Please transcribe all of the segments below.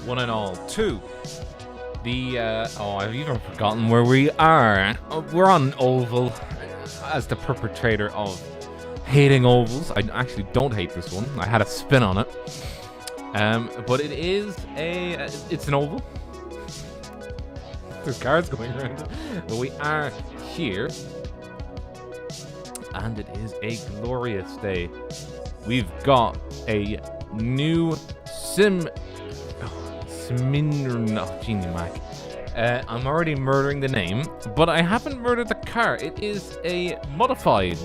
one and all, to the, I've even forgotten where we are. We're on Oval as the perpetrator of hating ovals. I actually don't hate this one. I had a spin on it. But it is it's an oval. There's cars going around. But we are here. And it is a glorious day. We've got a new Genie Mac. I'm already murdering the name, but I haven't murdered the car. It is a modified,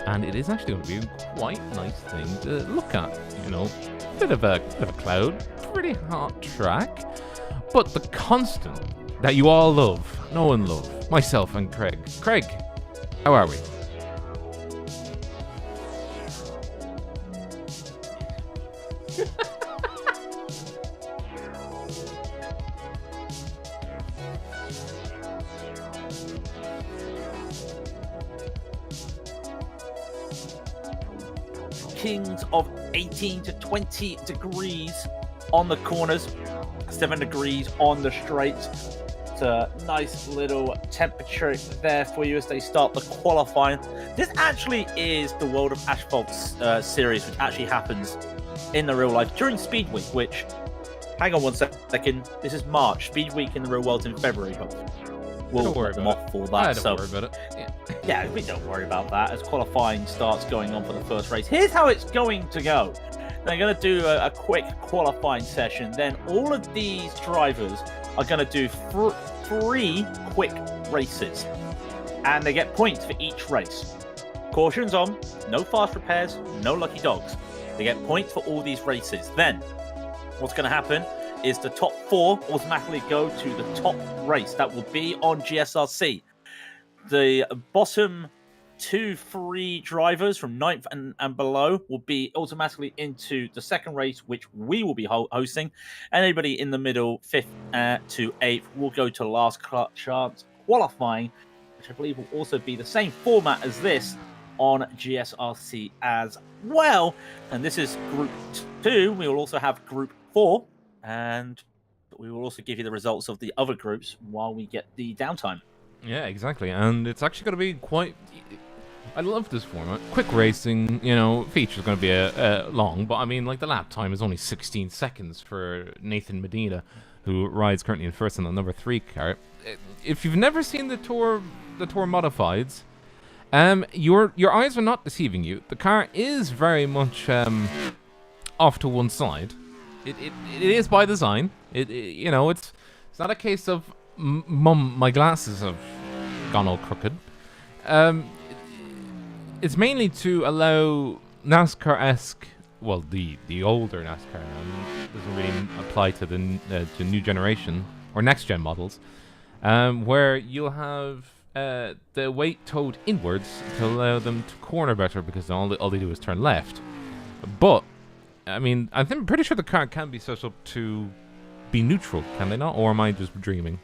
and it is actually going to be a quite nice thing to look at. You know, bit of a cloud, pretty hot track, but the constant that you all love, know and love, myself and Craig. Craig, how are we? Kings of 18 to 20 degrees on the corners, 7 degrees on the straights. It's a nice little temperature there for you as they start the qualifying. This actually is the World of Asphalt series, which actually happens in the real life during Speed Week, which, hang on one second, this is March. Speed Week in the real world's in February, but we'll worry about for that. Don't worry about it. Yeah, we don't worry about that as qualifying starts going on for the first race. Here's how it's going to go. They're going to do a quick qualifying session. Then all of these drivers are going to do 3 quick races. And they get points for each race. Cautions on, no fast repairs, no lucky dogs. They get points for all these races. Then, what's going to happen is the top 4 automatically go to the top race. That will be on GSRC. The bottom 2-3 drivers from 9th and below will be automatically into the second race, which we will be hosting. And anybody in the middle, 5th to 8th, will go to last chance qualifying, which I believe will also be the same format as this on GSRC as well. And this is Group 2. We will also have Group 4. And we will also give you the results of the other groups while we get the downtime. Yeah, exactly. And it's actually going to be quite... I love this format. Quick racing, you know, feature's going to be long, but I mean, like, the lap time is only 16 seconds for Nathan Medina, who rides currently in first in the number 3 car. If you've never seen the Tour Modifieds, your eyes are not deceiving you. The car is very much off to one side. It is by design. You know, it's not a case of Mum, my glasses have gone all crooked. It's mainly to allow NASCAR-esque, well, the older NASCAR, doesn't really apply to the new generation or next gen models, where you'll have the weight towed inwards to allow them to corner better, because all they do is turn left. But I mean, I'm pretty sure the car can be set up to be neutral, can they not? Or am I just dreaming?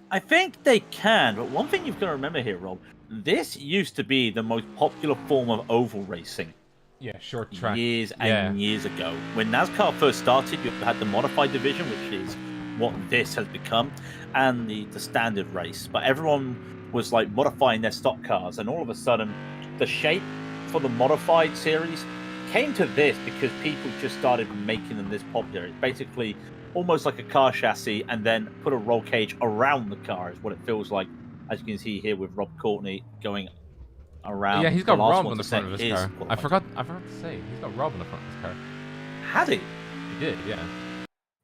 I think they can, but one thing you've got to remember here, Rob, this used to be the most popular form of oval racing. Yeah, short track. Years and years ago. When NASCAR first started, you had the modified division, which is what this has become, and the standard race. But everyone was like modifying their stock cars, and all of a sudden, the shape for the modified series came to this because people just started making them this popular. It's basically almost like a car chassis, and then put a roll cage around the car is what it feels like, as you can see here with Rob Courtney going around. Yeah, he's got Rob on the front of his car. I forgot to say, he's got Rob on the front of his car. Had he? He did, yeah.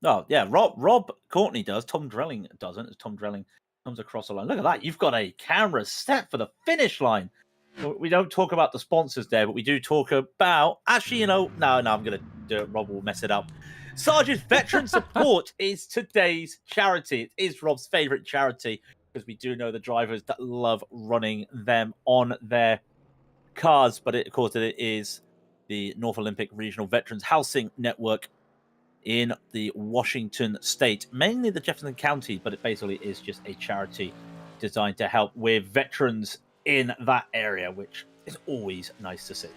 Oh, yeah, Rob Courtney does. Tom Drelling doesn't, as Tom Drelling comes across the line. Look at that. You've got a camera set for the finish line. We don't talk about the sponsors there, but we do talk about... Actually, no, I'm going to do it. Rob will mess it up. Sergeant Veteran Support is today's charity. It is Rob's favourite charity, because we do know the drivers that love running them on their cars. But of course, it is the North Olympic Regional Veterans Housing Network in the Washington State, mainly the Jefferson County, but it basically is just a charity designed to help with veterans in that area, which is always nice to see.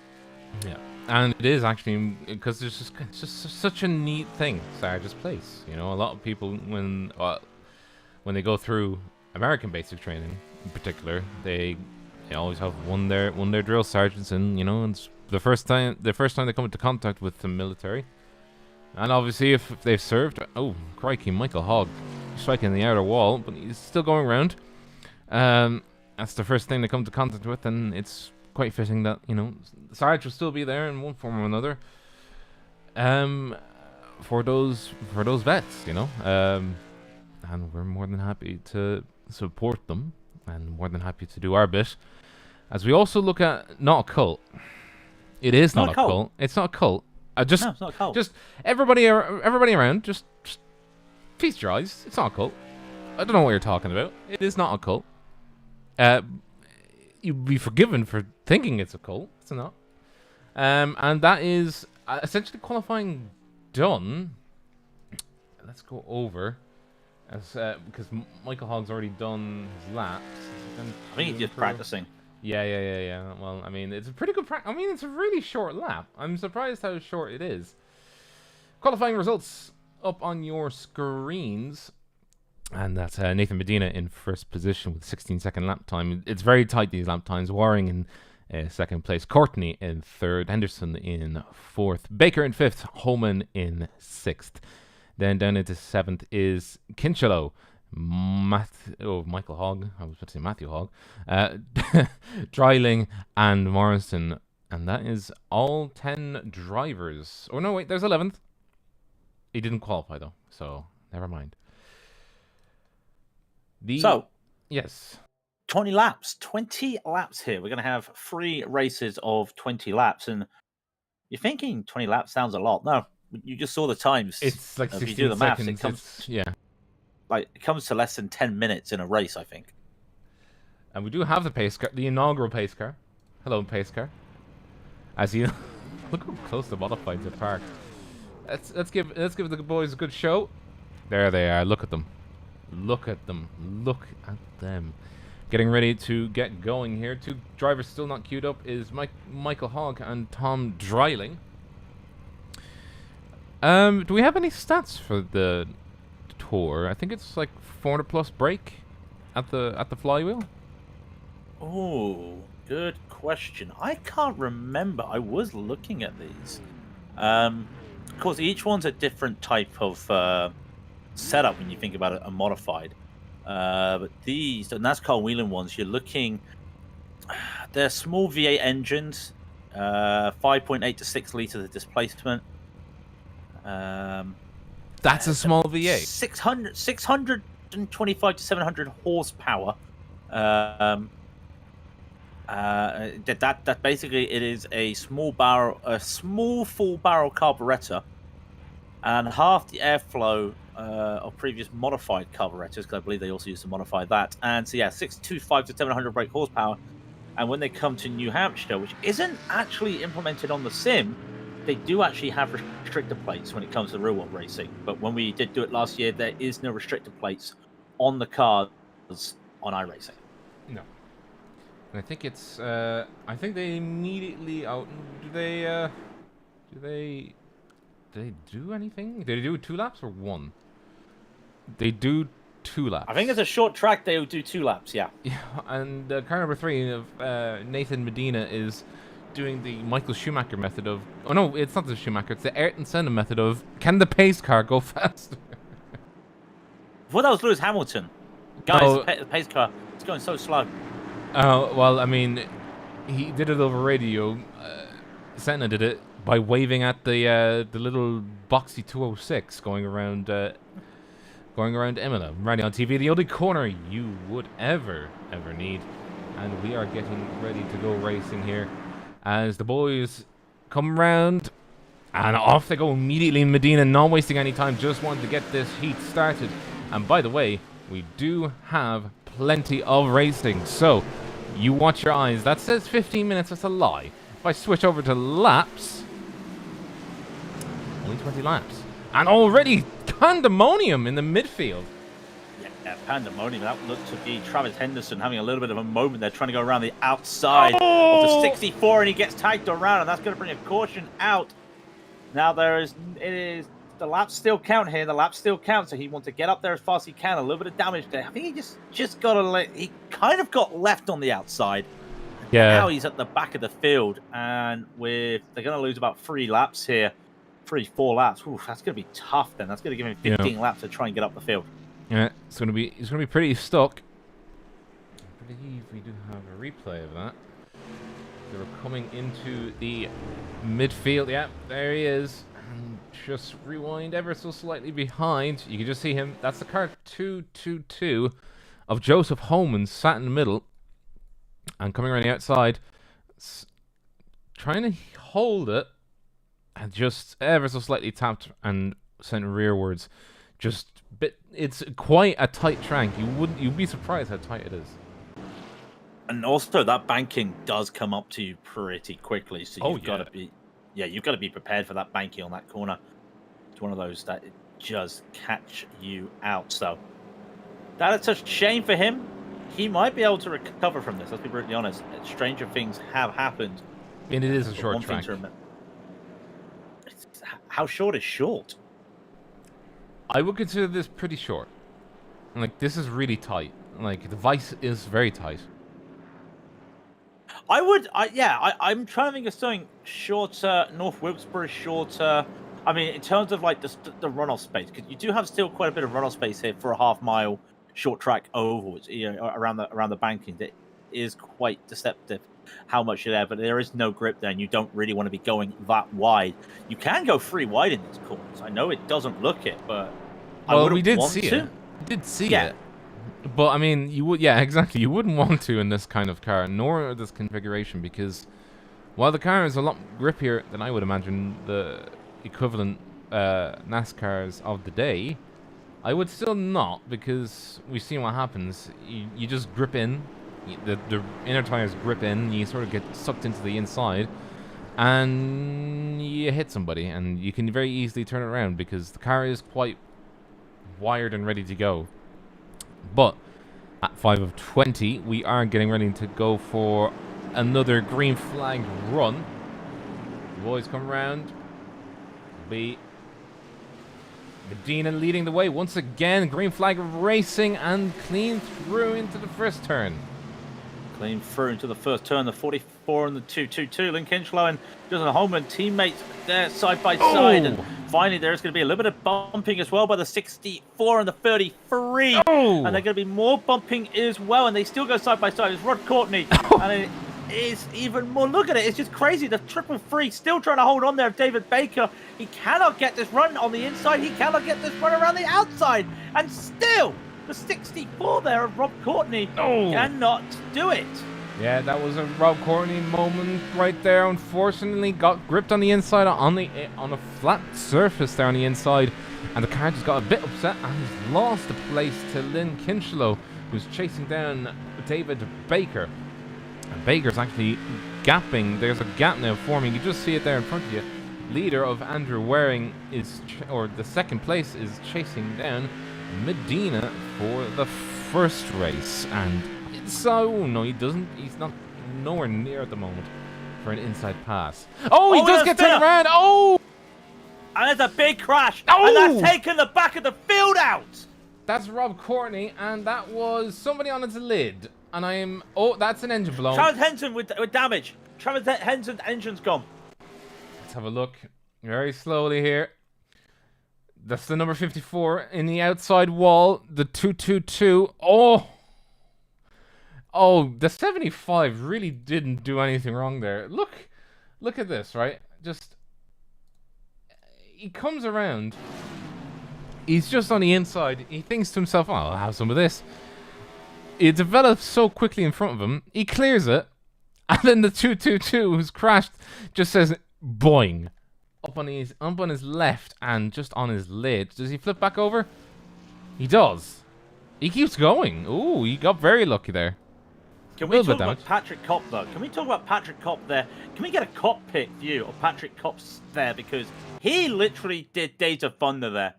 Yeah, and it is actually because it's just such a neat thing, Sarge's Place. You know, a lot of people when they go through American basic training, in particular, they always have one their drill sergeants, and you know, it's the first time they come into contact with the military, and obviously if they've served, oh crikey, Michael Hogg striking the outer wall, but he's still going around. That's the first thing they come into contact with, and it's quite fitting that, you know, Sarge will still be there in one form or another. For those vets, you know. And we're more than happy to support them, and more than happy to do our bit. As we also look at not a cult. It is not a cult. It's not a cult. No, it's not a cult. Just everybody around, just feast your eyes. It's not a cult. I don't know what you're talking about. It is not a cult. You'd be forgiven for thinking it's a cult. It's not. And that is essentially qualifying done. Let's go over. Because Michael Hogg's already done his laps. I think he's just practicing. Yeah. Well, I mean, it's a pretty good practice. I mean, it's a really short lap. I'm surprised how short it is. Qualifying results up on your screens. And that's Nathan Medina in first position with 16-second lap time. It's very tight, these lap times. Waring in second place. Courtney in third. Henderson in fourth. Baker in fifth. Holman in sixth. Then down into seventh is Kinchelo. Michael Hogg. I was about to say Matthew Hogg. Dryling and Morrison. And that is all 10 drivers. Oh, no, wait, there's 11th. He didn't qualify, though, so never mind. Yes. 20 laps. 20 laps here. We're going to have 3 races of 20 laps. And you're thinking 20 laps sounds a lot. No, you just saw the times. It's like 16 if you do the maths, seconds. it comes to less than 10 minutes in a race, I think. And we do have the pace car, the inaugural pace car. Hello, pace car. As you look how close the modifieds are parked. Let's give the boys a good show. There they are. Look at them. Look at them. Look at them. Getting ready to get going here. 2 drivers still not queued up is Michael Hogg and Tom Dryling. Do we have any stats for the tour? I think it's like 400 plus brake at the flywheel. Oh, good question. I can't remember. I was looking at these. Of course, each one's a different type of setup when you think about it, a modified. But these, the NASCAR wheeling ones, you're looking. They're small V8 engines, 5.8 to 6 liters of displacement. That's a small V8. 625 to 700 horsepower. That basically it is a small full barrel carburetor, and half the airflow of previous modified carburetors, because I believe they also used to modify that. And so 625 to 700 brake horsepower. And when they come to New Hampshire, which isn't actually implemented on the sim, they do actually have restrictor plates when it comes to real world racing. But when we did do it last year, there is no restrictor plates on the cars on iRacing. No. And I think it's I think they immediately out. Do they do anything? Did they do 2 laps or 1? They do 2 laps. I think it's a short track. They will do 2 laps. Yeah. Yeah, and car number 3 of Nathan Medina is doing the Michael Schumacher method of. Oh no, it's not the Schumacher. It's the Ayrton Senna method of. Can the pace car go faster? I thought that was Lewis Hamilton. Guys, the pace car. It's going so slow. Oh well, I mean, he did it over radio. Senna did it by waving at the little boxy 206 going around Imola. Right on TV, the only corner you would ever need. And we are getting ready to go racing here as the boys come round and off they go immediately. Medina, not wasting any time, just wanted to get this heat started. And by the way, we do have plenty of racing, so you watch your eyes. That says 15 minutes, that's a lie. If I switch over to laps, only 20 laps. And already pandemonium in the midfield. Yeah, pandemonium. That looked to be Travis Henderson having a little bit of a moment there, trying to go around the outside of the 64, and he gets tagged around, and that's going to bring a caution out. Now it is the laps still count here. The laps still count, so he wants to get up there as fast as he can. A little bit of damage there. I think he just got he kind of got left on the outside. Yeah. Now he's at the back of the field, and they're going to lose about 3 laps here, 4 laps. Ooh, that's going to be tough. Then that's going to give him 15 laps to try and get up the field. Yeah, he's gonna be pretty stuck. I believe we do have a replay of that. They were coming into the midfield. Yeah, there he is. And just rewind ever so slightly behind. You can just see him. That's the car 222 of Joseph Homan sat in the middle and coming around the outside, trying to hold it, and just ever so slightly tapped and sent rearwards. It's quite a tight track. You'd be surprised how tight it is. And also that banking does come up to you pretty quickly, so you've got to be prepared for that banking on that corner. It's one of those that it just catch you out. So that is a shame for him. He might be able to recover from this. Let's be brutally honest. Stranger things have happened. And it is a short track. How short is short? I would consider this pretty short. Like, this is really tight. Like, the vice is very tight. I'm trying to think of something shorter. North Wilkesboro shorter. I mean, in terms of like the runoff space, because you do have still quite a bit of runoff space here for a half-mile short track oval, around the banking. That is quite deceptive how much you're there, but there is no grip there, and you don't really want to be going that wide. You can go 3 wide in these corners. I know it doesn't look it, but we did see it. We did see it. But I mean, exactly. You wouldn't want to in this kind of car, nor this configuration, because while the car is a lot grippier than I would imagine the equivalent NASCARs of the day, I would still not, because we've seen what happens. You just grip in, the inner tires grip in, you sort of get sucked into the inside, and you hit somebody, and you can very easily turn it around because the car is quite wired and ready to go. But at 5 of 20, we are getting ready to go for another green flag run. The boys come around. Be Medina leading the way once again. Green flag racing and clean through into the first turn. Clean through into the first turn. The 44 and the 222. Lynn Kinchlow and Justin Holman, teammates there side by side. And finally, there's going to be a little bit of bumping as well by the 64 and the 33. And they're going to be more bumping as well. And they still go side by side. It's Rod Courtney. And it is even more. Look at it. It's just crazy. The 333 still trying to hold on there. David Baker. He cannot get this run on the inside. He cannot get this run around the outside. And still, the 64 there of Rob Courtney cannot do it. Yeah, that was a Rob Courtney moment right there. Unfortunately, got gripped on the inside on a flat surface there on the inside, and the car just got a bit upset and has lost the place to Lynn Kinchlow, who's chasing down David Baker. And Baker's actually gapping. There's a gap now forming. You just see it there in front of you. Leader of Andrew Waring the second place is chasing down Medina for the first race, and no, he doesn't. He's not nowhere near at the moment for an inside pass. Oh, he does get turned around. And there's a big crash. And that's taken the back of the field out. That's Rob Courtney, and that was somebody on its lid. And that's an engine blown. Travis Henson with damage. Travis Henson's engine's gone. Let's have a look very slowly here. That's the number 54 in the outside wall. The 222. The 75 really didn't do anything wrong there. Look at this, right? Just, he comes around. He's just on the inside. He thinks to himself, I'll have some of this. It develops so quickly in front of him. He clears it. And then the 222 who's crashed just says, boing. Up on his left and just on his lid. Does he flip back over? He does. He keeps going. Ooh, he got very lucky there. Can we talk about Patrick Kopp, though? Can we talk about Patrick Kopp there? Can we get a cockpit view of Patrick Kopp's there? Because he literally did Days of Thunder there.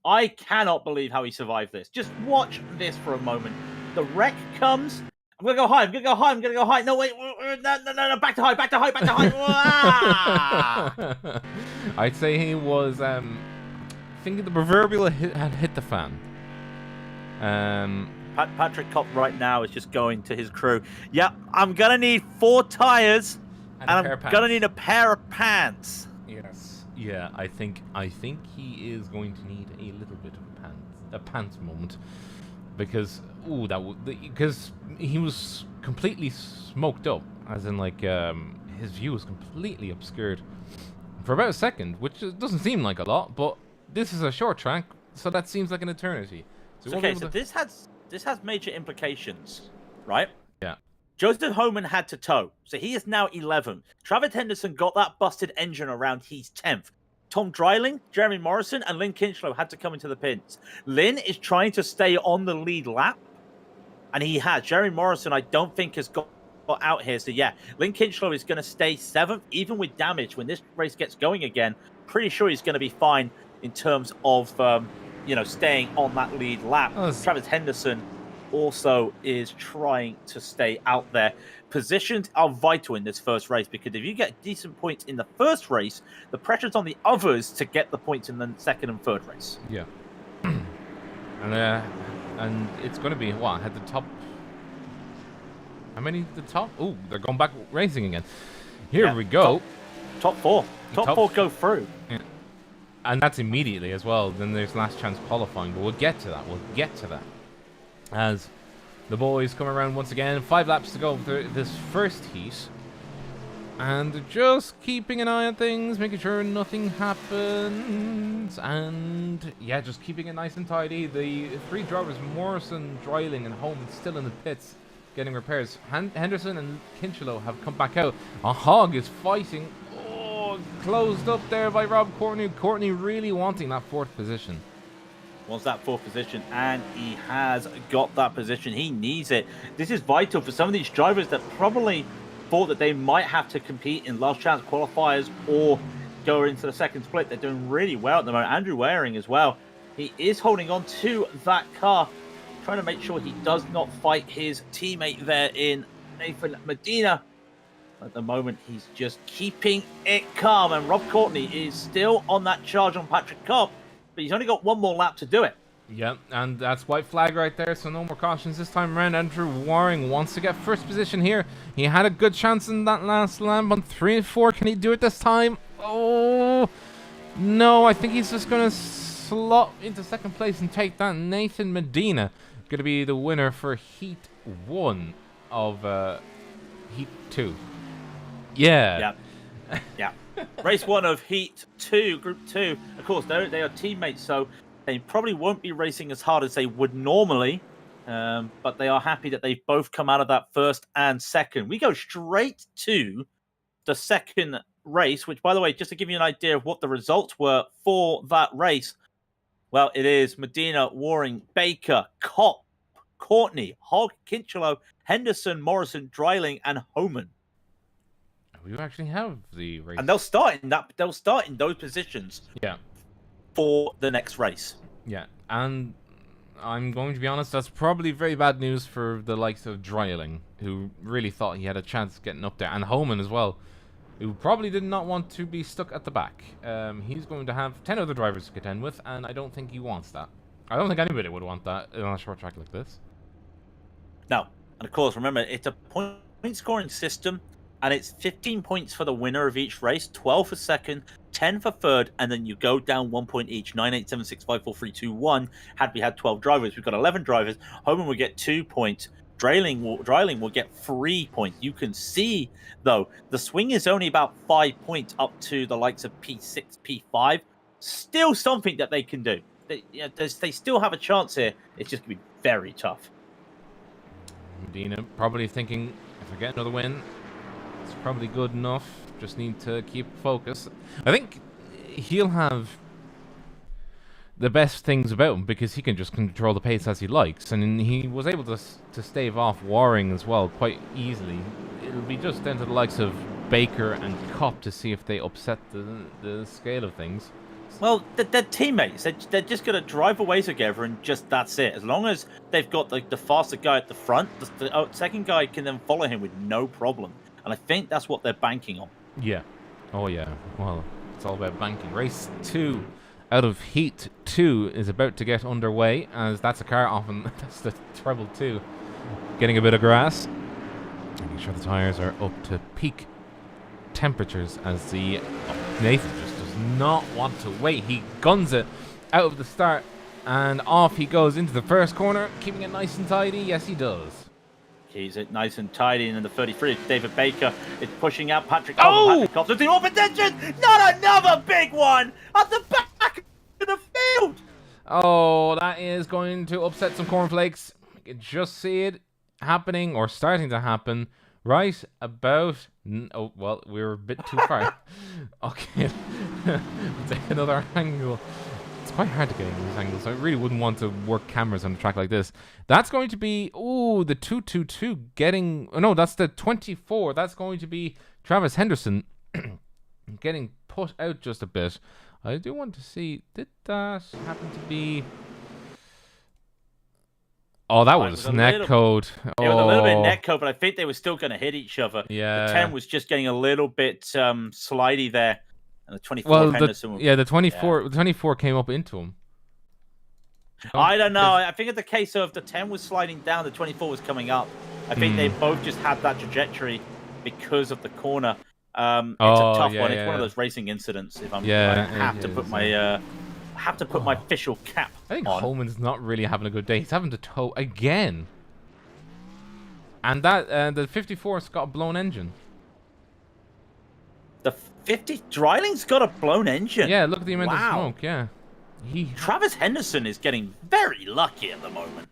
I cannot believe how he survived this. Just watch this for a moment. The wreck comes. I'm gonna go high. I'm gonna go high. I'm gonna go high. No, wait. No. Back to high. Back to high. Back to high. I'd say he was thinking the proverbial had hit the fan. Patrick Kopp right now is just going to his crew. Yeah, I'm gonna need 4 tires, and I'm gonna need a pair of pants. Yes. Yeah, I think he is going to need a little bit of a pants moment, because because he was completely smoked up, as in like his view was completely obscured for about a second, which doesn't seem like a lot, but this is a short track, so that seems like an eternity. So okay, so this has major implications, right? Yeah. Joseph Homan had to tow, so he is now 11th. Travis Henderson got that busted engine around he's 10th. Tom Dreiling, Jeremy Morrison, and Lynn Kinchlow had to come into the pits. Lynn is trying to stay on the lead lap, and he has. Jeremy Morrison, I don't think, has got out here. So yeah, Lynn Kinchlow is going to stay 7th, even with damage. When this race gets going again, pretty sure he's going to be fine in terms of staying on that lead lap. Travis Henderson also is trying to stay out there. Positions are vital in this first race, because if you get decent points in the first race, the pressure's on the others to get the points in the second and third race. Yeah. And it's going to be what at the top. How many at the top? Oh, they're going back racing again. Here we go. Top 4. Top 4 go through. Yeah. And that's immediately as well. Then there's last chance qualifying, but we'll get to that. As the boys come around once again. 5 laps to go for this first heat. And just keeping an eye on things, making sure nothing happens. And yeah, just keeping it nice and tidy. The 3 drivers, Morrison, Dreiling, and Holman, still in the pits getting repairs. Henderson and Kinchlow have come back out. A Hog is fighting. Oh, closed up there by Rob Courtney. Courtney really wanting that 4th position. Wants that 4th position, and he has got that position. He needs it. This is vital for some of these drivers that probably thought that they might have to compete in last chance qualifiers or go into the second split. They're doing really well at the moment. Andrew Waring as well. He is holding on to that car, trying to make sure he does not fight his teammate there in Nathan Medina. At the moment, he's just keeping it calm, and Rob Courtney is still on that charge on Patrick Kopp. But he's only got 1 more lap to do it. Yeah, and that's white flag right there, so no more cautions this time around. Andrew Waring wants to get 1st position here. He had a good chance in that last lap on 3 and 4. Can he do it this time? Oh, no, I think he's just going to slot into 2nd place and take that. Nathan Medina going to be the winner for Heat 1 of Heat 2. Yeah. Yeah. Race 1 of Heat 2, Group 2. Of course, they are teammates, so they probably won't be racing as hard as they would normally. But they are happy that they've both come out of that 1st and 2nd. We go straight to the 2nd race, which, by the way, just to give you an idea of what the results were for that race. Well, it is Medina, Waring, Baker, Kopp, Courtney, Hogg, Kinchlow, Henderson, Morrison, Dreiling, and Homan. We actually have the race, and they'll start in those positions. Yeah. For the next race. Yeah, and I'm going to be honest, that's probably very bad news for the likes of Dreiling, who really thought he had a chance getting up there, and Homan as well, who probably did not want to be stuck at the back. He's going to have 10 other drivers to contend with, and I don't think he wants that. I don't think anybody would want that on a short track like this. No, and of course, remember, it's a point scoring system. And it's 15 points for the winner of each race, 12 for 2nd, 10 for 3rd, and then you go down 1 point each. 9, 8, 7, 6, 5, 4, 3, 2, 1. Had we had 12 drivers, we've got 11 drivers. Homan will get 2 points. Dreiling will get 3 points. You can see, though, the swing is only about 5 points up to the likes of P6, P5. Still something that they can do. They still have a chance here. It's just going to be very tough. Medina probably thinking, if I get another win, it's probably good enough. Just need to keep focus. I think he'll have the best things about him because he can just control the pace as he likes, and he was able to stave off Waring as well quite easily. It'll be just down to the likes of Baker and Kopp to see if they upset the scale of things. Well, they're teammates. They're just going to drive away together and just that's it. As long as they've got the faster guy at the front, the second guy can then follow him with no problem. And I think that's what they're banking on. Yeah. Oh, yeah. Well, it's all about banking. Race 2 out of Heat 2 is about to get underway, as that's a car often. That's the treble 2. Getting a bit of grass. Making sure the tires are up to peak temperatures as the... Oh, Nathan just does not want to wait. He guns it out of the start, and off he goes into the first corner, keeping it nice and tidy. Yes, he does. Keeps it nice and tidy, and in the 33, David Baker is pushing out Patrick. Oh! Patrick Cobbs with the off attention. Not another big one at the back of the field. Oh, that is going to upset some cornflakes. I can just see it happening or starting to happen right about... Oh, well, we were a bit too far. Okay. Let's take another angle. It's quite hard to get in these angles. I really wouldn't want to work cameras on a track like this. That's going to be... Oh, the 222 getting... Oh, no, that's the 24. That's going to be Travis Henderson getting put out just a bit. I do want to see... Did that happen to be... Oh, that was netcode. It was a little bit netcode, but I think they were still going to hit each other. Yeah. The 10 was just getting a little bit slidey there. And the 24 Henderson... the 24 the 24 came up into him. I don't know. I think in the case of the 10 was sliding down, the 24 was coming up. I think they both just had that trajectory because of the corner. It's a tough one. It's one of those racing incidents. If I'm, I have to put my official cap on. I think Holman's not really having a good day. He's having to tow again. And that the 54's got a blown engine. The 50 Dryling's got a blown engine. Yeah, look at the amount of smoke. Yeah, Travis Henderson is getting very lucky at the moment.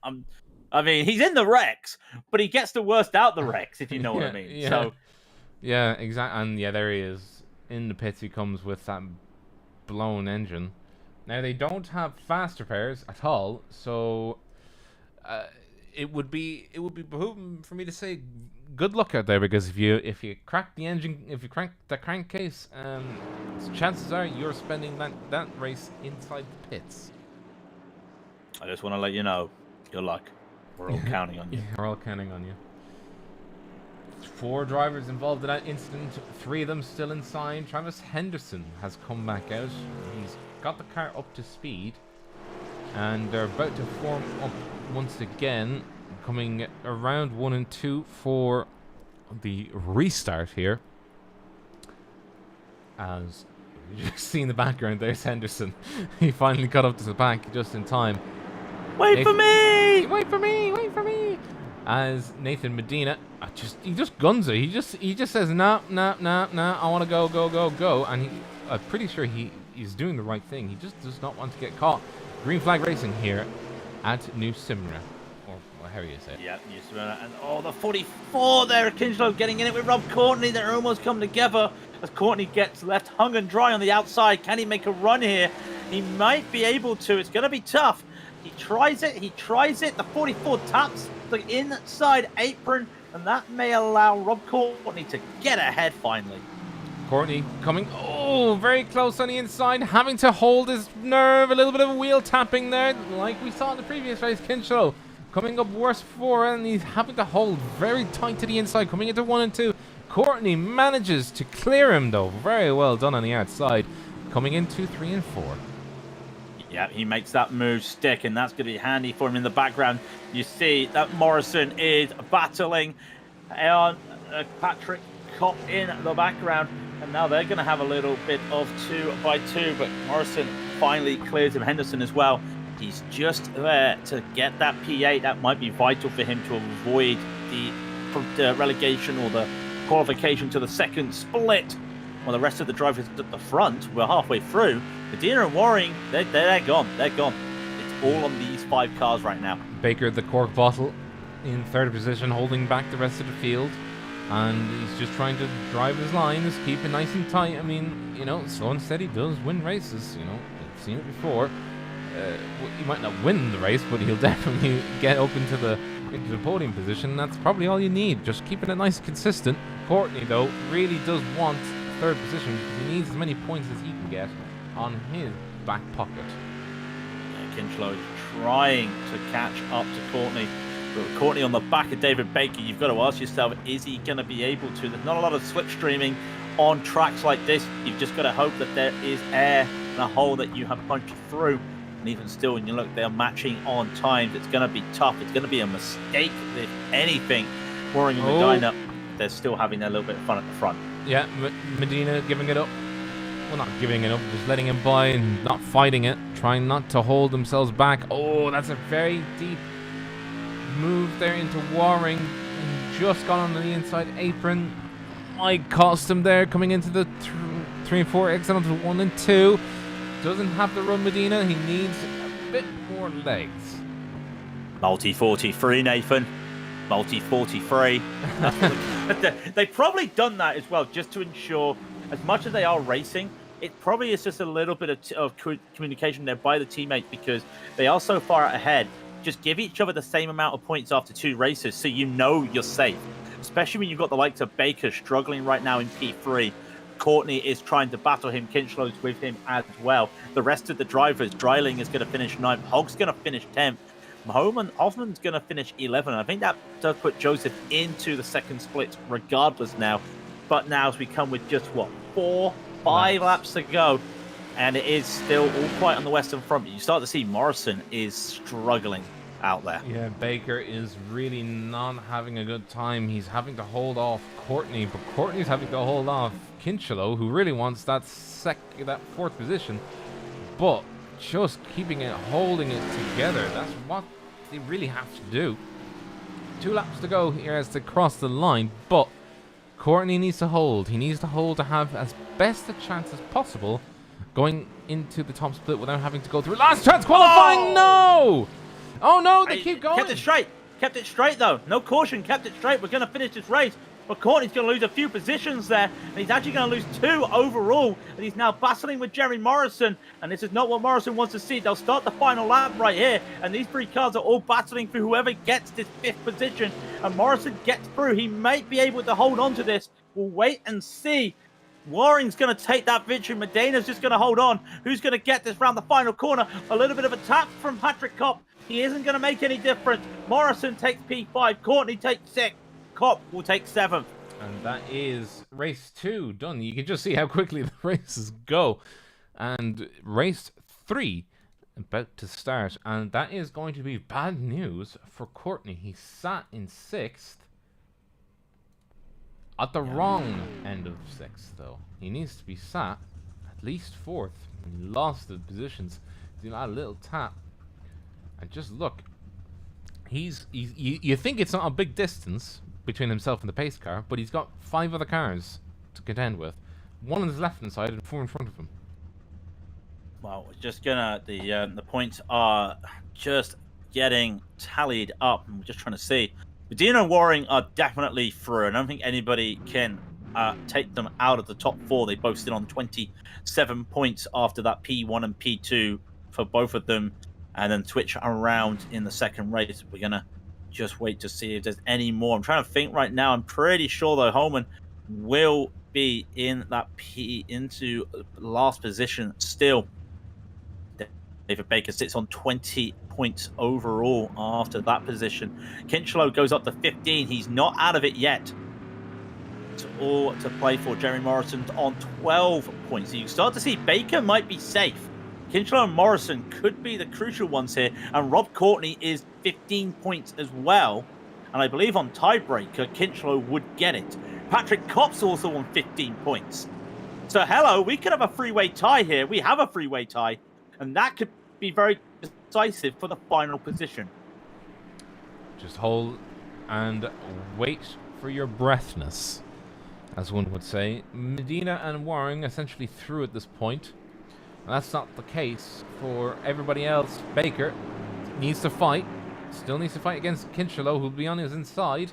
I mean, he's in the wrecks, but he gets the worst out the wrecks, if you know what I mean. Yeah. So, yeah, exactly. And yeah, there he is in the pits. He comes with that blown engine. Now they don't have fast repairs at all, so it would be behooving for me to say good luck out there, because if you crack the engine, if you crank the crankcase, chances are you're spending that race inside the pits. I just want to let you know, good luck. We're all counting on you. Yeah, we're all counting on you. 4 drivers involved in that incident, 3 of them still inside. Travis Henderson has come back out. He's got the car up to speed, and they're about to form up once again, coming around 1 and 2 for the restart here. As you just see in the background, there's Henderson. He finally got up to the back just in time. Wait for me! Wait for me! Wait for me! As Nathan Medina, he just guns it. He just says no. I want to go, and I'm pretty sure he's doing the right thing. He just does not want to get caught. Green flag racing here at New Simra, or how you say it. Yeah, New Simra, and the 44 there, Kinchlow getting in it with Rob Courtney. They're almost come together as Courtney gets left hung and dry on the outside. Can he make a run here? He might be able to. It's going to be tough. He tries it. The 44 taps the inside apron, and that may allow Rob Courtney to get ahead finally. Courtney coming, very close on the inside, having to hold his nerve, a little bit of wheel tapping there, like we saw in the previous race. Kinchlow coming up worse for, and he's having to hold very tight to the inside, coming into 1 and 2. Courtney manages to clear him though, very well done on the outside, coming into 3 and 4. Yeah, he makes that move stick, and that's going to be handy for him in the background. You see that Morrison is battling on Patrick Kopp in the background, and now they're going to have a little bit of 2x2, but Morrison finally clears him. Henderson as well. He's just there to get that P8. That might be vital for him to avoid the relegation or the qualification to the second split. While the rest of the drivers at the front were halfway through, Medina and Waring, they're gone. They're gone. It's all on these 5 cars right now. Baker, the cork bottle, in 3rd position, holding back the rest of the field. And he's just trying to drive his lines, keep it nice and tight. I mean, slow and steady does win races. We've seen it before. He might not win the race, but he'll definitely get up into the podium position. That's probably all you need. Just keeping it nice and consistent. Courtney, though, really does want 3rd position because he needs as many points as he can get on his back pocket. Kinchlow trying to catch up to Courtney. But with Courtney on the back of David Baker, you've got to ask yourself, is he going to be able to? There's not a lot of slipstreaming on tracks like this. You've just got to hope that there is air and a hole that you have punched through. And even still, when you look, they're matching on times. It's going to be tough. It's going to be a mistake, if anything. Waring and Medina, they're still having a little bit of fun at the front. Yeah, Medina giving it up. Well, not giving it up, just letting him by and not fighting it. Trying not to hold themselves back. Oh, that's a very deep move there into Waring. And just got on the inside apron. Might cost him there coming into the 3 and 4 exit onto 1 and 2. Doesn't have the run, Medina. He needs a bit more legs. Multi 43, Nathan. Multi 43. They've probably done that as well, just to ensure, as much as they are racing, it probably is just a little bit of communication there by the teammates, because they are so far ahead. Just give each other the same amount of points after 2 races, so you know you're safe. Especially when you've got the likes of Baker struggling right now in P3. Courtney is trying to battle him. Kinchlow's with him as well. The rest of the drivers, Dreiling is going to finish 9th. Hogg's going to finish 10th. Hoffman's going to finish 11th. I think that does put Joseph into the second split regardless now. But now as we come with just, 5 laps to go. And it is still all quiet on the Western Front. You start to see Morrison is struggling out there. Yeah, Baker is really not having a good time. He's having to hold off Courtney, but Courtney's having to hold off Kinchlow, who really wants that 4th position, but just keeping it, holding it together. That's what they really have to do. 2 laps to go here as to cross the line, but Courtney needs to hold. He needs to hold to have as best a chance as possible going into the top split without having to go through last chance qualifying. No! Oh no, they keep going. Kept it straight. Kept it straight though. No caution. Kept it straight. We're going to finish this race. But Courtney's going to lose a few positions there. And he's actually going to lose 2 overall. And he's now battling with Jerry Morrison. And this is not what Morrison wants to see. They'll start the final lap right here. And these 3 cars are all battling for whoever gets this 5th position. And Morrison gets through. He might be able to hold on to this. We'll wait and see. Waring's going to take that victory. Medina's just going to hold on. Who's going to get this round the final corner? A little bit of a tap from Patrick Kopp. He isn't going to make any difference. Morrison takes P5. Courtney takes 6. Kopp will take 7th. And that is race 2 done. You can just see how quickly the races go. And race 3 about to start. And that is going to be bad news for Courtney. He sat in 6th. At the wrong end of 6th, though. He needs to be sat at least 4th. He lost the positions. He's got a little tap. And just look. You think it's not a big distance between himself and the pace car, but he's got 5 other cars to contend with. 1 on his left-hand side and 4 in front of him. Well, we're just gonna... The points are just getting tallied up. And we're just trying to see. Medina and Waring are definitely through. I don't think anybody can take them out of the top 4. They both sit on 27 points after that P1 and P2 for both of them, and then switch around in the second race. We're going to just wait to see if there's any more. I'm trying to think right now. I'm pretty sure, though, Holman will be in that into last position still. David Baker sits on 20 points overall after that position. Kinchlow goes up to 15. He's not out of it yet. It's all to play for. Jerry Morrison's on 12 points. So you start to see Baker might be safe. Kinchlow and Morrison could be the crucial ones here. And Rob Courtney is 15 points as well. And I believe on tiebreaker, Kinchlow would get it. Patrick Kopp's also on 15 points. So hello, we could have a three-way tie here. We have a three-way tie. And that could be very decisive for the final position. Just hold and wait for your breathness, as one would say. Medina and Waring essentially through at this point. And that's not the case for everybody else. Baker needs to fight. Still needs to fight against Kinchlow, who'll be on his inside.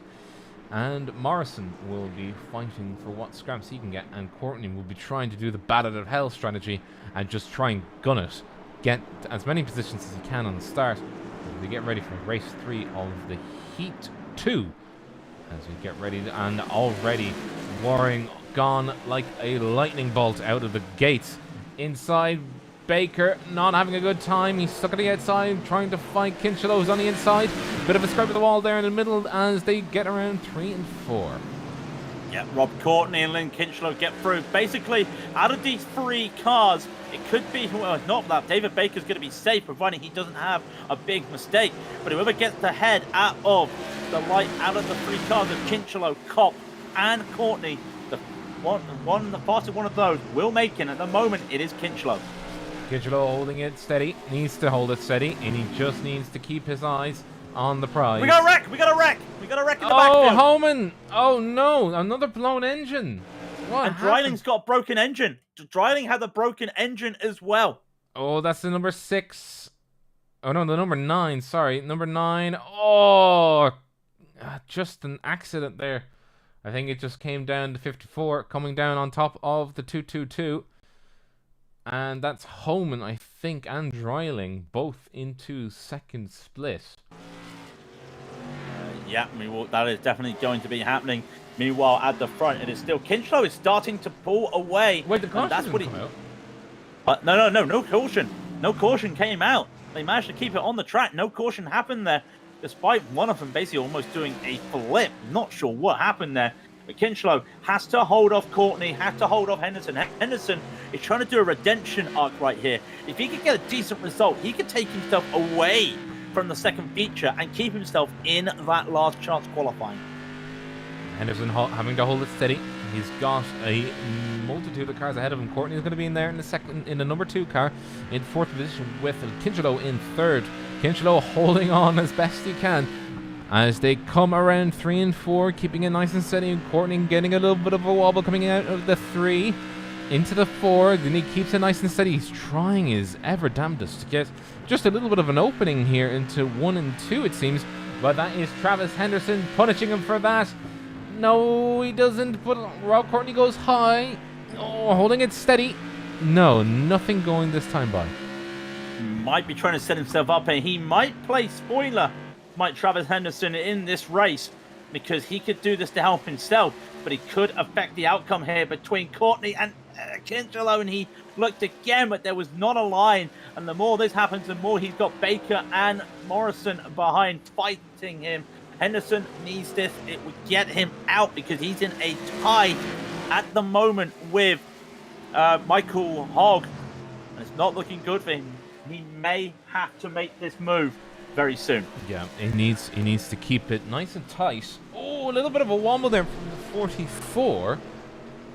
And Morrison will be fighting for what scraps he can get. And Courtney will be trying to do the bat out of hell strategy and just try and gun it. Get as many positions as he can on the start as we get ready for race 3 of the Heat 2. As we get ready, and already Waring gone like a lightning bolt out of the gates. Inside, Baker not having a good time. He's stuck at the outside, trying to fight Kinchelow, who's on the inside. Bit of a scrape of the wall there in the middle as they get around 3 and 4. Yeah, Rob Courtney and Lynn Kinchelow get through. Basically, out of these 3 cars, it could be, well, not that David Baker's going to be safe, providing he doesn't have a big mistake. But whoever gets the head out of the light, out of the 3 cars of Kinchelow, Kopp, and Courtney, the fastest one of those will make it. At the moment, it is Kinchelow. Kinchelow holding it steady, needs to hold it steady, and he just needs to keep his eyes on the prize. We got a wreck! We got a wreck! We got a wreck in the backfield. backfield. Homan! Oh no, another blown engine. What and happened? Raidillon's got a broken engine. Raidillon had a broken engine as well. Oh, that's the number 6. Oh no, the number 9, sorry. Number 9. Oh, just an accident there. I think it just came down to 54, coming down on top of the 222. And that's Homan, I think, and Raidillon, both into second split. Yeah, that is definitely going to be happening. Meanwhile, at the front, it is still Kinchelow is starting to pull away. Wait, the caution didn't come out? No caution. No caution came out. They managed to keep it on the track. No caution happened there, despite one of them basically almost doing a flip. Not sure what happened there. But Kinchelow has to hold off Courtney, has to hold off Henderson. Henderson is trying to do a redemption arc right here. If he could get a decent result, he could take himself away from the second feature and keep himself in that last chance qualifying. Henderson having to hold it steady. He's got a multitude of cars ahead of him. Courtney is going to be in there in the number 2 car in 4th position with Kinchelow in 3rd. Kinchelow holding on as best he can as they come around 3 and 4, keeping it nice and steady. And Courtney getting a little bit of a wobble coming out of the 3 into the 4. Then he keeps it nice and steady. He's trying his ever damnedest to get just a little bit of an opening here into 1 and 2, it seems. But that is Travis Henderson punishing him for that. No, he doesn't, but Rob Courtney goes high. Oh, holding it steady. No, nothing going this time by. Might be trying to set himself up, and he might play spoiler, might Travis Henderson, in this race, because he could do this to help himself, but he could affect the outcome here between Courtney and Kinchelow, and he looked again, but there was not a line, and the more this happens, the more he's got Baker and Morrison behind fighting him. Henderson needs this. It would get him out because he's in a tie at the moment with Michael Hogg. And it's not looking good for him. He may have to make this move very soon. Yeah, he needs to keep it nice and tight. Oh, a little bit of a wobble there from the 44.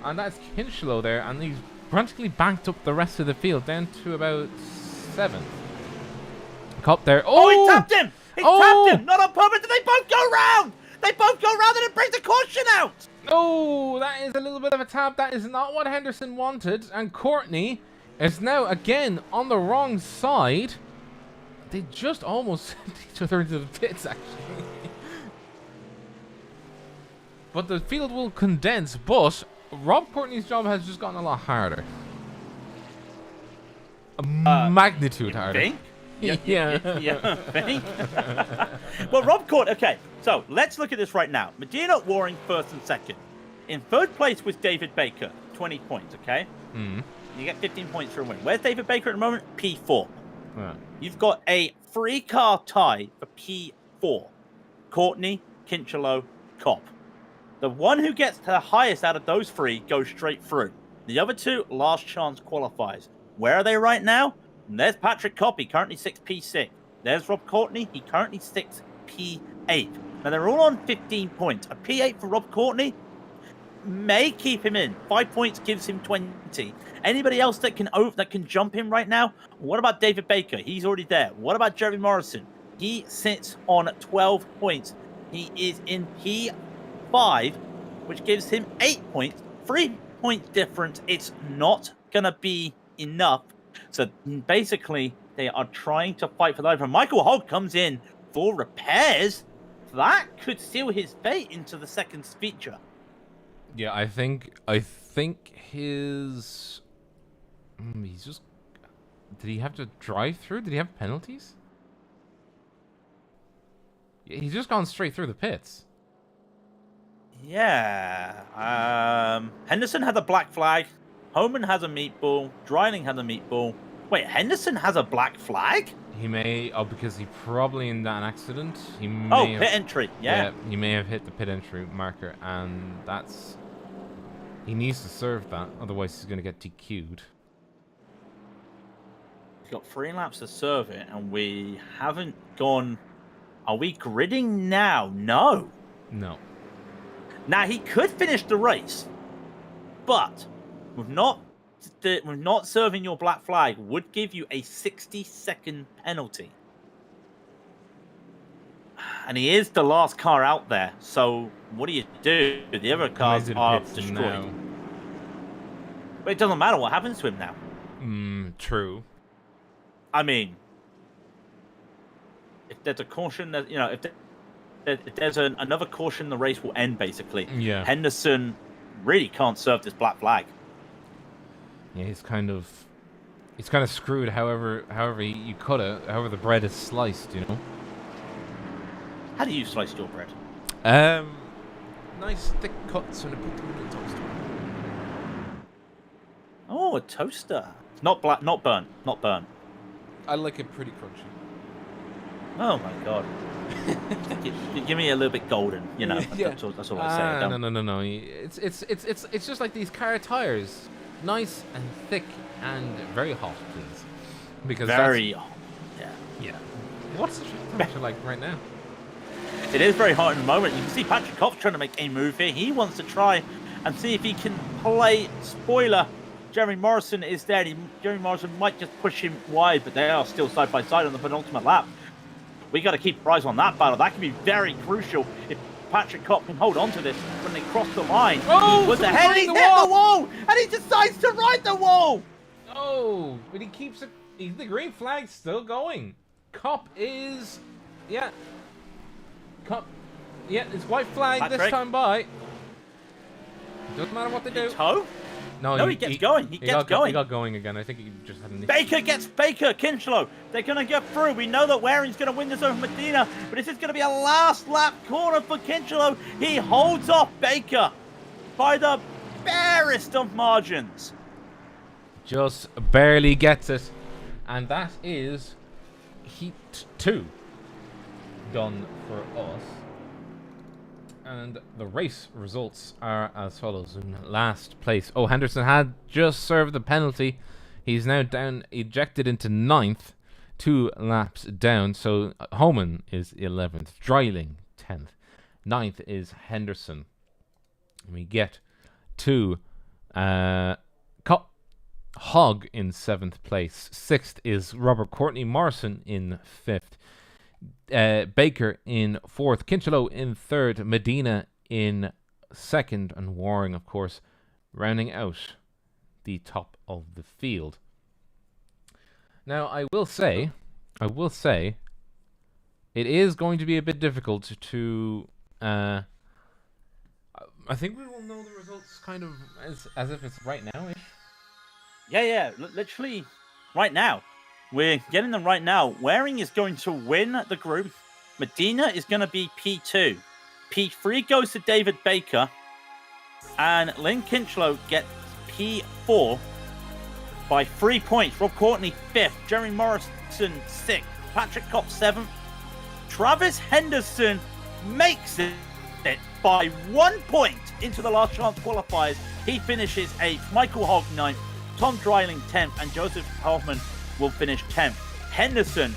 And that's Kinchelow there. And he's practically banked up the rest of the field down to about 7th. Kopp there. Oh, he tapped him! He tapped him! Not on purpose! Did they both go round? They both go round and it brings the caution out! Oh, that is a little bit of a tap. That is not what Henderson wanted. And Courtney is now again on the wrong side. They just almost sent each other into the pits, actually. But the field will condense. But Rob Courtney's job has just gotten a lot harder. Magnitude harder. Think? Yeah. Think? Well, Rob Courtney. Okay, so let's look at this right now. Medina Waring 1st and 2nd. In 3rd place was David Baker, 20 points. Okay. You get 15 points for a win. Where's David Baker at the moment? P4. Yeah. You've got a 3-car tie for P4. Courtney, Kinchelow, Kopp. The one who gets the highest out of those 3 goes straight through. The other 2, last chance qualifiers. Where are they right now? And there's Patrick Kopp, he currently 6P6. There's Rob Courtney, he currently 6P8. Now they're all on 15 points. A P8 for Rob Courtney may keep him in. 5 points gives him 20. Anybody else that can jump him right now? What about David Baker? He's already there. What about Jeremy Morrison? He sits on 12 points. He is in P5, which gives him 8 points. 3 points difference. It's not going to be enough. So basically, they are trying to fight for the over. Michael Hogg comes in for repairs. That could seal his fate into the second feature. Yeah, I think his... he's just... Did he have to drive through? Did he have penalties? Yeah, he's just gone straight through the pits. Yeah. Henderson had a black flag. Homan has a meatball. Raidillon has a meatball. Wait, Henderson has a black flag? He may, because he probably in that accident. He may Oh, have, pit entry. Yeah. he may have hit the pit entry marker, and that's. He needs to serve that, otherwise he's going to get DQ'd. He's got 3 laps to serve it, and we haven't gone. Are we gridding now? No. No. Now he could finish the race, but with not serving your black flag would give you a 60-second penalty. And he is the last car out there, so what do you do? The other cars are destroyed. Now. But it doesn't matter what happens to him now. True. I mean, if there's a caution, if there's another caution, the race will end, basically. Yeah. Henderson really can't serve this black flag. Yeah, he's kind of screwed. However you cut it, however the bread is sliced, you know. How do you slice your bread? Nice thick cuts and I put them in the toaster. Oh, a toaster. Not black, not burnt. I like it pretty crunchy. Oh my god. Give me a little bit golden, you know. Yeah. That's all I say. No. It's just like these car tires, nice and thick and very hot, please. Because yeah. What's the temperature like right now? It is very hot in the moment. You can see Patrick Kopp's trying to make a move here. He wants to try and see if he can play spoiler. Jeremy Morrison is there. Jeremy Morrison might just push him wide, but they are still side by side on the penultimate lap. We got to keep our eyes on that battle. That can be very crucial if Patrick Kopp can hold on to this when they cross the line. Oh, he was ahead, and he's hit the wall, and he decides to ride the wall. Oh, but he keeps it. The green flag's still going. Kopp is, Kopp, it's white flag Patrick. this time by. Doesn't matter what they do. Toe? No, he gets going. He gets going. He got going again. I think he just had an issue. Baker gets Kinchlow. They're going to get through. We know that Waring's going to win this over Medina, but this is going to be a last lap corner for Kinchlow. He holds off Baker by the barest of margins. Just barely gets it. And that is Heat 2 done for us. And the race results are as follows. In last place, Henderson had just served the penalty. He's now down, ejected into 9th, 2 laps down. So Homan is 11th, Dreiling 10th, 9th is Henderson. And we get to Hogg in 7th place. 6th is Robert Courtney, Morrison in 5th. Baker in 4th, Kinchlow in 3rd, Medina in 2nd, and Waring, of course, rounding out the top of the field. Now, I will say, it is going to be a bit difficult to. I think we will know the results kind of as if it's right now-ish. Yeah, literally right now. We're getting them right now. Waring is going to win the group. Medina is going to be P2. P3 goes to David Baker. And Lynn Kinchlow gets P4 by 3 points. Rob Courtney 5th. Jeremy Morrison 6th. Patrick Kopp 7th. Travis Henderson makes it by 1 point into the last chance qualifiers. He finishes 8th. Michael Hogg 9th. Tom Dreiling 10th. And Joseph Hoffman will finish 10th. Henderson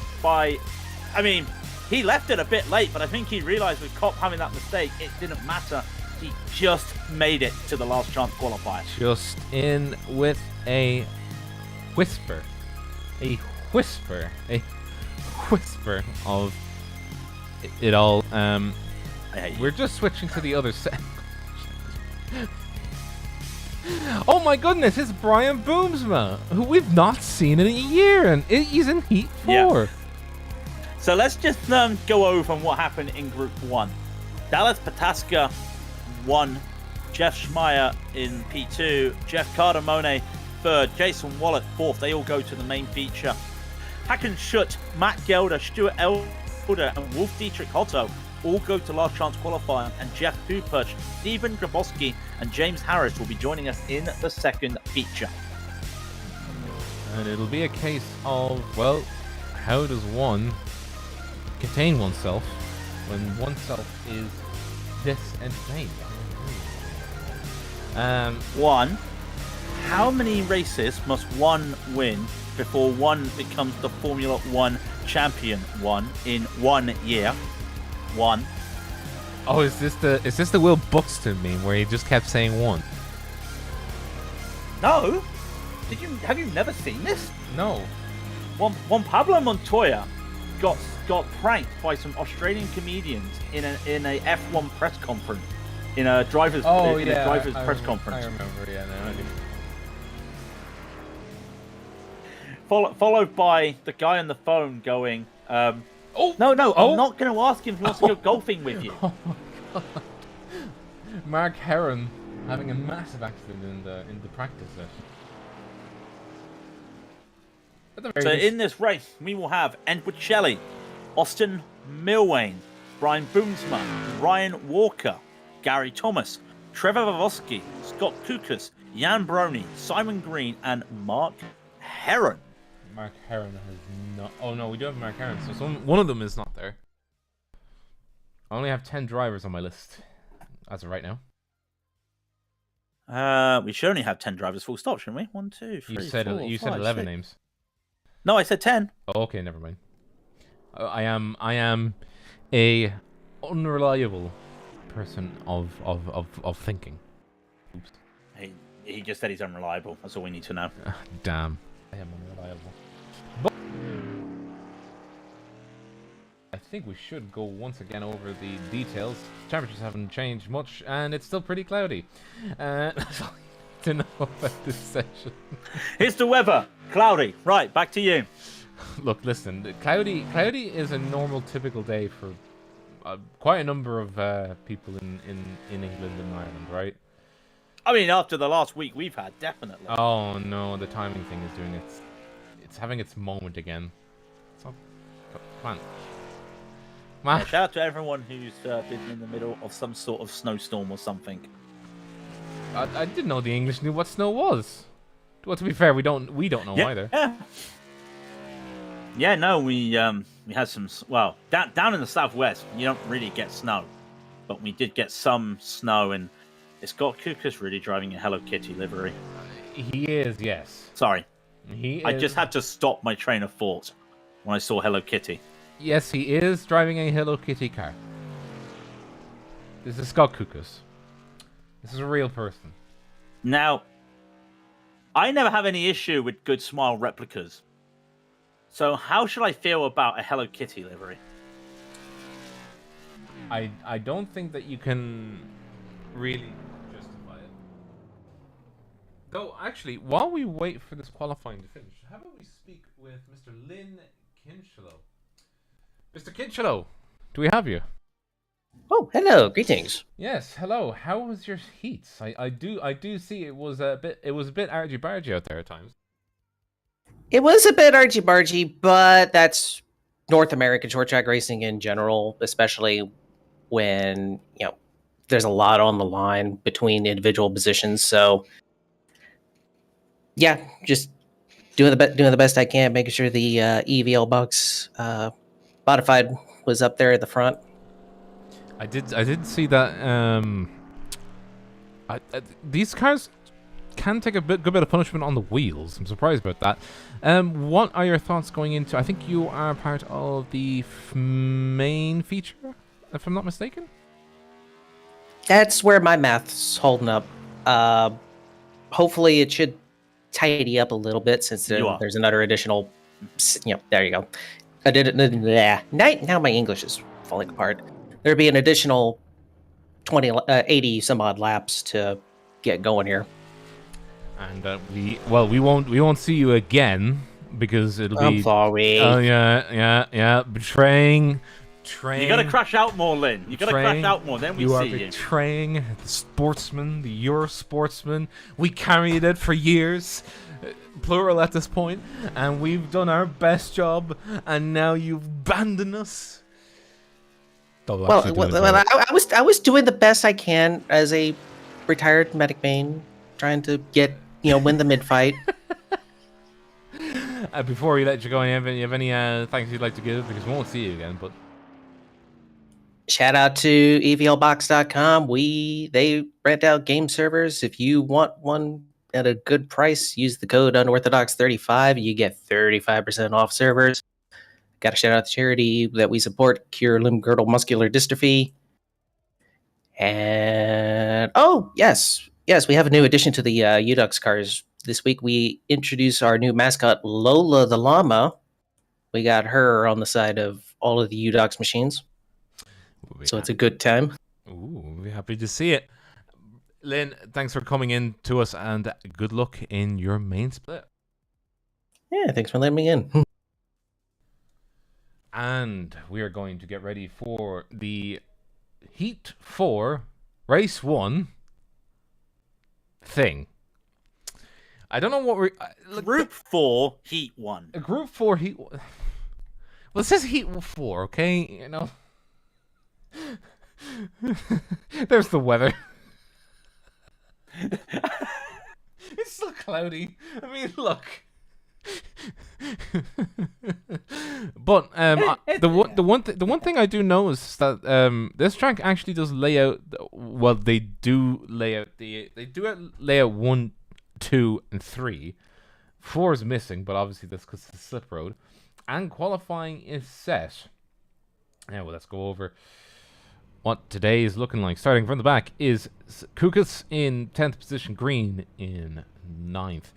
he left it a bit late, but I think he realized with Kopp having that mistake, it didn't matter. He just made it to the last chance qualifier. Just in with a whisper of it all. We're just switching to the other set. Oh my goodness, it's Brian Boomsma, who we've not seen in a year, and he's in Heat 4. Yeah. So let's just go over what happened in Group 1. Dallas Pataska won, Jeff Schmeier in P2, Jeff Cardamone 3rd, Jason Wallet 4th. They all go to the main feature. Hacken Schutt, Matt Gelder, Stuart Elder, and Wolf Dietrich Hotto all go to last chance qualifying, and Jeff Hupert, Stephen Grabowski, and James Harris will be joining us in the second feature. And it'll be a case of, well, how does one contain oneself when oneself is this entertained? One, how many races must one win before one becomes the Formula One champion in 1 year? One. Oh, is this the Will Buxton meme where he just kept saying one? No. Have you never seen this? No. One Pablo Montoya got pranked by some Australian comedians in a F1 press conference, in a driver's press conference. I remember. Yeah, no, I do. Followed by the guy on the phone going, no, I'm not going to ask him if he wants to go golfing with you. Oh my god. Mark Heron having a massive accident in the practice session. So in this race, we will have Edward Shelley, Austin Milwane, Brian Boomsma, Ryan Walker, Gary Thomas, Trevor Vavosky, Scott Kukas, Jan Brony, Simon Green, and Mark Heron. Mark Heron has not... Oh no, we do have Mark Heron, so one of them is not there. I only have 10 drivers on my list as of right now. We should only have 10 drivers full stop, shouldn't we? 1, 2, 3, You said 11 names. No, I said 10. Oh, okay, never mind. I am a unreliable person of thinking. Oops. He just said he's unreliable. That's all we need to know. Damn. I am unreliable. But I think we should go once again over the details. Temperatures haven't changed much, and it's still pretty cloudy. That's all you need to know about this session. Here's the weather. Cloudy. Right, back to you. Look, listen. Cloudy is a normal, typical day for quite a number of people in England and Ireland, right? I mean, after the last week we've had, definitely. Oh no, the timing thing is doing its... It's having its moment again. So, come on. Yeah, shout out to everyone who's been in the middle of some sort of snowstorm or something. I didn't know the English knew what snow was. Well, to be fair, we don't know either. Yeah, no, we had some... Well, down in the southwest, you don't really get snow. But we did get some snow, and it's Scott Kukas really driving a Hello Kitty livery. He is, yes. Sorry. He is... I just had to stop my train of thought when I saw Hello Kitty. Yes, he is driving a Hello Kitty car. This is Scott Kukas. This is a real person. Now, I never have any issue with Good Smile replicas. So how should I feel about a Hello Kitty livery? I don't think that you can really justify it. Though, actually, while we wait for this qualifying to finish, how about we speak with Mr. Lynn Kinchelow? Mr. Kinchelow, do we have you? Oh, hello, greetings. Yes, hello. How was your heats? I do see it was a bit argy-bargy out there at times. It was a bit argy-bargy, but that's North American short track racing in general, especially when, there's a lot on the line between individual positions. So, yeah, just doing the best I can, making sure the EVL box modified was up there at the front. I did see that. These cars can take a good bit of punishment on the wheels. I'm surprised about that. What are your thoughts going into? I think you are part of the main feature, if I'm not mistaken. That's where my math's holding up. Hopefully, it should tidy up a little bit since there's another additional. There you go. Now my English is falling apart. There'd be an additional 80 some odd laps to get going here. And we won't see you again because it'll be... I'm sorry. Oh yeah. Betraying. You gotta crash out more, Lynn. You gotta crash out more, then we see you. You are betraying the sportsman, the Euro sportsman. We carried it for years, plural at this point, and we've done our best job, and now you've abandoned us. I was doing the best I can as a retired medic main, trying to get win the mid fight. before we let you go, you have any thanks you'd like to give? Because we won't see you again, but... Shout out to evlbox.com. They rent out game servers. If you want one at a good price, use the code unorthodox35. You get 35% off servers. Got to shout out the charity that we support, Cure Limb Girdle Muscular Dystrophy. And yes, we have a new addition to the Udux cars. This week we introduced our new mascot, Lola the llama. We got her on the side of all of the Udux machines. So it's a good time. Ooh, we'll be happy to see it. Lynn, thanks for coming in to us, and good luck in your main split. Yeah, thanks for letting me in. And we are going to get ready for the Heat 4 Race 1 thing. I don't know what we're... Group 4 Heat 1. Group 4 Heat 1. Well, it says Heat 4, okay? You know... There's the weather. It's still cloudy. I mean, look. But the one thing I do know is that this track actually does lay out. Well, they do lay out lay out 1, 2, and 3. 4 is missing, but obviously that's because it's a slip road. And qualifying is set. Now, let's go over what today is looking like. Starting from the back is Kukas in 10th position, Green in 9th.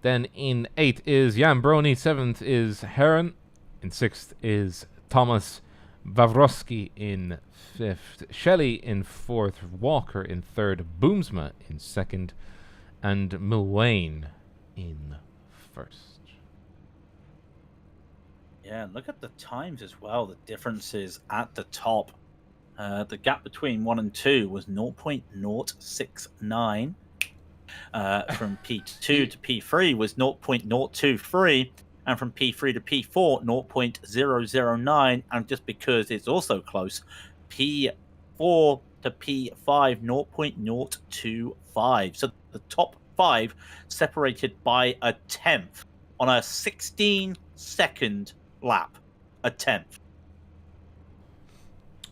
Then in 8th is Jan Brony, 7th is Heron, in 6th is Thomas, Vavrosky in 5th, Shelley in 4th, Walker in 3rd, Boomsma in 2nd, and Milwain in 1st. Yeah, look at the times as well, the differences at the top. The gap between 1 and 2 was 0.069. From P2 to P3 was 0.023. And from P3 to P4, 0.009. And just because it's also close, P4 to P5, 0.025. So the top 5 separated by a tenth on a 16-second lap. A tenth.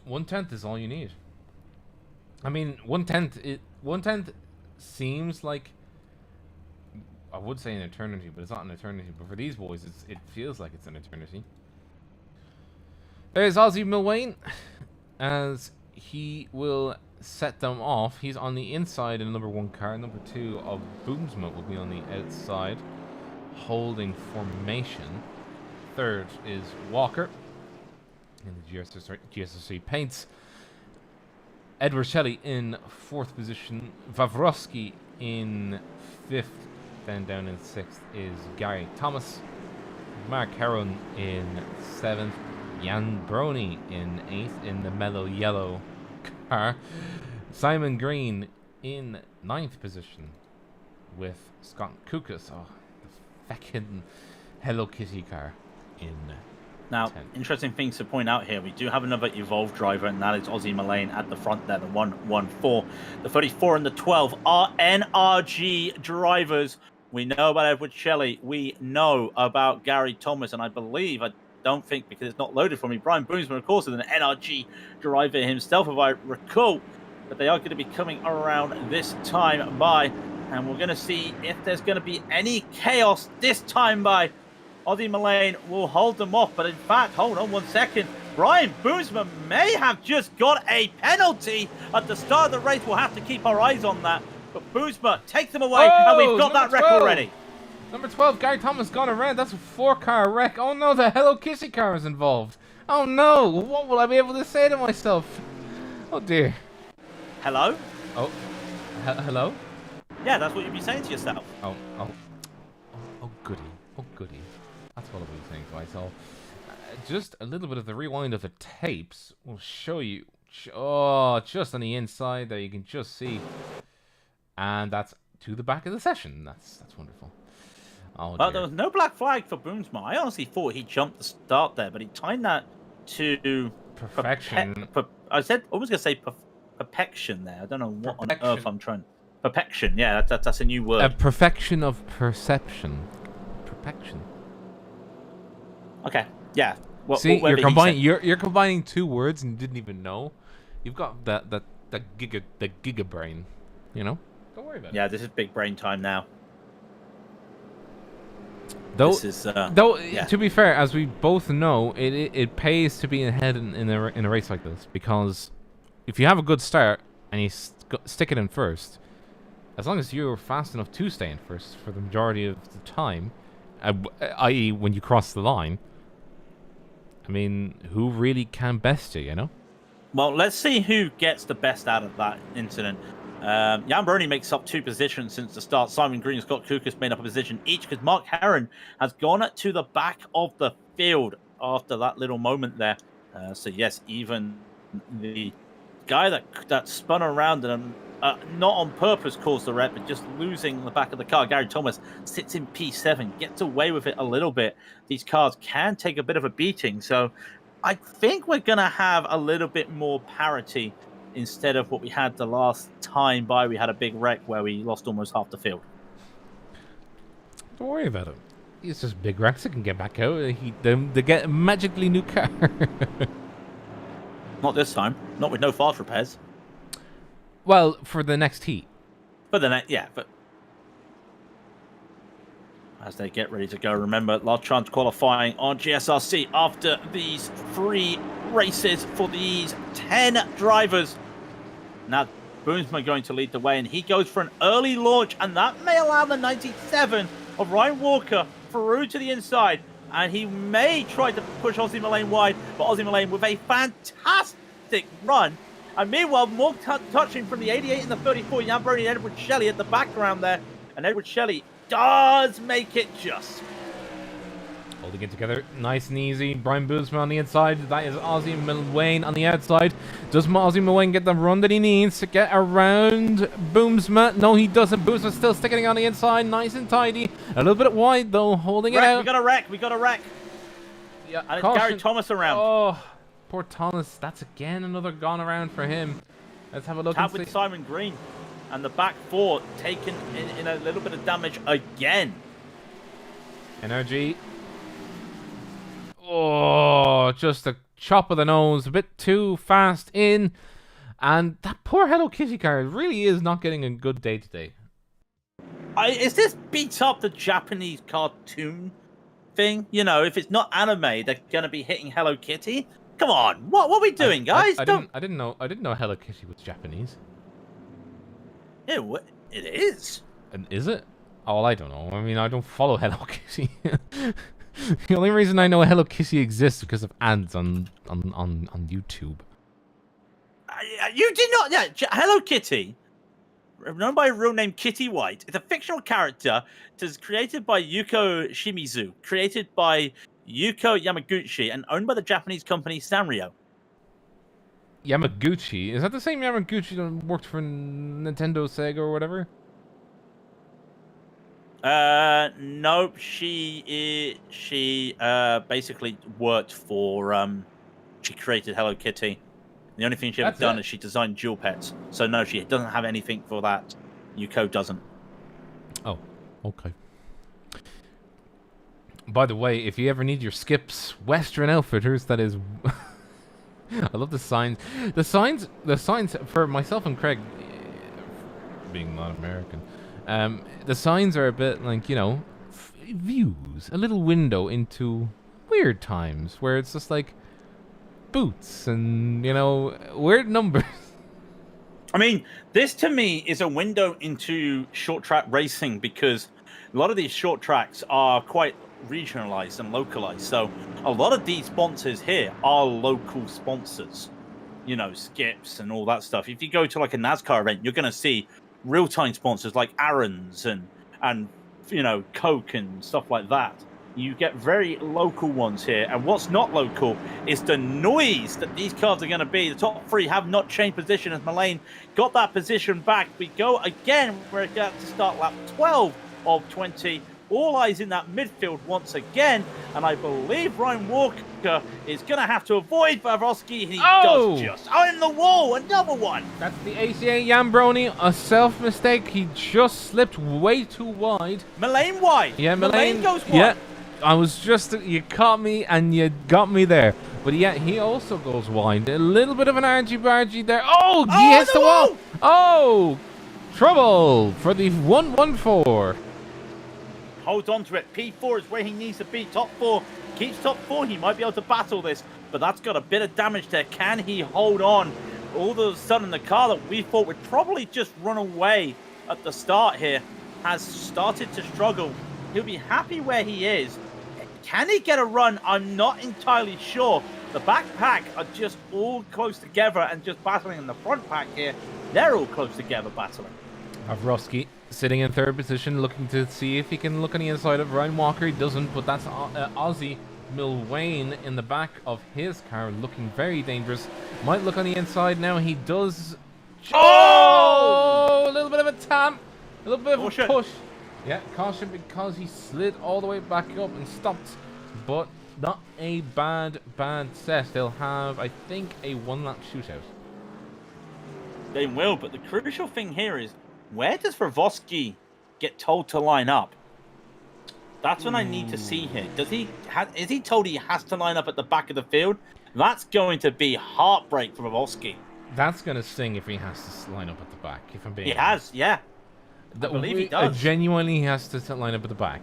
1/10 is all you need. I mean, 1/10 seems like, I would say an eternity, but it's not an eternity. But for these boys, it feels like it's an eternity. There's Ozzy Milwain, as he will set them off. He's on the inside in number 1 car. Number 2 of Boomsma will be on the outside, holding formation. 3rd is Walker in the GSRC paints. Edward Shelley in 4th position. Vavrosky in 5th. Then down in 6th is Gary Thomas. Mark Heron in 7th. Jan Brony in 8th in the mellow yellow car. Simon Green in 9th position with Scott Kukas. Oh, the feckin' Hello Kitty car in Now, 10. interesting things to point out here. We do have another Evolve driver, and that is Ozzy Mullane at the front there, the 114. The 34 and the 12 are NRG drivers. We know about Edward Shelley. We know about Gary Thomas, and I don't think, because it's not loaded for me, Brian Boomsman, of course, is an NRG driver himself, if I recall. But they are going to be coming around this time by, and we're going to see if there's going to be any chaos this time by. Ozzy Mullane will hold them off, but in fact, hold on 1 second. Brian Boomsman may have just got a penalty at the start of the race. We'll have to keep our eyes on that. But Boomsman takes them away, and we've got that wreck already. Number 12, Gary Thomas gone around. That's a 4-car wreck. Oh no, the Hello Kitty car is involved. Oh no, what will I be able to say to myself? Oh dear. Hello? Oh, hello? Yeah, that's what you'd be saying to yourself. Oh goody. Oh goody. That's what I'll be saying to myself. Just a little bit of the rewind of the tapes will show you. Oh, just on the inside there, you can just see. And that's to the back of the session. That's wonderful. Oh, well, there was no black flag for Boomsma. I honestly thought he jumped the start there, but he timed that to perfection. I was going to say perfection there. I don't know what on earth I'm trying. Perfection, yeah, that's a new word. A perfection of perception. Perfection. Okay, yeah. See, you're combining two words and you didn't even know. You've got that giga brain, you know. Don't worry about it. Yeah, this is big brain time now. Though, yeah. to be fair, as we both know, it pays to be ahead in a race like this, because if you have a good start and you stick it in first, as long as you're fast enough to stay in first for the majority of the time, i.e. when you cross the line, I mean, who really can best you, you know? Well, let's see who gets the best out of that incident. Jan Brony makes up 2 positions since the start. Simon Green and Scott Kukas made up a position each, because Mark Heron has gone to the back of the field after that little moment there. So yes, even the guy that spun around and not on purpose caused the wreck, but just losing the back of the car, Gary Thomas, sits in P7, gets away with it a little bit. These cars can take a bit of a beating, so I think we're going to have a little bit more parity instead of what we had the last time we had a big wreck where we lost almost half the field. Don't worry about it. It's just big wrecks. They can get back out. They get a magically new car. Not this time. Not with no fast repairs. Well, for the next heat. But then, yeah, but as they get ready to go, remember, last chance qualifying on GSRC after these 3 races for these 10 drivers. Now, Boomsma going to lead the way, and he goes for an early launch, and that may allow the 97 of Ryan Walker through to the inside, and he may try to push Ozzy Mullane wide, but Ozzy Mullane with a fantastic run. And meanwhile, more touching from the 88 and the 34, Jan Brony and Edward Shelley at the background there, and Edward Shelley does make it just. Holding it together nice and easy. Brian Boomsma on the inside. That is Ozzy Mullane on the outside. Does Ozzy Mullane get the run that he needs to get around Boomsma? No, he doesn't. Boomsma still sticking on the inside. Nice and tidy. A little bit wide, though, holding it out. We got a wreck. Yeah, and it's Gary Thomas around. Oh, poor Thomas. That's again another gone around for him. Let's have a look. Tap with Simon Green. And the back 4 taken in a little bit of damage again. Energy. Oh, just a chop of the nose. A bit too fast in. And that poor Hello Kitty car really is not getting a good day today. Is this beat up the Japanese cartoon thing? You know, if it's not anime, they're going to be hitting Hello Kitty? Come on. What are we doing, guys? I didn't know Hello Kitty was Japanese. Yeah, it is. And is it? Oh, I don't know. I mean, I don't follow Hello Kitty. The only reason I know Hello Kitty exists is because of ads on YouTube. You did not. Yeah, Hello Kitty, known by a real name Kitty White, is a fictional character that is created by Yuko Shimizu, created by Yuko Yamaguchi, and owned by the Japanese company Sanrio. Yamaguchi? Is that the same Yamaguchi that worked for Nintendo, Sega, or whatever? Nope. She basically worked for she created Hello Kitty. The only thing she ever done is she designed Jewel Pets. So no, she doesn't have anything for that. Yuko doesn't. Oh, okay. By the way, if you ever need your skips, Western Outfitters, that is... I love the signs. The signs for myself and Craig, being not American, the signs are a bit like, you know, views, a little window into weird times where it's just like boots and, you know, weird numbers. I mean, this to me is a window into short track racing, because a lot of these short tracks are quite regionalized and localized. So a lot of these sponsors here are local sponsors, you know, skips and all that stuff. If you go to like a NASCAR event, you're going to see real-time sponsors like Aaron's and you know, Coke and stuff like that. You get very local ones here, and what's not local is the noise that these cars are going to be. The top 3 have not changed position as Mullane got that position back. We go again. We're about to start lap 12 of 20. All eyes in that midfield once again, and I believe Ryan Walker is going to have to avoid Bavrovsky. He does just. Oh, in the wall, another one. That's the 88 Jan Brony, a self-mistake. He just slipped way too wide. Mullane wide. Yeah, Mullane goes wide. Yeah. I was just, you caught me and you got me there. But yeah, he also goes wide. A little bit of an argy-bargy there. Oh, he hits the wall. Oh, trouble for the 114. Holds on to it. P4 is where he needs to be. Top 4. Keeps top 4. He might be able to battle this. But that's got a bit of damage there. Can he hold on? All of a sudden, the car that we thought would probably just run away at the start here has started to struggle. He'll be happy where he is. Can he get a run? I'm not entirely sure. The back pack are just all close together and just battling in the front pack here. They're all close together battling. Avrovsky sitting in third position, looking to see if he can look on the inside of Ryan Walker. He doesn't, but that's Ozzy Milwane in the back of his car, looking very dangerous. Might look on the inside now. He does. Oh! A little bit of a tam. A little bit of a push. Yeah, caution because he slid all the way back up and stopped. But not a bad set. They'll have, I think, a one-lap shootout. They will, but the crucial thing here is, where does Ravosky get told to line up? That's what I need to see here. Is he told he has to line up at the back of the field? That's going to be heartbreak for Ravosky. That's going to sting if he has to line up at the back, if I'm being honest. He has, yeah. I believe he does. Genuinely, he has to line up at the back.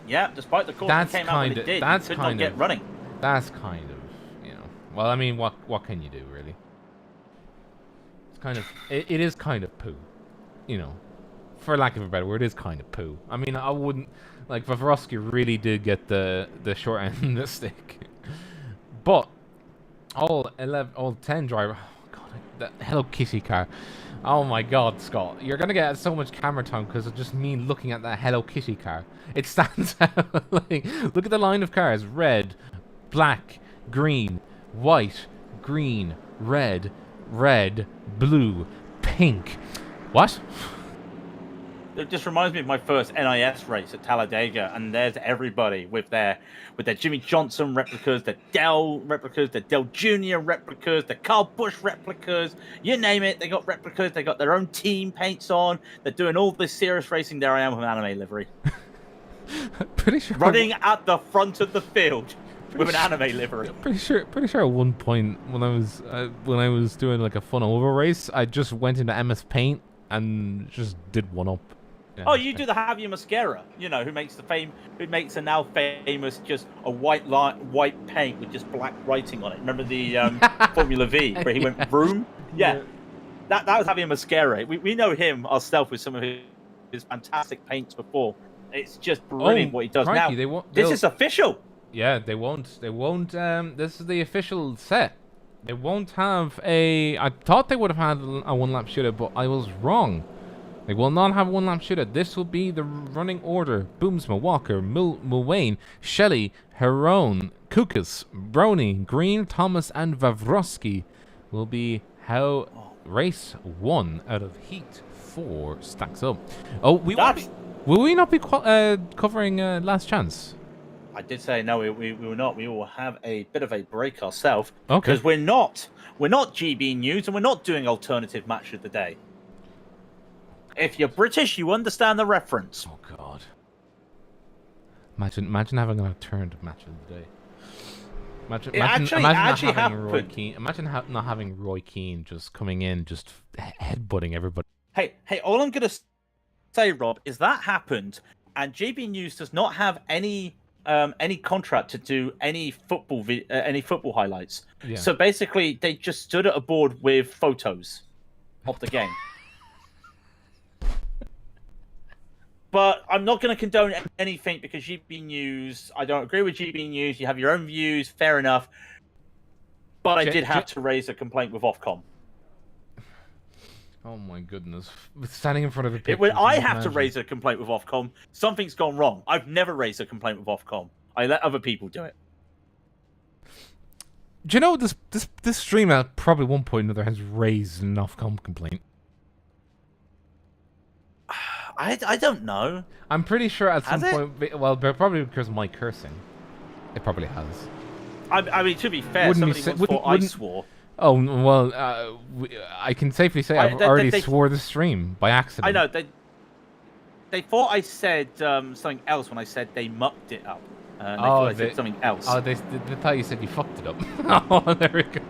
Yeah, despite the caution came out when it did, he could not get running. That's kind of, you know. Well, I mean, what can you do, really? It's kind of, it is kind of poo, you know. For lack of a better word, it is kind of poo. I mean, I wouldn't, like, Vavrovsky really did get the short end of the stick. But all 10 driver, oh god, that Hello Kitty car. Oh my god, Scott, you're gonna get so much camera time because of just me looking at that Hello Kitty car. It stands out. Like, look at the line of cars: red, black, green, white, green, red, blue, pink. What? It just reminds me of my first NIS race at Talladega, and there's everybody with their Jimmy Johnson replicas, the Dell replicas, the Dell Jr. replicas, the Carl Busch replicas, you name it, they got replicas, they got their own team paints on, they're doing all this serious racing. There I am with an anime livery. Pretty sure running at the front of the field with an anime livery. Pretty sure at one point when I was doing like a fun over race, I just went into MS Paint and just did one up. Yeah, oh, you do the Javier Mascara, you know, who makes a now famous just a white paint with just black writing on it. Remember the Formula V where he went vroom? Yeah. That was Javier Mascara. We know him ourselves with some of his fantastic paints before. It's just brilliant what he does crikey, now. This is official. Yeah, they won't. This is the official set. They won't have a. I thought they would have had a one-lap shootout, but I was wrong. They will not have a one-lap shootout. This will be the running order. Boomsma, Walker, Mulwane, Shelley, Heron, Kukas, Brony, Green, Thomas, and Vavrovsky will be how race 1 out of heat 4 stacks up. Oh, will we not be covering Last Chance? I did say no. We will not. We will have a bit of a break ourselves. Okay. Because we're not GB News and we're not doing alternative match of the day. If you're British, you understand the reference. Oh god! Imagine having an alternative match of the day. Imagine not having Roy Keane. Imagine not having Roy Keane just coming in, just headbutting everybody. Hey! All I'm gonna say, Rob, is that happened, and GB News does not have any contract to do any football highlights. Yeah. So basically, they just stood at a board with photos of the game. But I'm not going to condone anything because GB News, I don't agree with GB News. You have your own views, fair enough. But I did have to raise a complaint with Ofcom. Oh my goodness. Standing in front of a picture. When I have to raise a complaint with Ofcom, something's gone wrong. I've never raised a complaint with Ofcom. I let other people do it. Do you know this stream at probably one point or another has raised an Ofcom complaint? I don't know. I'm pretty sure at some point. Well, probably because of my cursing. It probably has. I mean, to be fair, somebody once thought I swore. Oh, well, I can safely say I've already swore the stream by accident. I know. they thought I said something else when I said they mucked it up. They Oh, thought I said something else. Oh, they thought you said you fucked it up. Oh, there we go.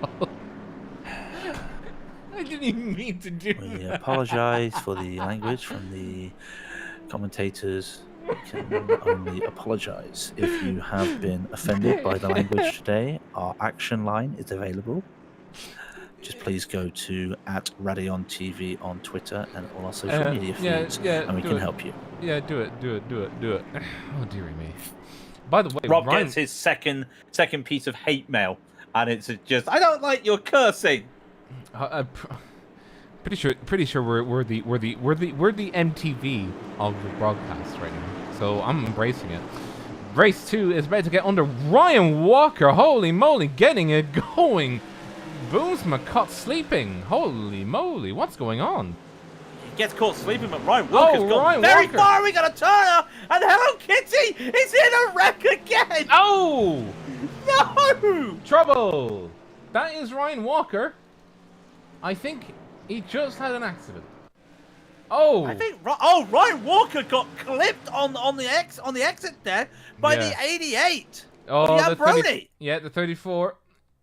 I didn't even mean to do We that. apologise for the language from the commentators. We can only apologise if you have been offended by the language today. Our action line is available. Just please go to @Raidillon TV on Twitter and all our social media feeds, and we can help you. Yeah, do it. Oh, dearie me. By the way, Rob Ryan... gets his second piece of hate mail, and it's just, I don't like your cursing. Pretty sure we're the MTV of the broadcast right now. So I'm embracing it. Race 2 is about to get under. Ryan Walker, holy moly, getting it going. Boomsma caught sleeping. Holy moly, what's going on? He gets caught sleeping, but Ryan Walker's gone Ryan very Walker. far. We got a turner, and Hello Kitty is in a wreck again. Oh! No! Trouble! That is Ryan Walker. I think he just had an accident. Oh! I think Ryan Walker got clipped on the exit there by the 88. Oh, yeah, the Brony. Yeah, the 34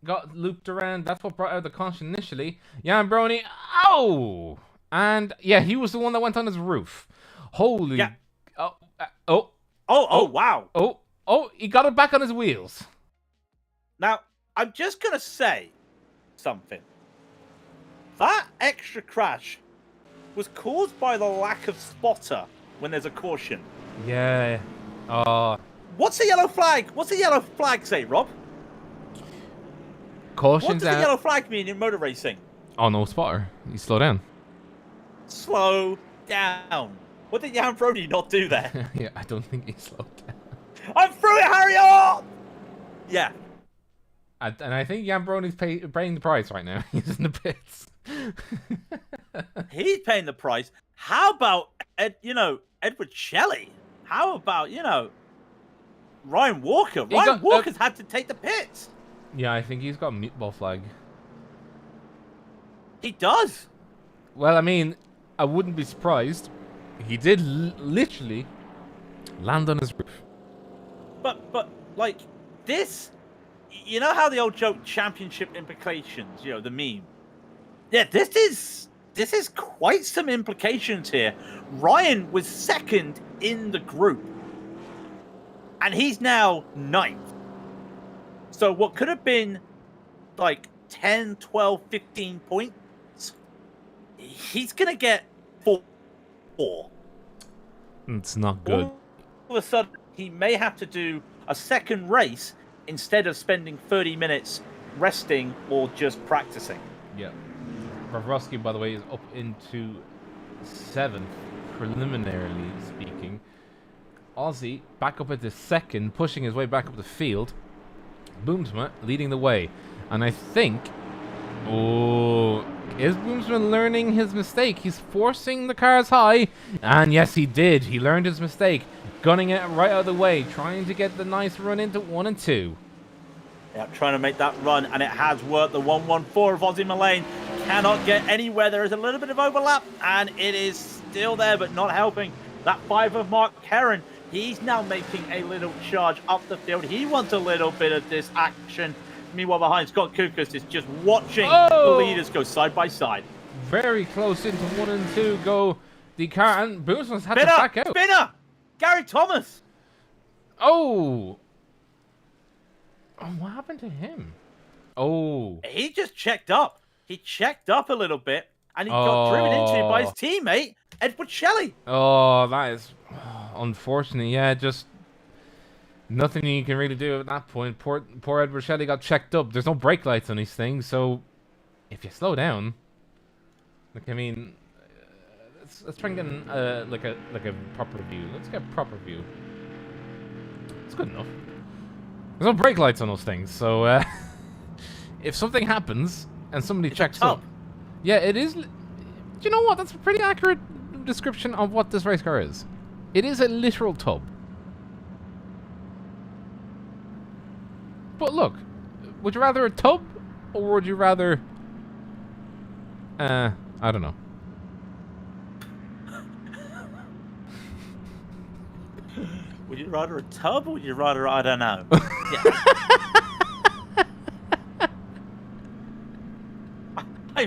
got looped around. That's what brought out the caution initially. Jan Brony. Oh! And yeah, he was the one that went on his roof. Holy. Yeah. Oh, wow. Oh, he got it back on his wheels. Now, I'm just going to say something. That extra crash was caused by the lack of spotter when there's a caution. Yeah. What's the yellow flag? What's the yellow flag say, Rob? Caution's What does out. the yellow flag mean in motor racing? Oh, no spotter. You slow down. Slow down. What did Jan Brody not do there? Yeah, I don't think he slowed down. I'm through it, hurry up! Yeah. And I think Jan Brony's paying the price right now. He's in the pits. He's paying the price. How about, Edward Shelley? How about, Ryan Walker? Ryan Walker's had to take the pits. Yeah, I think he's got a meatball flag. He does. Well, I mean, I wouldn't be surprised. He did literally land on his roof. But like this, you know how the old joke championship implications, the meme. Yeah, this is quite some implications here. Ryan was second in the group, and he's now 9th. So what could have been like 10, 12, 15 points, he's going to get 4. It's not good. All of a sudden, he may have to do a second race instead of spending 30 minutes resting or just practicing. Yeah. Ravrovsky, by the way, is up into 7th, preliminarily speaking. Aussie back up into 2nd, pushing his way back up the field. Boomsma leading the way. And I think... Oh... Is Boomsma learning his mistake? He's forcing the cars high. And yes, he did. He learned his mistake. Gunning it right out of the way. Trying to get the nice run into 1 and 2. Yeah, trying to make that run, and it has worked. The 114 of Aussie Mullane cannot get anywhere. There is a little bit of overlap, and it is still there, but not helping. That 5 of Mark Heron, he's now making a little charge up the field. He wants a little bit of this action. Meanwhile, behind, Scott Kukas is just watching the leaders go side by side. Very close into 1 and 2 go the car, and Boomsma's had to back out. Spinner! Gary Thomas! Oh, what happened to him? Oh. He just checked up. He checked up a little bit, and he got driven into by his teammate, Edward Shelley. Oh, that is unfortunate. Yeah, just nothing you can really do at that point. Poor Edward Shelley got checked up. There's no brake lights on these things, so if you slow down, like, I mean, let's try and get like a proper view. Let's get a proper view. It's good enough. There's no brake lights on those things, so if something happens and somebody checks up, yeah, it is. Do you know what? That's a pretty accurate description of what this race car is. It is a literal tub. But look, would you rather a tub, or would you rather? I don't know. Would you rather a tub or would you rather, I don't know? Yeah. I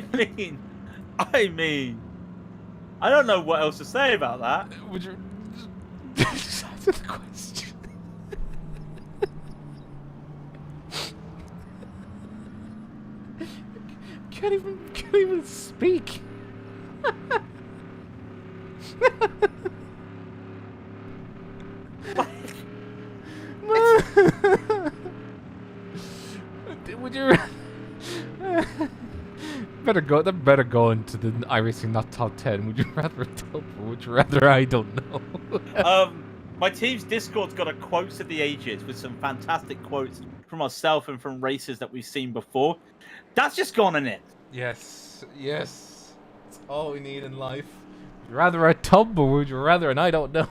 mean, I don't know what else to say about that. Would you just answer the question? Can't even speak. Would you better go into the iRacing not top 10? Would you rather a tub or would you rather I don't know? My team's Discord's got a quotes of the ages with some fantastic quotes from myself and from races that we've seen before. That's just gone in it. Yes. It's all we need in life. Would you rather a tub or would you rather an I don't know?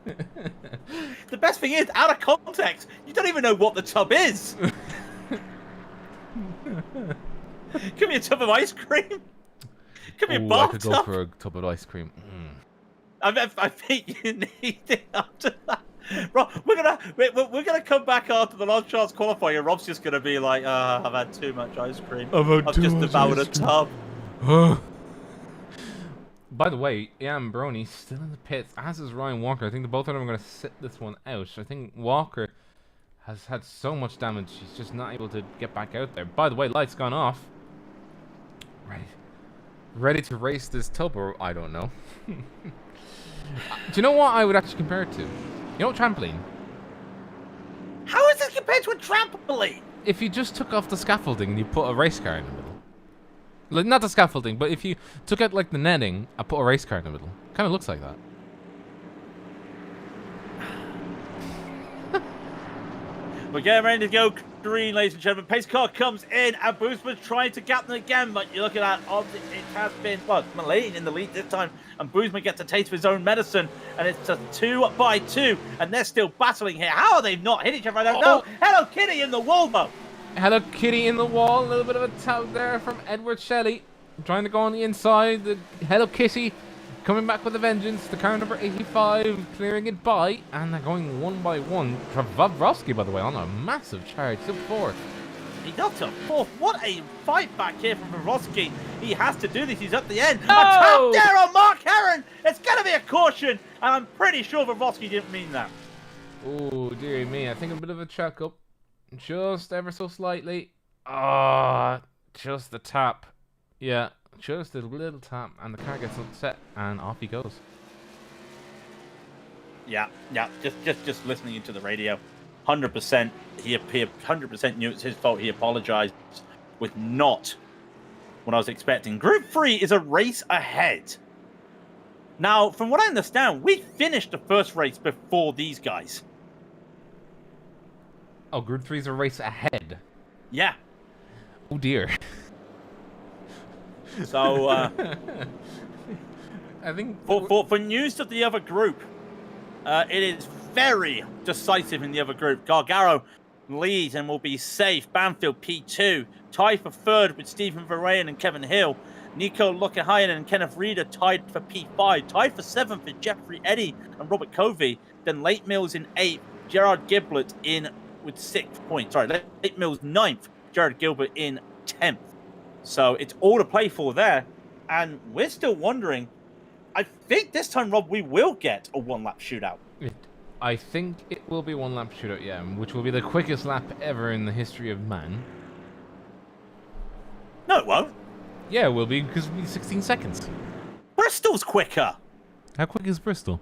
The best thing is, out of context, you don't even know what the tub is. Give me a tub of ice cream. Give me a bathtub. I could go for a tub of ice cream. I think you need it after that. Rob, we're gonna come back after the last chance qualifier. Rob's just gonna be like, I've had too much ice cream. I've just devoured a tub. By the way, Ian Brony's still in the pits, as is Ryan Walker. I think the both of them are going to sit this one out. I think Walker has had so much damage, he's just not able to get back out there. By the way, lights gone off. Right. Ready to race this tub, or I don't know. Do you know what I would actually compare it to? You know, trampoline. How is this compared to a trampoline? If you just took off the scaffolding and you put a race car in the middle. Like, not the scaffolding, but if you took out like the netting and put a race car in the middle, kind of looks like that. We're getting ready to go green, ladies and gentlemen. Pace car comes in, and Boozman's trying to gap them again, but you look at that, it has been, well, Mullane in the lead this time, and Boozman gets a taste of his own medicine, and it's a 2-by-2, and they're still battling here. How are they not hit each other? I don't know. Hello Kitty in the wall, though. Hello Kitty in the wall, a little bit of a tout there from Edward Shelley. Trying to go on the inside, the Hello Kitty coming back with a vengeance. The car number 85 clearing it by, and they're going one by one. Vavrovsky, by the way, on a massive charge to fourth. He got to fourth. What a fight back here from Vavrovsky. He has to do this. He's at the end. Oh! A tap there on Mark Heron. It's going to be a caution, and I'm pretty sure Vavrovsky didn't mean that. Oh, dearie me. I think a bit of a check-up. Just ever so slightly. Ah, just the tap. Yeah, just a little tap, and the car gets upset, and off he goes. Yeah. Just listening into the radio. 100%. He 100% knew it's his fault. He apologized with not what I was expecting. Group 3 is a race ahead. Now, from what I understand, we finished the first race before these guys. Oh, Group 3 is a race ahead. Yeah. Oh dear. So, I think for news of the other group, it is very decisive in the other group. Gargaro leads and will be safe. Banfield P2, tied for third with Stephen Varayan and Kevin Hill. Nico Lokahainen and Kenneth Reeder tied for P5. Tied for seventh is Jeffrey Eddy and Robert Covey. Then Late Mills in 8th. Gerard Giblett in with 6 points. Sorry, Late Mills 9th. Jared Gilbert in 10th. So it's all to play for there. And we're still wondering. I think this time, Rob, we will get a one-lap shootout. I think it will be one lap shootout, yeah, which will be the quickest lap ever in the history of man. No, it won't. Yeah, it will be, because it'll be 16 seconds. Bristol's quicker. How quick is Bristol?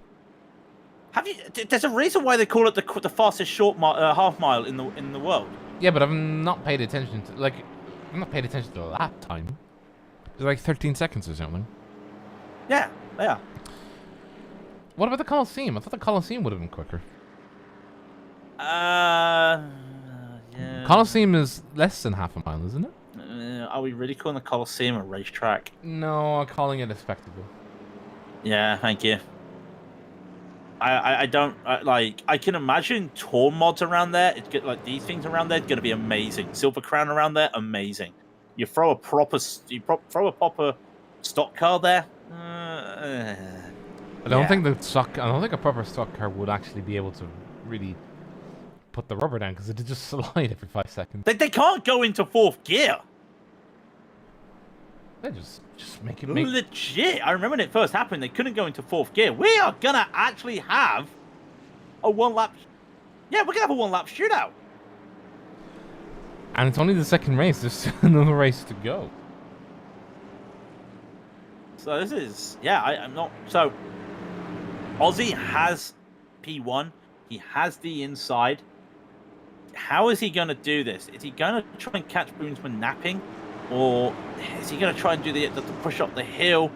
Have you? There's a reason why they call it the fastest half mile in the world. Yeah, but I've not paid attention to I'm not paid attention to the lap time. It's like 13 seconds or something. Yeah. What about the Coliseum? I thought the Coliseum would have been quicker. Yeah. Coliseum is less than half a mile, isn't it? Are we really calling the Coliseum a racetrack? No, I'm calling it a spectacle. Yeah, thank you. I don't like. I can imagine tour mods around there. It's good, like these things around there. It's gonna be amazing. Silver Crown around there, amazing. You throw a proper stock car there. I don't think a proper stock car would actually be able to really put the rubber down because it would just slide every 5 seconds. They can't go into fourth gear. They just make it legit. I remember when it first happened, they couldn't go into fourth gear. We are gonna actually have a one-lap. Yeah, we're gonna have a one-lap shootout. And it's only the second race. There's another race to go. So this is, I'm not. So Aussie has P1. He has the inside. How is he going to do this? Is he going to try and catch Boomsman napping? Or is he going to try and do the push up the hill?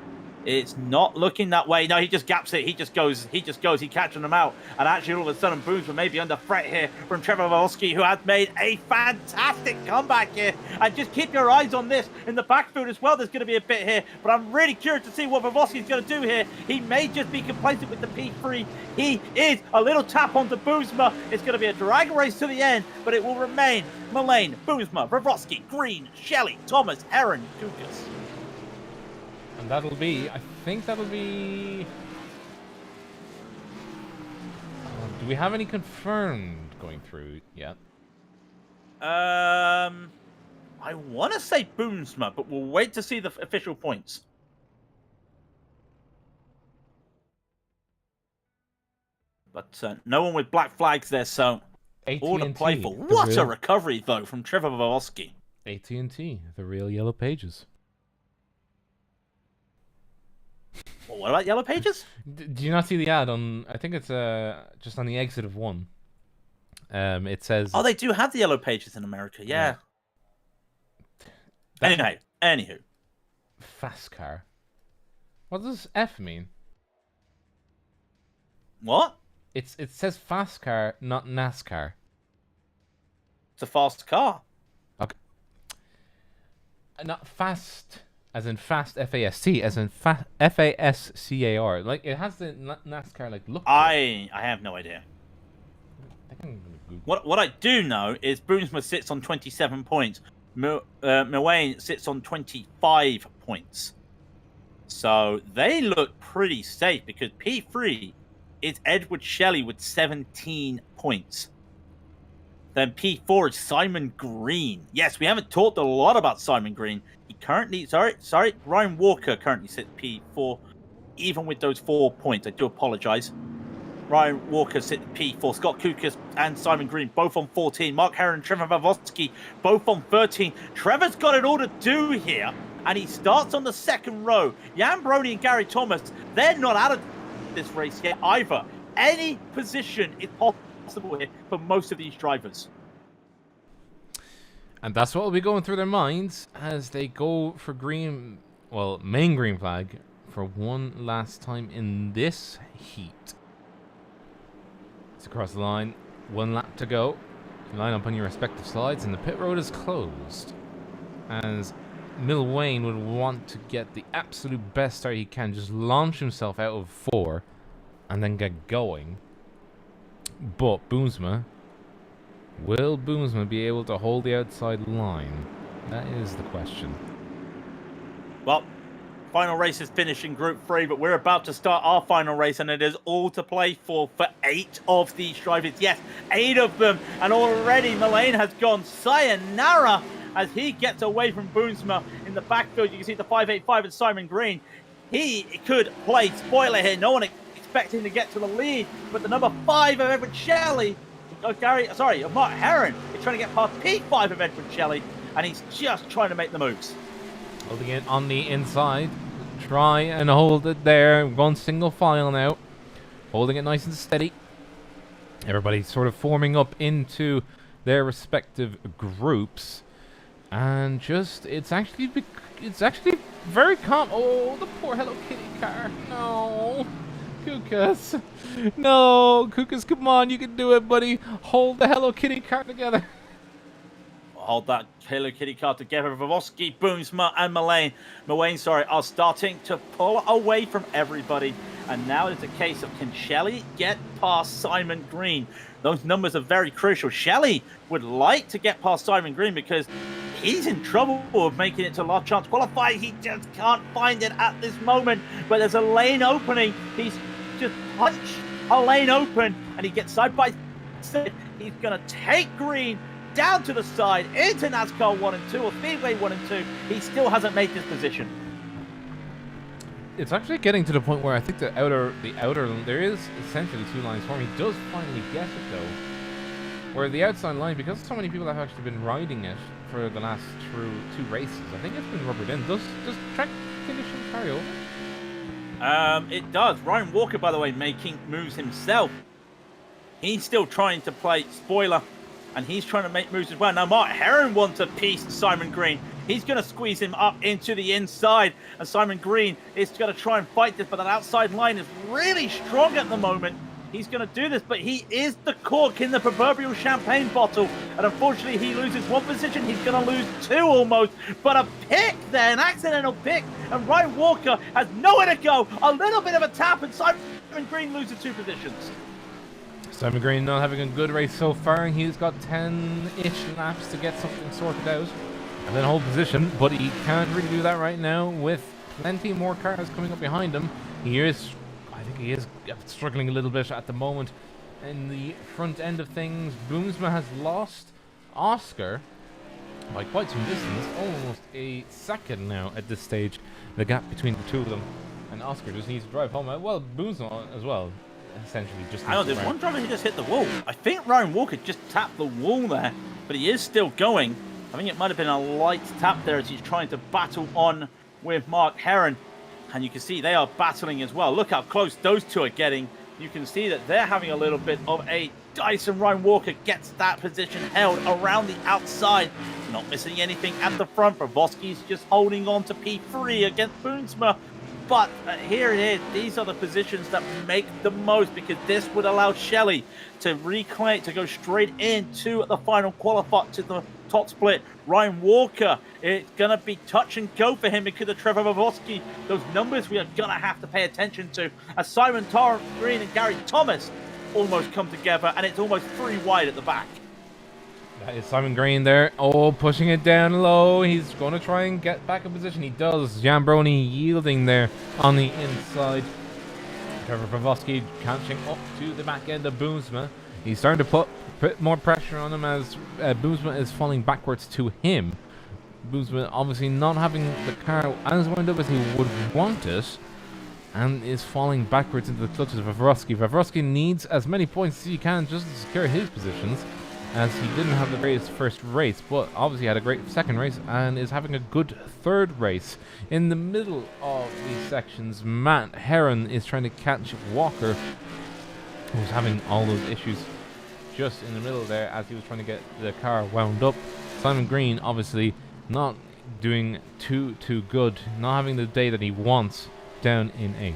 It's not looking that way. No, he just gaps it. He just goes. He catching them out. And actually, all of a sudden, Boomsman may be under threat here from Trevor Vavosky, who has made a fantastic comeback here. And just keep your eyes on this in the backfield as well. There's going to be a bit here. But I'm really curious to see what Vavosky's going to do here. He may just be complacent with the P3. He is a little tap onto Boomsma. It's going to be a drag race to the end, but it will remain Mullane, Boomsma, Vavosky, Green, Shelley, Thomas, Heron, Kukas. And I think that'll be... do we have any confirmed going through yet? I want to say Boomsma, but we'll wait to see the official points. But no one with black flags there, so all to play for. What a recovery, though, from Trevor Vavosky. AT&T, the real Yellow Pages. Well, what about Yellow Pages? Do you not see the ad on? I think it's just on the exit of one. It says. Oh, they do have the Yellow Pages in America. Yeah. Anywho. Fast car. What does F mean? What? It says fast car, not NASCAR. It's a fast car. Okay. Not fast. As in fast, F-A-S-T, as in F-A-S-C-A-R. Like, it has the NASCAR, like, look. I have no idea. What I do know is Boomsma sits on 27 points. Milwaukee sits on 25 points. So they look pretty safe because P3 is Edward Shelley with 17 points. Then P4 is Simon Green. Yes, we haven't talked a lot about Simon Green. He currently, Ryan Walker currently sits P4, even with those 4 points. I do apologize. Ryan Walker sits P4. Scott Kukas and Simon Green both on 14. Mark Heron and Trevor Vavosky both on 13. Trevor's got it all to do here, and he starts on the second row. Jan Brony and Gary Thomas, they're not out of this race yet either. Any position is possible here for most of these drivers. And that's what will be going through their minds as they go for main green flag for one last time in this heat. It's across the line, 1 lap to go. Line up on your respective slides, and the pit road is closed. As Mill Wayne would want to get the absolute best start he can, just launch himself out of 4 and then get going. But will Boomsma be able to hold the outside line? That is the question. Well, final race is finished in Group 3, but we're about to start our final race, and it is all to play for 8 of these drivers. Yes, 8 of them, and already Mullane has gone sayonara as he gets away from Boomsma in the backfield. You can see the 585 and Simon Green. He could play spoiler here. No one expecting to get to the lead, but the number 5 of Edward Shelley, Mark Heron is trying to get past P5 of Edward Shelley, and he's just trying to make the moves. Holding it on the inside. Try and hold it there. Going single file now. Holding it nice and steady. Everybody sort of forming up into their respective groups. And it's actually very calm. Oh, the poor Hello Kitty car. No. Kukas. No, Kukas, come on, you can do it, buddy. Hold the Hello Kitty car together. Hold that Hello Kitty car together. Vavosky, Boomsma, and Mullane are starting to pull away from everybody. And now it's a case of, can Shelley get past Simon Green? Those numbers are very crucial. Shelley would like to get past Simon Green because he's in trouble of making it to last chance qualify. He just can't find it at this moment. But there's a lane opening. He's punch a lane open, and he gets side by side. He's going to take Green down to the side into NASCAR 1 and 2 or Speedway 1 and 2. He still hasn't made this position. It's actually getting to the point where I think the outer, there is essentially 2 lines for him. He does finally get it though. Where the outside line, because so many people have actually been riding it for the last 2 races, I think it's been rubbered in. Does track condition carry over? It does. Ryan Walker, by the way, making moves himself. He's still trying to play spoiler, and he's trying to make moves as well. Now, Mark Heron wants a piece of Simon Green. He's going to squeeze him up into the inside, and Simon Green is going to try and fight this, but that outside line is really strong at the moment. He's going to do this, but he is the cork in the proverbial champagne bottle, and unfortunately he loses 1 position. He's going to lose 2 almost, but a pick there, an accidental pick, and Ryan Walker has nowhere to go. A little bit of a tap, and Simon Green loses 2 positions. Simon Green not having a good race so far. He's got 10-ish laps to get something sorted out and then hold position, but he can't really do that right now with plenty more cars coming up behind him. I think he is struggling a little bit at the moment in the front end of things. Boomsma has lost Oscar by quite some distance, almost a second now at this stage, the gap between the 2 of them, and Oscar just needs to drive home. Well, Boomsma as well, essentially just I know there's one driver who just hit the wall. I think Ryan Walker just tapped the wall there, but he is still going. I think it might have been a light tap there as he's trying to battle on with Mark Heron. And you can see they are battling as well. Look how close those 2 are getting. You can see that they're having a little bit of a dice, and Ryan Walker gets that position held around the outside. Not missing anything at the front. Bravoski's just holding on to P3 against Boomsma. But here it is. These are the positions that make the most, because this would allow Shelley to reclaim, to go straight into the final qualifier, to the top split. Ryan Walker, it's going to be touch and go for him because of Trevor Bravoski. Those numbers we are going to have to pay attention to, as Simon Green and Gary Thomas almost come together, and it's almost 3 wide at the back. That is Simon Green there. Oh, pushing it down low. He's going to try and get back in position. He does. Jambroni yielding there on the inside. Trevor Bravoski catching up to the back end of Boomsma. He's starting to put more pressure on him as Boomsma is falling backwards to him. Boomsma obviously not having the car as wound up as he would want it, and is falling backwards into the clutches of Vavrosky. Vavrosky needs as many points as he can just to secure his positions, as he didn't have the greatest first race, but obviously had a great second race and is having a good 3rd race. In the middle of these sections, Matt Heron is trying to catch Walker, who's having all those issues just in the middle there as he was trying to get the car wound up. Simon Green obviously not doing too good, not having the day that he wants, down in 8th.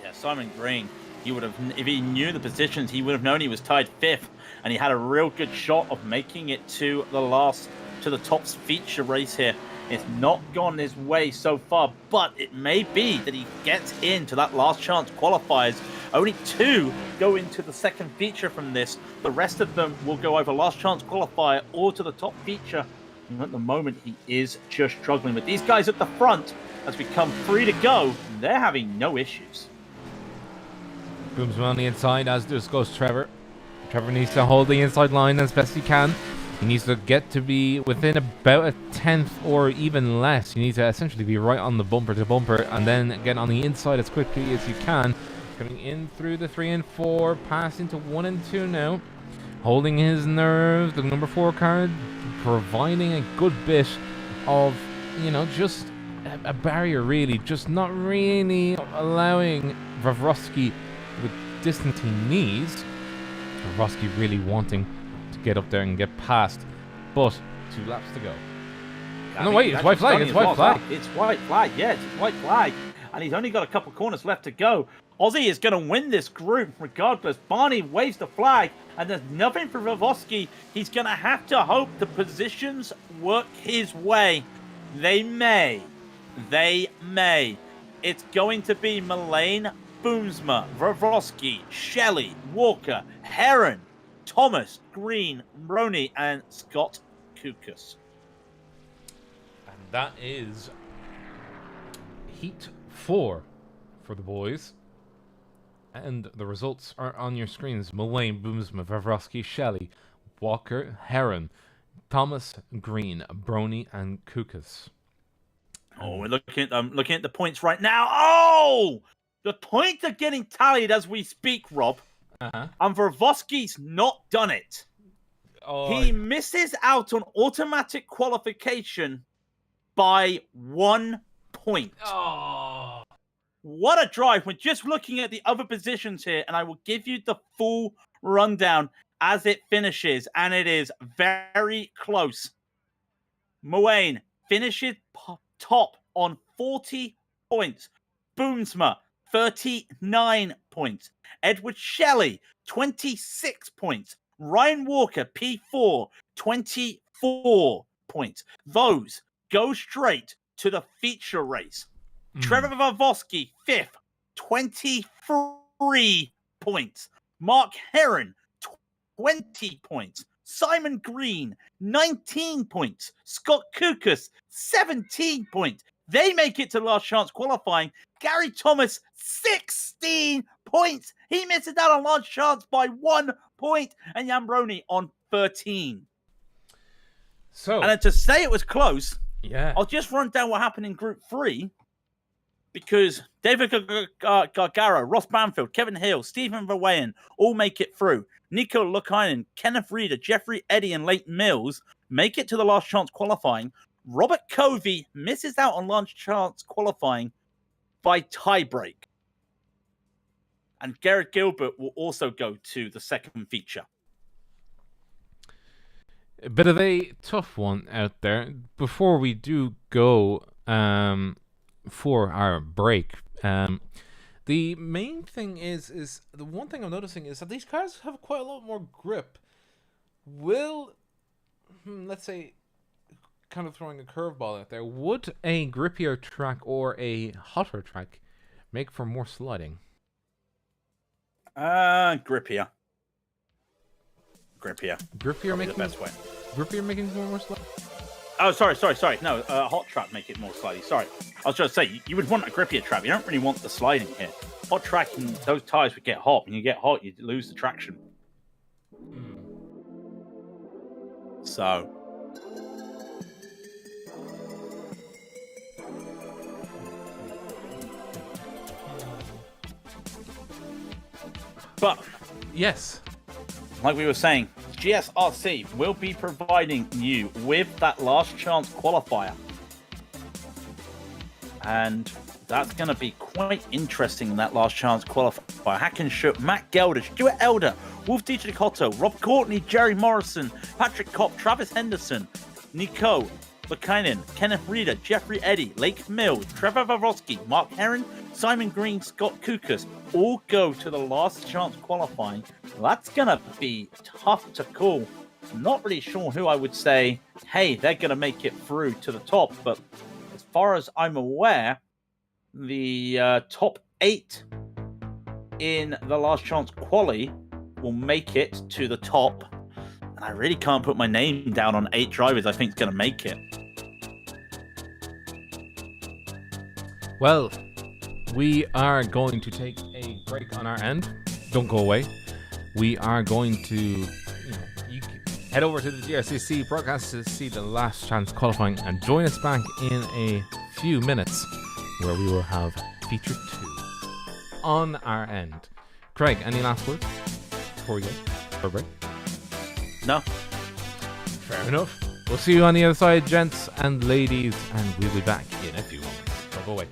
Yeah, Simon Green, he would have, if he knew the positions, he would have known he was tied 5th, and he had a real good shot of making it to the top feature race here. It's not gone his way so far, but it may be that he gets into that last chance qualifiers. Only 2 go into the second feature from this. The rest of them will go over last chance qualifier or to the top feature. And at the moment, he is just struggling with these guys at the front. As we come 3 to go, they're having no issues. Boomsma on the inside, as just goes Trevor. Trevor needs to hold the inside line as best he can. He needs to get to be within about a 10th or even less. You need to essentially be right on the bumper to bumper, and then get on the inside as quickly as you can. Coming in through the 3 and 4, pass into 1 and 2 now. Holding his nerve, the number 4 card, providing a good bit of, just a barrier really. Just not really allowing Vavrosky the distance he needs. Vavrosky really wanting to get up there and get past, but 2 laps to go. No, wait, it's white flag. It's white flag. It's white flag. Yeah, it's white flag. And he's only got a couple corners left to go. Ozzy is going to win this group regardless. Barney waves the flag, and there's nothing for Vavrosky. He's going to have to hope the positions work his way. They may. It's going to be Mullane, Boomsma, Vavrosky, Shelley, Walker, Heron, Thomas, Green, Roney, and Scott Kukas. And that is Heat 4 for the boys. And the results are on your screens. Mullane, Boomsma, Vavrovsky, Shelley, Walker, Heron, Thomas, Green, Brony, and Kukas. Oh, we're looking at the points right now. Oh! The points are getting tallied as we speak, Rob. Uh-huh. And Vavrovsky's not done it. Oh, He misses out on automatic qualification by 1 point. Oh. What a drive. We're just looking at the other positions here, and I will give you the full rundown as it finishes, and it is very close. Mullane finishes top on 40 points. Boomsma, 39 points. Edward Shelley, 26 points. Ryan Walker, P4, 24 points. Those go straight to the feature race. Trevor Vavrovsky, 5th, 23 points. Mark Heron, 20 points. Simon Green, 19 points. Scott Kukas, 17 points. They make it to last chance qualifying. Gary Thomas, 16 points. He misses out on last chance by 1 point. And Jan Brony on 13. So, and then to say it was close, yeah, I'll just run down what happened in Group 3. Because David Gargaro, Ross Banfield, Kevin Hill, Stephen Verweyen all make it through. Nico Lukainen, Kenneth Reeder, Jeffrey Eddy, and Leighton Mills make it to the last chance qualifying. Robert Covey misses out on last chance qualifying by tiebreak. And Garrett Gilbert will also go to the second feature. A bit of a tough one out there. Before we do go for our break, the main thing is the one thing I'm noticing is that these cars have quite a lot more grip. Will, let's say, kind of throwing a curveball out there, would a grippier track or a hotter track make for more sliding? Grippier. Grippier making the best way. Grippier making more sliding? Oh, sorry. No, hot track make it more slidey. Sorry. I was just saying, you would want a grippier track. You don't really want the sliding here. Hot track, and those tires would get hot. When you get hot, you lose the traction. So. But. Yes. Like we were saying, GSRC will be providing you with that last chance qualifier. And that's going to be quite interesting in that last chance qualifier. Hackenschut, Matt Gelder, Stuart Elder, Wolf Cotto, Rob Courtney, Jerry Morrison, Patrick Kopp, Travis Henderson, Nico Lukainen, Kenneth Reeder, Jeffrey Eddy, Lake Mills, Trevor Vavrovsky, Mark Heron, Simon Green, Scott Kukas all go to the last chance qualifying. That's going to be tough to call. I'm not really sure who I would say, hey, they're going to make it through to the top. But as far as I'm aware, the top 8 in the last chance quali will make it to the top. And I really can't put my name down on 8 drivers I think is going to make it. Well, we are going to take a break on our end. Don't go away. We are going to, you can head over to the GRCC broadcast to see the last chance qualifying and join us back in a few minutes where we will have feature 2 on our end. Craig, any last words before we go for a break? No. Fair enough. We'll see you on the other side, gents and ladies, and we'll be back in a few moments. Don't go away.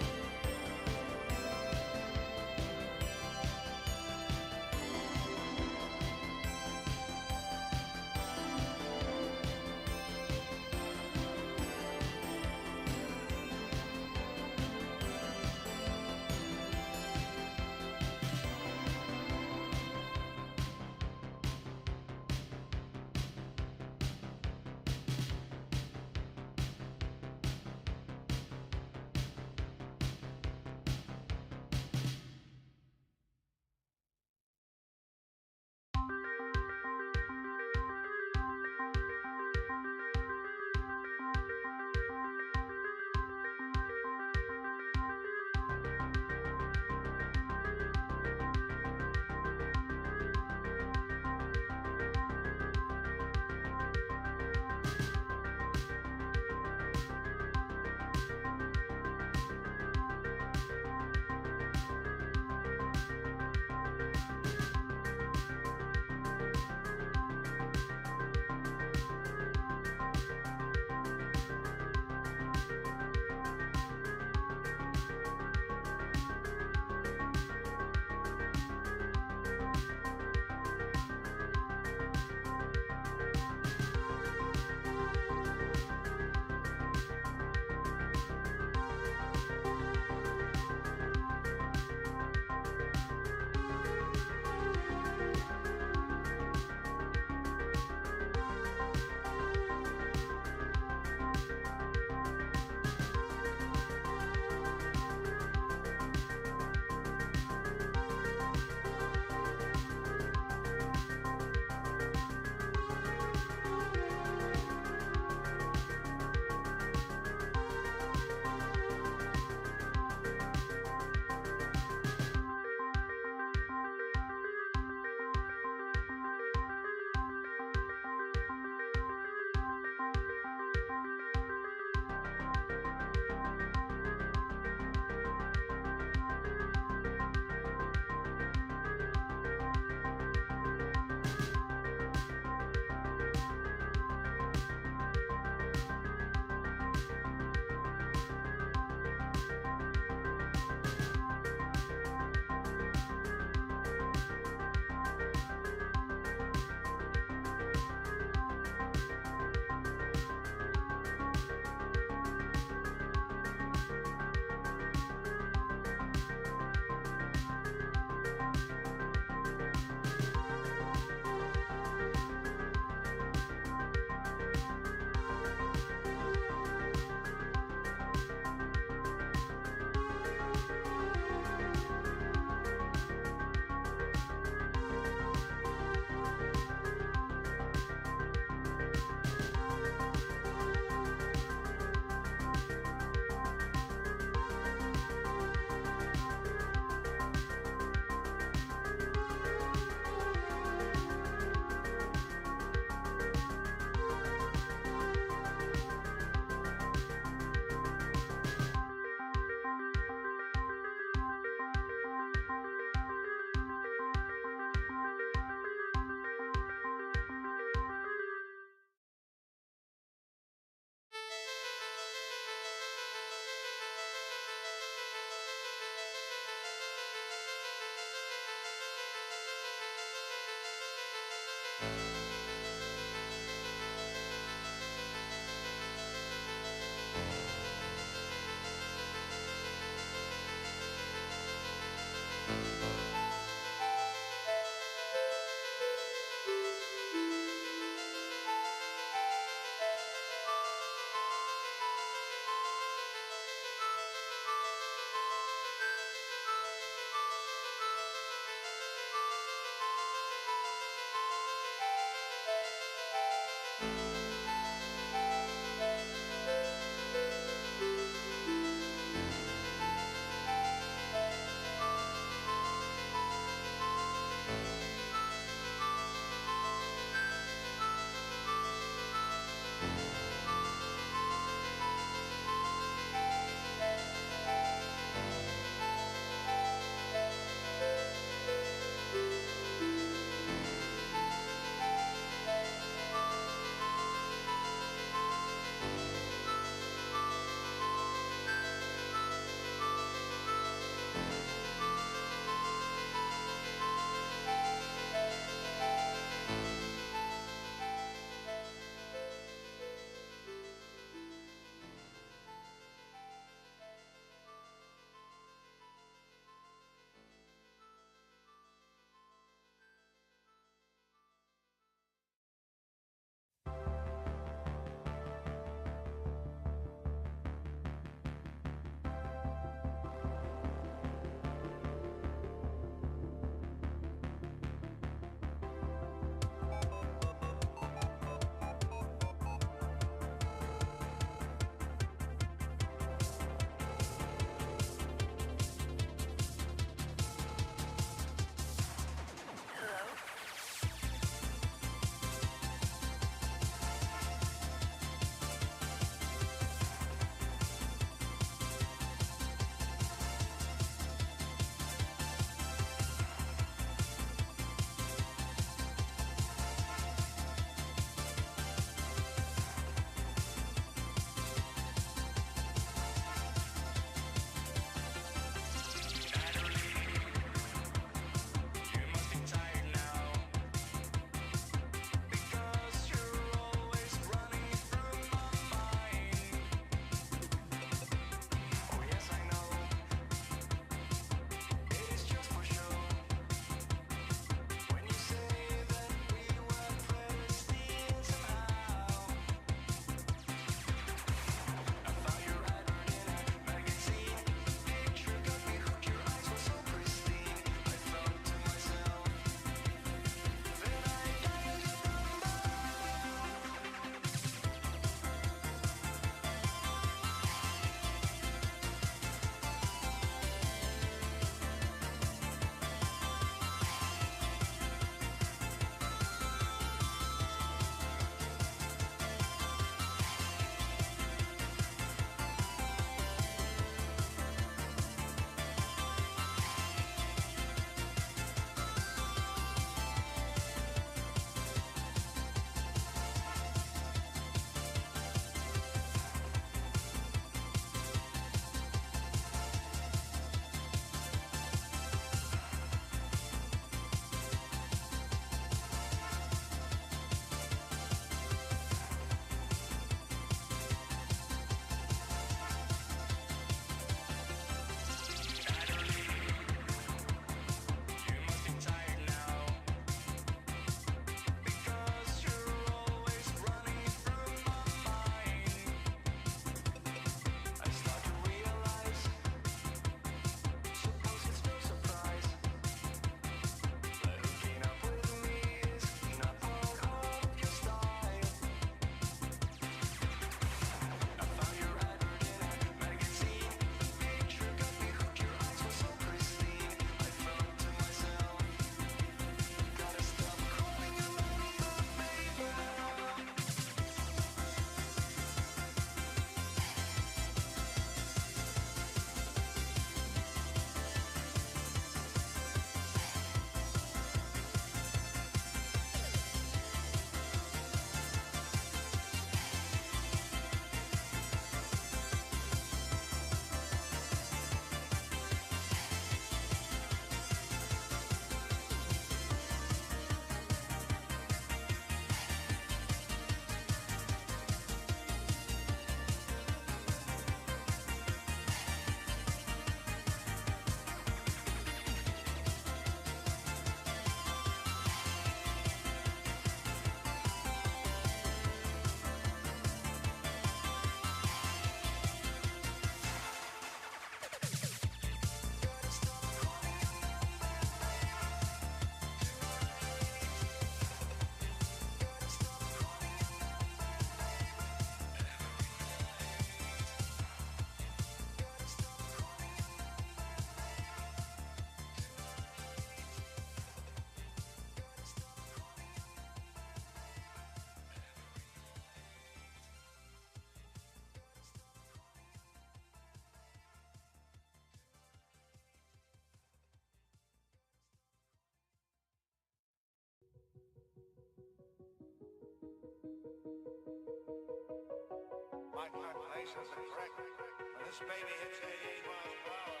says it correct. When this baby hits 88 miles per hour,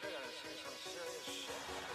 you're gonna see some serious shit.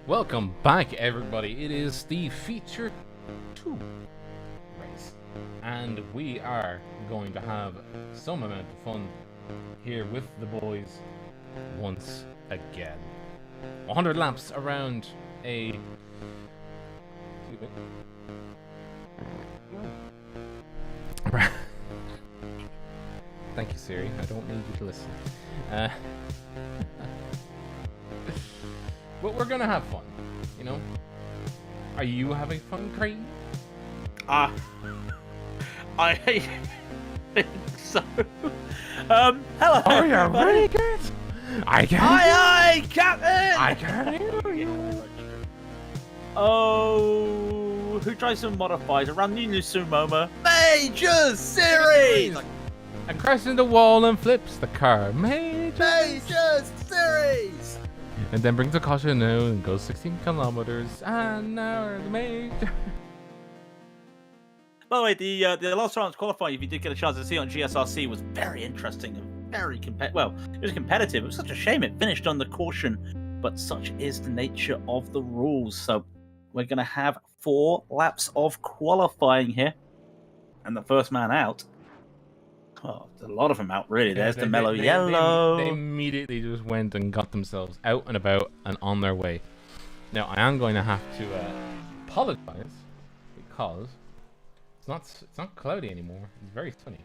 Welcome back, everybody. It is the Feature 2 race, and we are going to have some amount of fun here with the boys once again. 100 laps around a... Thank you, Siri. I don't need you to listen. But we're gonna have fun, you know? Are you having fun, Craig? I think so. Hello. Are you everybody. ready, kids? I can. Aye, Captain. I can hear you. Oh, who tries some modifiers around New Sumomo? Major Series. And crashes into the wall and flips the car. Major Series. And then brings a caution now and goes 16 kilometers an hour. The major. By the way, the last round's qualifying, if you did get a chance to see on GSRC, was very interesting and very competitive. Well, it was competitive. It was such a shame it finished on the caution, but such is the nature of the rules. So we're going to have 4 laps of qualifying here, and the first man out. Oh, there's a lot of them out, really. There's the mellow yellow. They immediately just went and got themselves out and about and on their way. Now, I am going to have to apologize because it's not cloudy anymore. It's very sunny.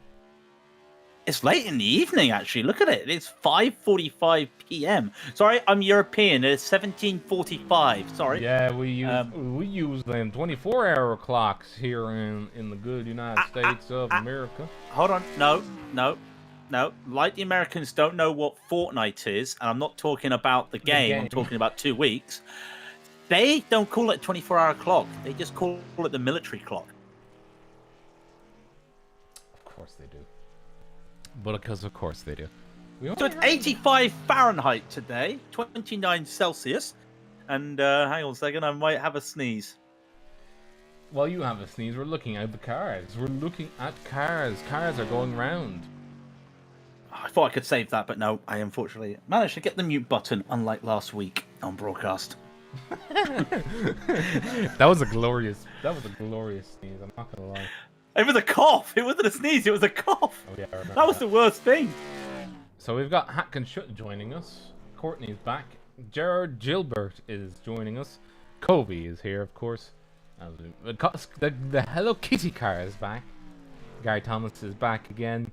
It's late in the evening, actually. Look at it. It's 5:45 p.m. Sorry, I'm European. It's 17:45. Sorry. Yeah, we use them 24-hour clocks here in the good United States of America. Hold on. No. Like the Americans don't know what fortnight is, and I'm not talking about the game. I'm talking about 2 weeks. They don't call it 24-hour clock. They just call it the military clock. Of course they do. But because of course they do. So it's 85 Fahrenheit today, 29 Celsius. And hang on a second, I might have a sneeze. While you have a sneeze, we're looking at the cars. We're looking at cars. Cars are going round. I thought I could save that, but no, I unfortunately managed to get the mute button, unlike last week on broadcast. That was a glorious sneeze, I'm not gonna lie. It was a cough. It wasn't a sneeze. It was a cough. Oh yeah, I remember that was the worst thing. So we've got Hack and Shut joining us. Courtney's back. Gerard Gilbert is joining us. Kobe is here, of course. The Hello Kitty car is back. Gary Thomas is back again.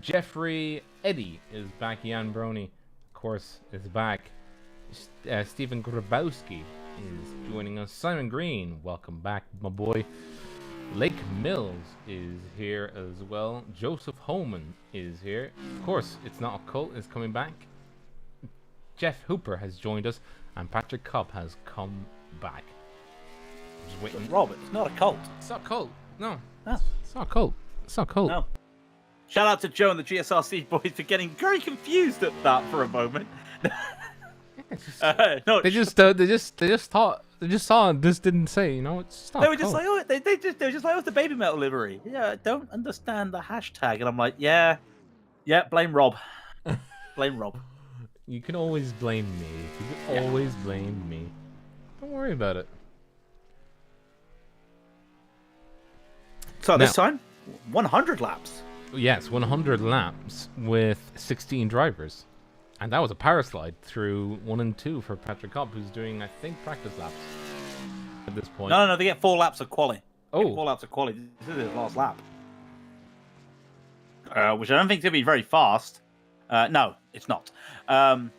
Jeffrey Eddy is back. Ian Brony, of course, is back. Stephen Grabowski is joining us. Simon Green, welcome back, my boy. Lake Mills is here as well. Joseph Holman is here. Of course, It's Not a Cult is coming back. Jeff Hooper has joined us, and Patrick Cobb has come back. Just waiting. Robert, it's not a cult. It's not a cult. No. No. It's not a cult. It's not a cult. No. Shout out to Joe and the GSRC boys for getting very confused at that for a moment. No, They just thought. They just saw and this didn't say, you know, it's not. They were just like, oh, they were just like, oh, it's the baby metal livery. Yeah, I don't understand the hashtag, and I'm like, yeah, blame Rob, blame Rob. You can always blame me. You can always blame me. Don't worry about it. So this time, 100 laps. Yes, 100 laps with 16 drivers. And that was a power slide through 1 and 2 for Patrick Cobb, who's doing, I think, practice laps at this point. No, they get 4 laps of quali. Oh. 4 laps of quali. This is his last lap. Which I don't think is going to be very fast. No, it's not. No.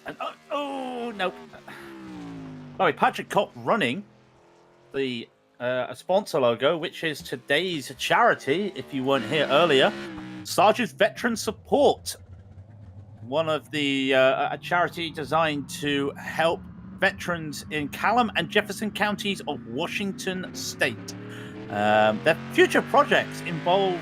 By the way, Patrick Cobb running the a sponsor logo, which is today's charity, if you weren't here earlier, Sarge's Veteran Support. One of the a charity designed to help veterans in Callum and Jefferson counties of Washington State. Their future projects involve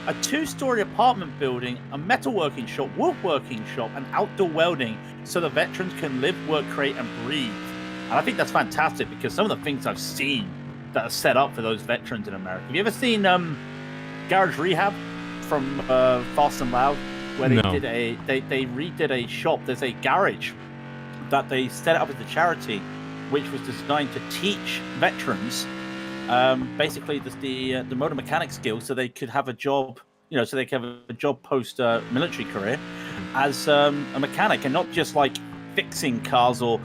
a 2-story apartment building, a metalworking shop, woodworking shop, and outdoor welding, so the veterans can live, work, create, and breathe. And I think that's fantastic because some of the things I've seen that are set up for those veterans in America. Have you ever seen Garage Rehab from Fast and Loud? Where they did they redid a shop. There's a garage that they set up as a charity which was designed to teach veterans basically the motor mechanic skills so they could have a job, so they could have a job post military career as a mechanic, and not just like fixing cars or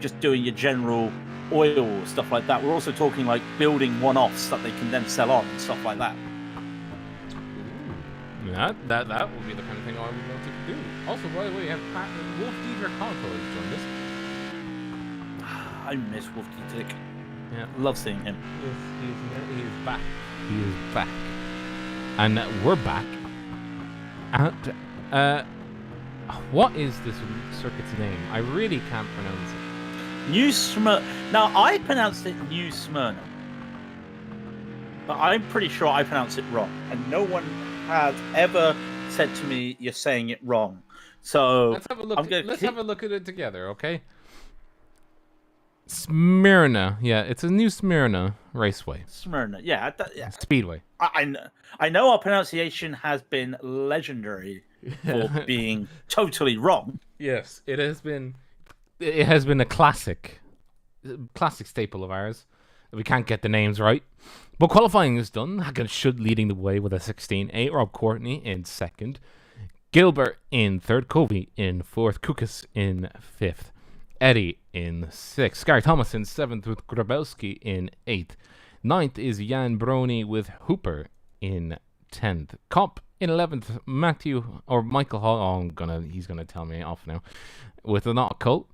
just doing your general oil or stuff like that. We're also talking like building one-offs that they can then sell on and stuff like that. Yeah, that would be the kind of thing I would want to do. Also, by the way, we have Wolf Dietrich Harko has joined us. I miss Wolf Dietrich. Yeah, love seeing him. He is back. He is back, and we're back. And what is this circuit's name? I really can't pronounce it. New Smyrna. Now I pronounced it New Smyrna, but I'm pretty sure I pronounced it wrong, and no one has ever said to me you're saying it wrong. So let's have a look. Let's have a look at it together, okay? Smyrna, yeah, it's a New Smyrna Raceway. Smyrna, yeah, yeah. Speedway. I know our pronunciation has been legendary for being totally wrong. Yes, it has been. It has been a classic staple of ours. We can't get the names right. But qualifying is done. Hagen should leading the way with a 16-8. Rob Courtney in second. Gilbert in third. Kobe in fourth. Kukas in fifth. Eddie in sixth. Gary Thomas in seventh with Grabowski in eighth. Ninth is Jan Brony with Hooper in 10th. Kopp in 11th. Michael Hall. He's gonna tell me off now. With an Colt.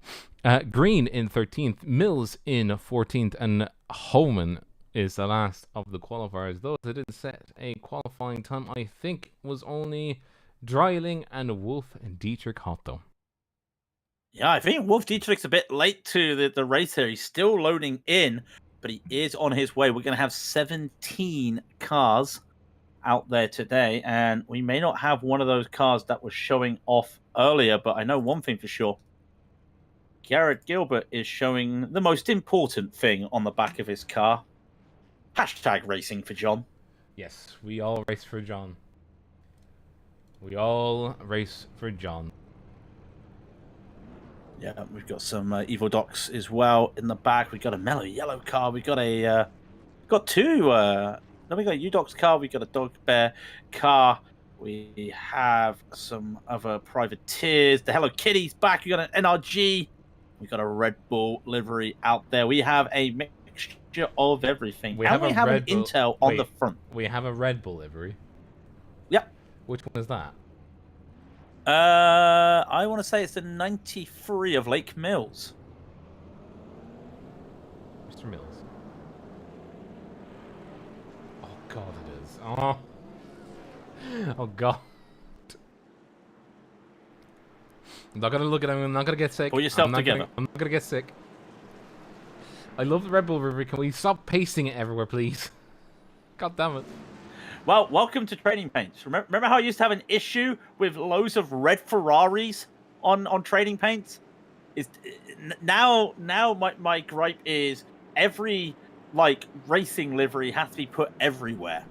Green in 13th. Mills in 14th. And Homan is the last of the qualifiers. Those that didn't set a qualifying time, I think, was only Dreiling and Wolf and Dietrich Hotto. Yeah, I think Wolf Dietrich's a bit late to the race here. He's still loading in, but he is on his way. We're going to have 17 cars out there today, and we may not have one of those cars that was showing off earlier, but I know one thing for sure. Garrett Gilbert is showing the most important thing on the back of his car. Hashtag racing for John. Yes, we all race for John. We all race for John. Yeah, we've got some Evo Docs as well in the back. We've got a mellow yellow car. We got a two. Then we got a U-Docs car. We got a Dog Bear car. We have some other privateers. The Hello Kitty's back. We got an NRG. We got a Red Bull livery out there. We have a mixture of everything. We have an Intel on the front. We have a Red Bull livery. Yep. Which one is that? I want to say it's the 93 of Lake Mills. Mr. Mills. Oh God, it is. Oh. Oh God. I'm not gonna look at him. I'm not gonna get sick. Pull yourself together. I'm not gonna get sick. I love the Red Bull livery. Can we stop pasting it everywhere, please? God damn it. Well, welcome to Trading Paints. Remember how I used to have an issue with loads of red Ferraris on Trading Paints? Now my gripe is every racing livery has to be put everywhere.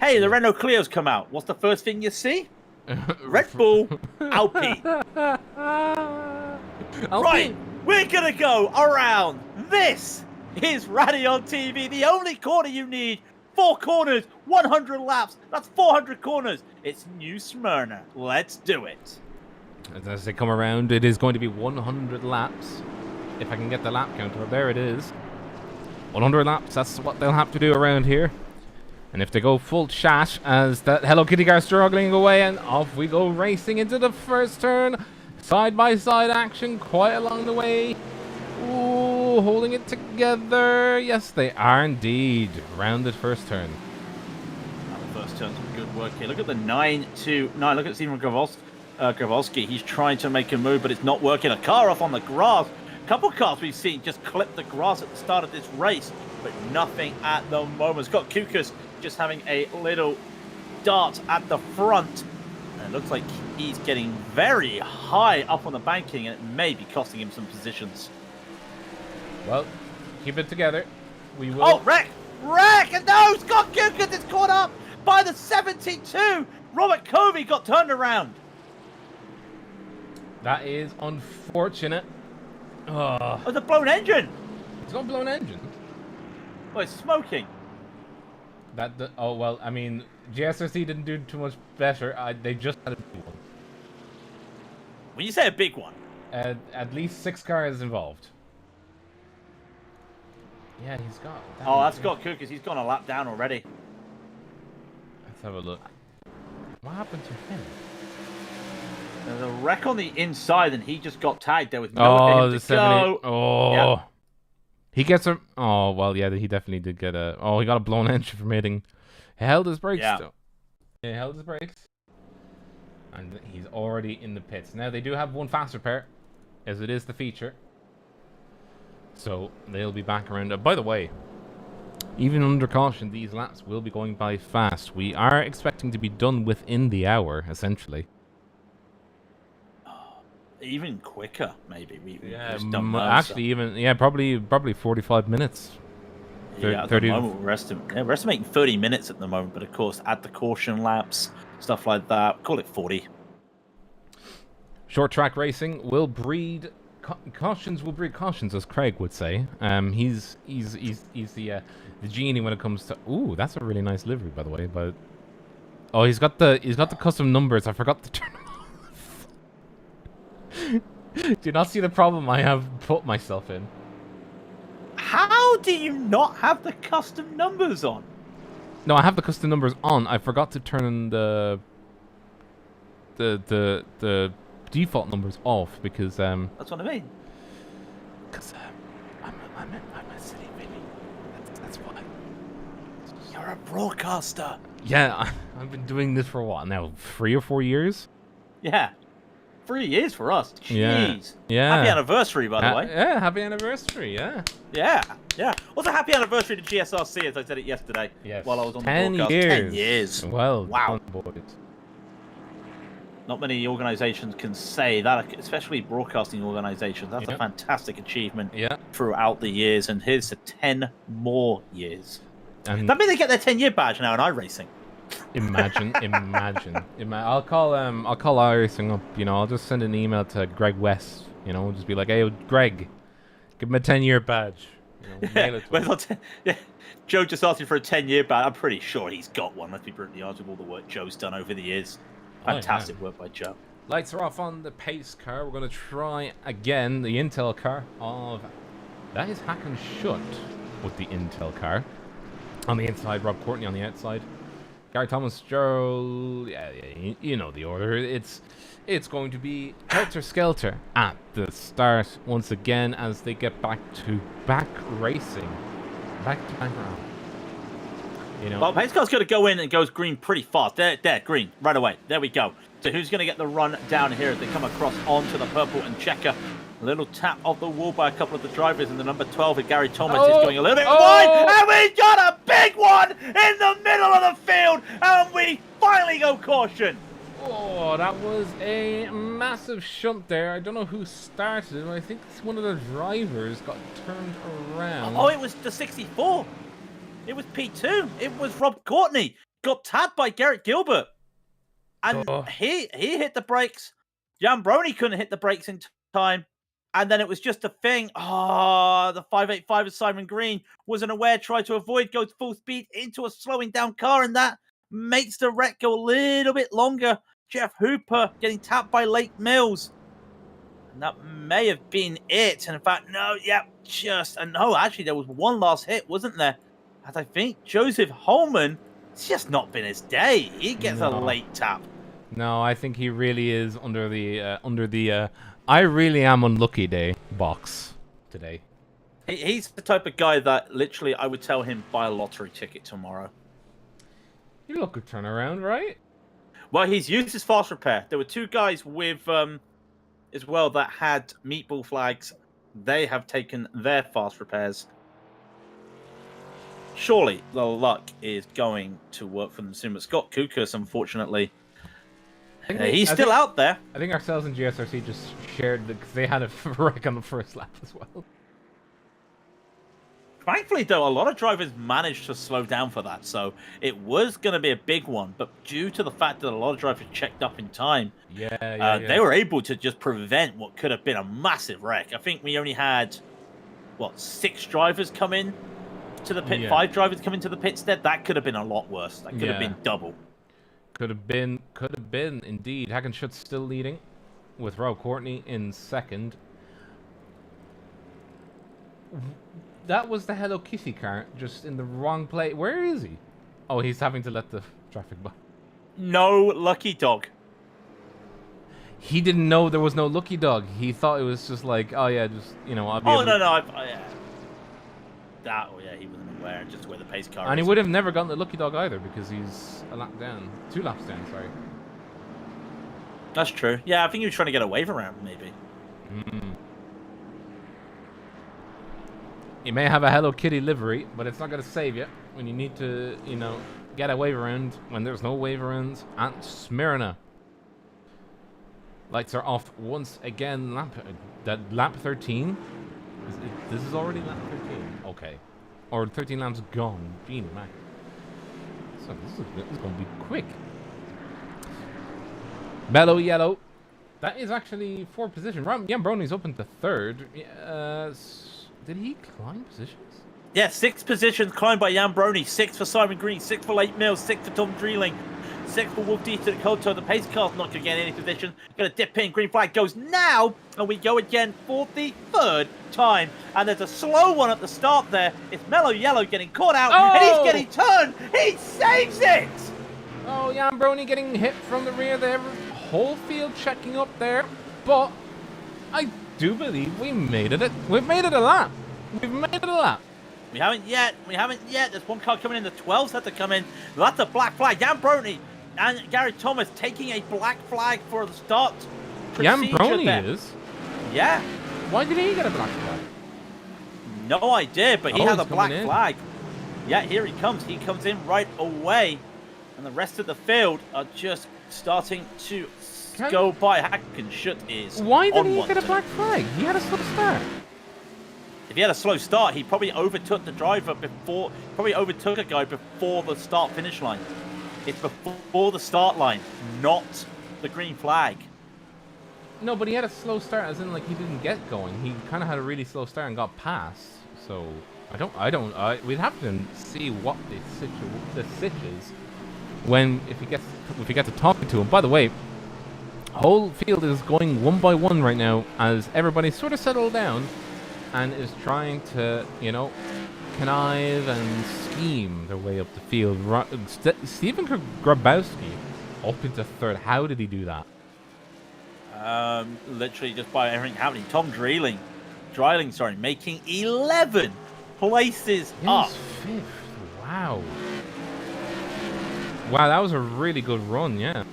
Hey, the Renault Clio's come out. What's the first thing you see? Red Bull Alpine. Right, we're gonna go around. This is Raidillon TV, the only corner you need. 4 corners, 100 laps. That's 400 corners. It's New Smyrna. Let's do it. As they come around, it is going to be 100 laps. If I can get the lap counter, there it is. 100 laps, that's what they'll have to do around here. And if they go full chat as that Hello Kitty car struggling away, and off we go racing into the first turn. Side-by-side action quite along the way. Ooh, holding it together. Yes, they are indeed. Rounded first turn. The first turn's some good work here. Look at the 9-2-9. Look at Steven Grabowski. He's trying to make a move, but it's not working. A car off on the grass. A couple of cars we've seen just clip the grass at the start of this race, but nothing at the moment. Scott Kukas just having a little dart at the front. And it looks like he's getting very high up on the banking, and it may be costing him some positions. Well, keep it together. We will. Oh, wreck! And no! Scott Kukas is caught up by the 72! Robert Covey got turned around. That is unfortunate. Oh, the blown engine! It's got a blown engine. Oh, it's smoking. Oh, well, I mean, GSRC didn't do too much better. They just had a big one. When you say a big one. At least 6 cars involved. Yeah, he's got... Oh, that's Scott Cookers. He's gone a lap down already. Let's have a look. What happened to him? There's a wreck on the inside, and he just got tagged there with nowhere for him to go. Oh. Yep. He gets a... Oh, well, yeah, he definitely did get a... Oh, he got a blown engine from hitting... He held his brakes, though. He held his brakes. And he's already in the pits. Now, they do have one fast repair, as it is the feature. So, they'll be back around... by the way, even under caution, these laps will be going by fast. We are expecting to be done within the hour, essentially. Even quicker, maybe. Yeah, actually, even... Yeah, probably 45 minutes. Yeah, at the moment, we're estimating 30 minutes at the moment, but of course, add the caution laps, stuff like that. Call it 40. Short track racing will breed cautions. Will breed cautions, as Craig would say. He's the genie when it comes to. Ooh, that's a really nice livery, by the way. But oh, he's got the custom numbers. I forgot to turn them off. Do you not see the problem I have put myself in? How do you not have the custom numbers on? No, I have the custom numbers on. I forgot to turn the default numbers off because that's what I mean. Because I'm a city baby. That's why. You're a broadcaster. Yeah, I've been doing this for what now? 3 or 4 years. Yeah. 3 years for us. Jeez. Yeah. Happy anniversary, by the way. Yeah, happy anniversary. Yeah. Yeah. Also, happy anniversary to GSRC, as I said it yesterday. Yes. While I was on 10 the broadcast. years. 10 years. Well, wow. Done, boys. Not many organizations can say that, especially broadcasting organizations. That's a fantastic achievement throughout the years, and here's to 10 more years. And that means they get their 10-year badge now in iRacing. Imagine. I'll call iRacing up. You know, I'll just send an email to Greg West. You know, just be like, "Hey, Greg, give him a 10-year badge." You know, mail it to him. Joe just asked him for a 10-year badge. I'm pretty sure he's got one. Let's be brutally honest with all the work Joe's done over the years. Fantastic work by Joe. Lights are off on the pace car. We're going to try again the Intel car of... That is Hack and Shut with the Intel car. On the inside, Rob Courtney on the outside. Gary Thomas, Gerald... Yeah, you know the order. It's going to be helter-skelter at the start once again as they get back to back racing. Back to back round. You know. Well, pace car's going to go in and goes green pretty fast. There, green, right away. There we go. So who's going to get the run down here as they come across onto the purple and checker? A little tap off the wall by a couple of the drivers, and the number 12 with Gary Thomas is going a little bit wide, and we got a big one in the middle of the field, and we finally go caution. Oh, that was a massive shunt there. I don't know who started it, but I think one of the drivers got turned around. Oh, it was the 64. It was P2. It was Rob Courtney. Got tapped by Garrett Gilbert. And he hit the brakes. Jan Brony couldn't hit the brakes in time. And then it was just a thing. The 585 of Simon Green wasn't aware, tried to avoid, goes full speed into a slowing down car, and that makes the wreck go a little bit longer. Jeff Hooper getting tapped by Lake Mills. And that may have been it. And in fact, actually there was one last hit, wasn't there? As I think Joseph Holman, it's just not been his day. He gets a late tap. No, I think he really is under the I really am unlucky day box today. He's the type of guy that literally I would tell him buy a lottery ticket tomorrow. You look a turnaround, right? Well, he's used his fast repair. There were two guys with as well that had meatball flags. They have taken their fast repairs. Surely the luck is going to work for them soon. But Scott Kukas, unfortunately, he's still out there. I think ourselves and GSRC just shared because they had a wreck on the first lap as well. Thankfully, though, a lot of drivers managed to slow down for that, so it was going to be a big one. But due to the fact that a lot of drivers checked up in time, they were able to just prevent what could have been a massive wreck. I think we only had what, 6 drivers come in to the pit, Yeah. 5 drivers come into the pit instead, that could have been a lot worse. That could have been double. Could have been, indeed. Hackenschut's still leading, with Rob Courtney in second. That was the Hello Kitty car, just in the wrong place. Where is he? Oh, he's having to let the traffic by. No lucky dog. He didn't know there was no lucky dog. He thought it was just like, oh yeah, just, you know, I'll be able to... He wasn't aware, just where the pace car And is. he would have never gotten the lucky dog either, because he's a lap down. 2 laps down, sorry. That's true. Yeah, I think he was trying to get a wave around, maybe. You may have a Hello Kitty livery, but it's not going to save you when you need to, you know, get a wave around when there's no wave around at Smyrna. Lights are off once again. Lap 13? This is already lap 13. Okay. Or 13 laps gone. Gene Mac. So this is going to be quick. Mellow Yellow. That is actually 4th position. Gambroni's up into 3rd. Did he climb positions? Yeah, 6 positions climbed by Jambroni. 6 for Simon Green. 6 for Late Mills. 6 for Tom Dreeling. 6 for Wolf D to the Koto. The pace car's not going to get any position. Going to dip in. Green flag goes now. And we go again for the 3rd time. And there's a slow one at the start there. It's Mellow Yellow getting caught out. Oh! And he's getting turned. He saves it. Oh, Jambroni getting hit from the rear there. Whole field checking up there. But I do believe we made it. We've made it a lap. We've made it a lap. We haven't yet. There's one car coming in. The 12s had to come in. That's a black flag. Jambroni and Gary Thomas taking a black flag for the start. Jambroni is? Yeah. Why did he get a black flag? No idea, but he has a black in. flag. Yeah, here he comes. He comes in right away. And the rest of the field are just starting to go by. Hackenschut is Why did he on get a black flag? He had a slow start. If he had a slow start, he probably overtook the driver before, probably overtook a guy before the start-finish line. It's before the start line, not the green flag. No, but he had a slow start, as in, like, he didn't get going. He kind of had a really slow start and got past. So, we'd have to see what the sitch is if we get to talking to him. By the way, whole field is going one by one right now as everybody sort of settled down and is trying to, you know, connive and scheme their way up the field. Stephen Grabowski up into 3rd. How did he do that? Literally just by everything happening. Tom Dreeling, making 11 places up. 5th. Wow. Wow, that was a really good run, yeah.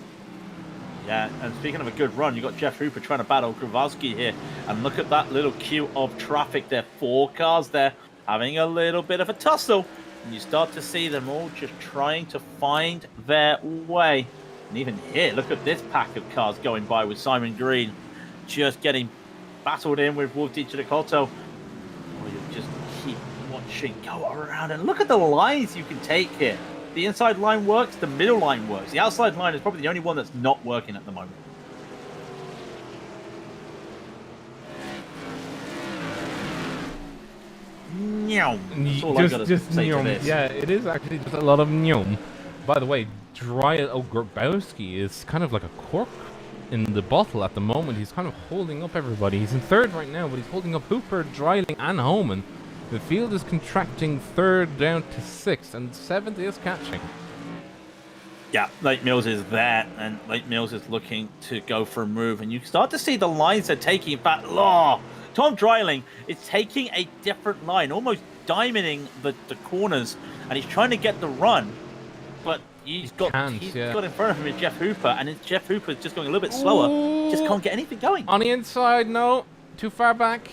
Yeah, and speaking of a good run, you got Jeff Hooper trying to battle Grabowski here. And look at that little queue of traffic there. 4 cars there having a little bit of a tussle. And you start to see them all just trying to find their way. And even here, look at this pack of cars going by with Simon Green just getting battled in with Wolf Di Chiricoto. Oh, you just keep watching go around. And look at the lines you can take here. The inside line works, the middle line works. The outside line is probably the only one that's not working at the moment. Nyom. That's all I've got to say to this. Yeah, it is actually just a lot of nyom. By the way, Grabowski is kind of like a cork in the bottle at the moment. He's kind of holding up everybody. He's in 3rd right now, but he's holding up Hooper, Dreiling, and Homan. The field is contracting 3rd down to 6th, and 7th is catching. Yeah, Late Mills is there, and Late Mills is looking to go for a move. And you start to see the lines they're taking. In fact, Tom Dreiling is taking a different line, almost diamonding the corners, and he's trying to get the run. But he's got in front of him is Jeff Hooper, and Jeff Hooper's just going a little bit slower. Ooh. Just can't get anything going. On the inside, no. Too far back.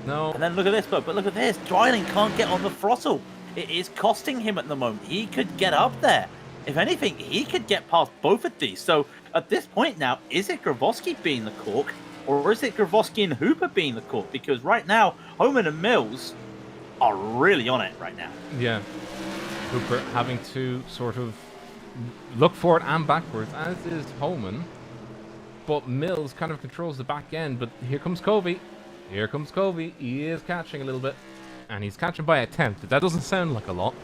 No. And then look at this, but look at this. Dreiling can't get on the throttle. It is costing him at the moment. He could get up there. If anything, he could get past both of these. So at this point now, is it Grabowski being the cork, or is it Grabowski and Hooper being the cork? Because right now, Homan and Mills are really on it right now. Yeah. Hooper having to sort of look forward and backwards, as is Homan. But Mills kind of controls the back end. But here comes Covey. Here comes Kobe. He is catching a little bit. And he's catching by a tenth. That doesn't sound like a lot.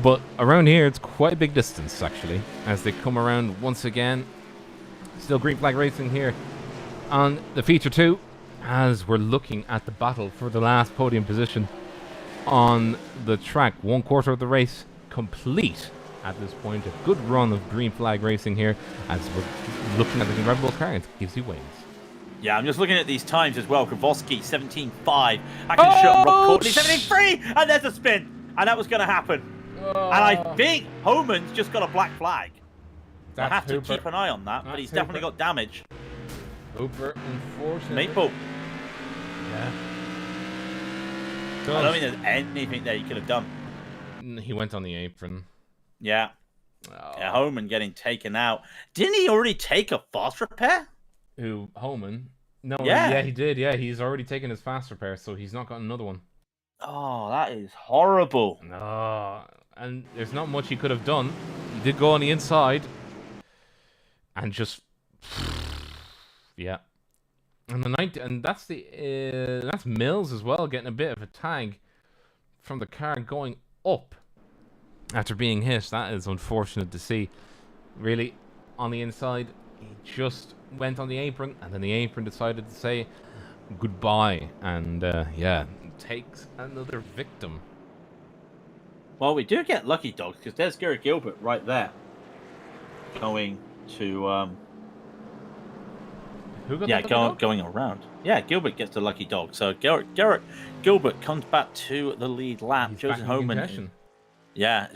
But around here, it's quite a big distance, actually. As they come around once again. Still green flag racing here on the feature 2. As we're looking at the battle for the last podium position on the track. 1/4 of the race complete at this point. A good run of green flag racing here. As we're looking at the Red Bull car. It gives you wings. Yeah, I'm just looking at these times as well. Kravosky, 17.5. Action shot, Rob Courtney, 17.3. And there's a spin. And that was going to happen. And I think Homan's just got a black flag. I have to keep an eye on that, but he's definitely got damage. Hooper, unfortunately. Maple. Yeah. I don't think there's anything there you could have done. He went on the apron. Yeah. Oh. Yeah, Homan getting taken out. Didn't he already take a fast repair? Who? Homan? No, Yeah. He did. Yeah, he's already taken his fast repair, so he's not got another one. Oh, that is horrible. No, and there's not much he could have done. He did go on the inside, and just yeah. And that's Mills as well, getting a bit of a tag from the car going up after being hit. That is unfortunate to see. Really, on the inside, he just went on the apron, and then the apron decided to say goodbye, and yeah, takes another victim. Well, we do get lucky dogs because there's Garrett Gilbert right there, going to Who got the dog? going around. Yeah, Gilbert gets the lucky dog. So Garrett Gilbert comes back to the lead lap. He's Joseph back in Homan. contention. Yeah,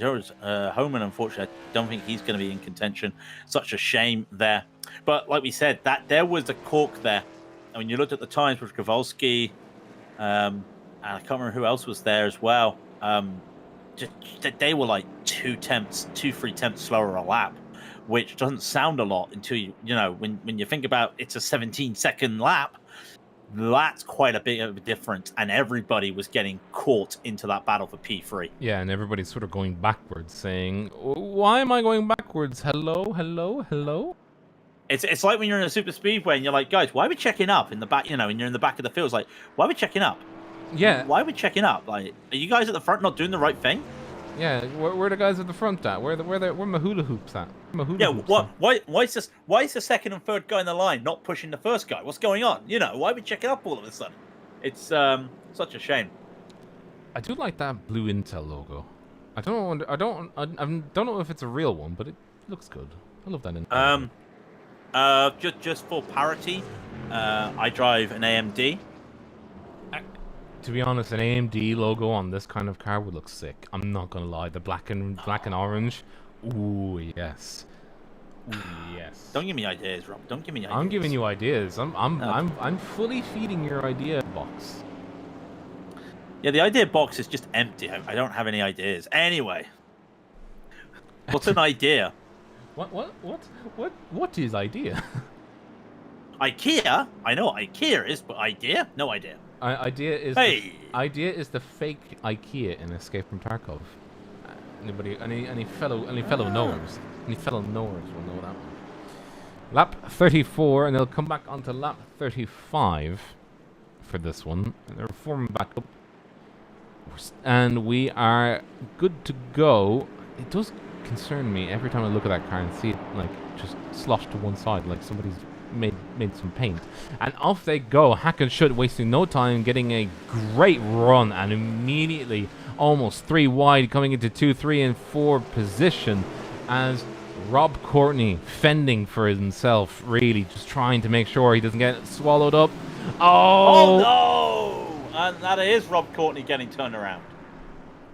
Homan, unfortunately, I don't think he's going to be in contention. Such a shame there. But like we said, that there was a cork there. And when you looked at the times with Kowalski, and I can't remember who else was there as well. They were like 2-3 tenths slower a lap, which doesn't sound a lot until you know when you think about it's a 17-second lap. That's quite a bit of a difference, and everybody was getting caught into that battle for P3. Yeah, and everybody's sort of going backwards, saying, "Why am I going backwards? Hello, hello, hello." It's like when you're in a super speedway and you're like, guys, why are we checking up in the back? You know, and you're in the back of the field. It's like, why are we checking up? Yeah. Why are we checking up? Like, are you guys at the front not doing the right thing? Yeah, where the guys at the front at? Where my hula hoops at? Why is the second and third guy in the line not pushing the first guy? What's going on? You know, why are we checking up all of a sudden? It's such a shame. I do like that blue Intel logo. I don't know if it's a real one, but it looks good. I love that Intel. Just for parity, I drive an AMD. To be honest, an AMD logo on this kind of car would look sick. I'm not gonna lie. The black and orange. Ooh, yes. Ooh, yes. Don't give me ideas, Rob. Don't give me ideas. I'm giving you ideas. I'm fully feeding your idea box. Yeah, the idea box is just empty. I don't have any ideas. Anyway, what's an idea? What is idea? IKEA? I know what IKEA is, but idea? No idea. Idea is idea is the fake IKEA in Escape from Tarkov. Anybody? Any fellow knowers? Any fellow knowers will know that one. Lap 34, and they'll come back onto lap 35 for this one. And they're forming back up, and we are good to go. It does concern me every time I look at that car and see it like just sloshed to one side, like somebody's made some paint. And off they go, Hack and Shoot, wasting no time, getting a great run, and immediately almost 3 wide, coming into 2, 3, and 4 position as Rob Courtney fending for himself, really just trying to make sure he doesn't get swallowed up. Oh no! And that is Rob Courtney getting turned around.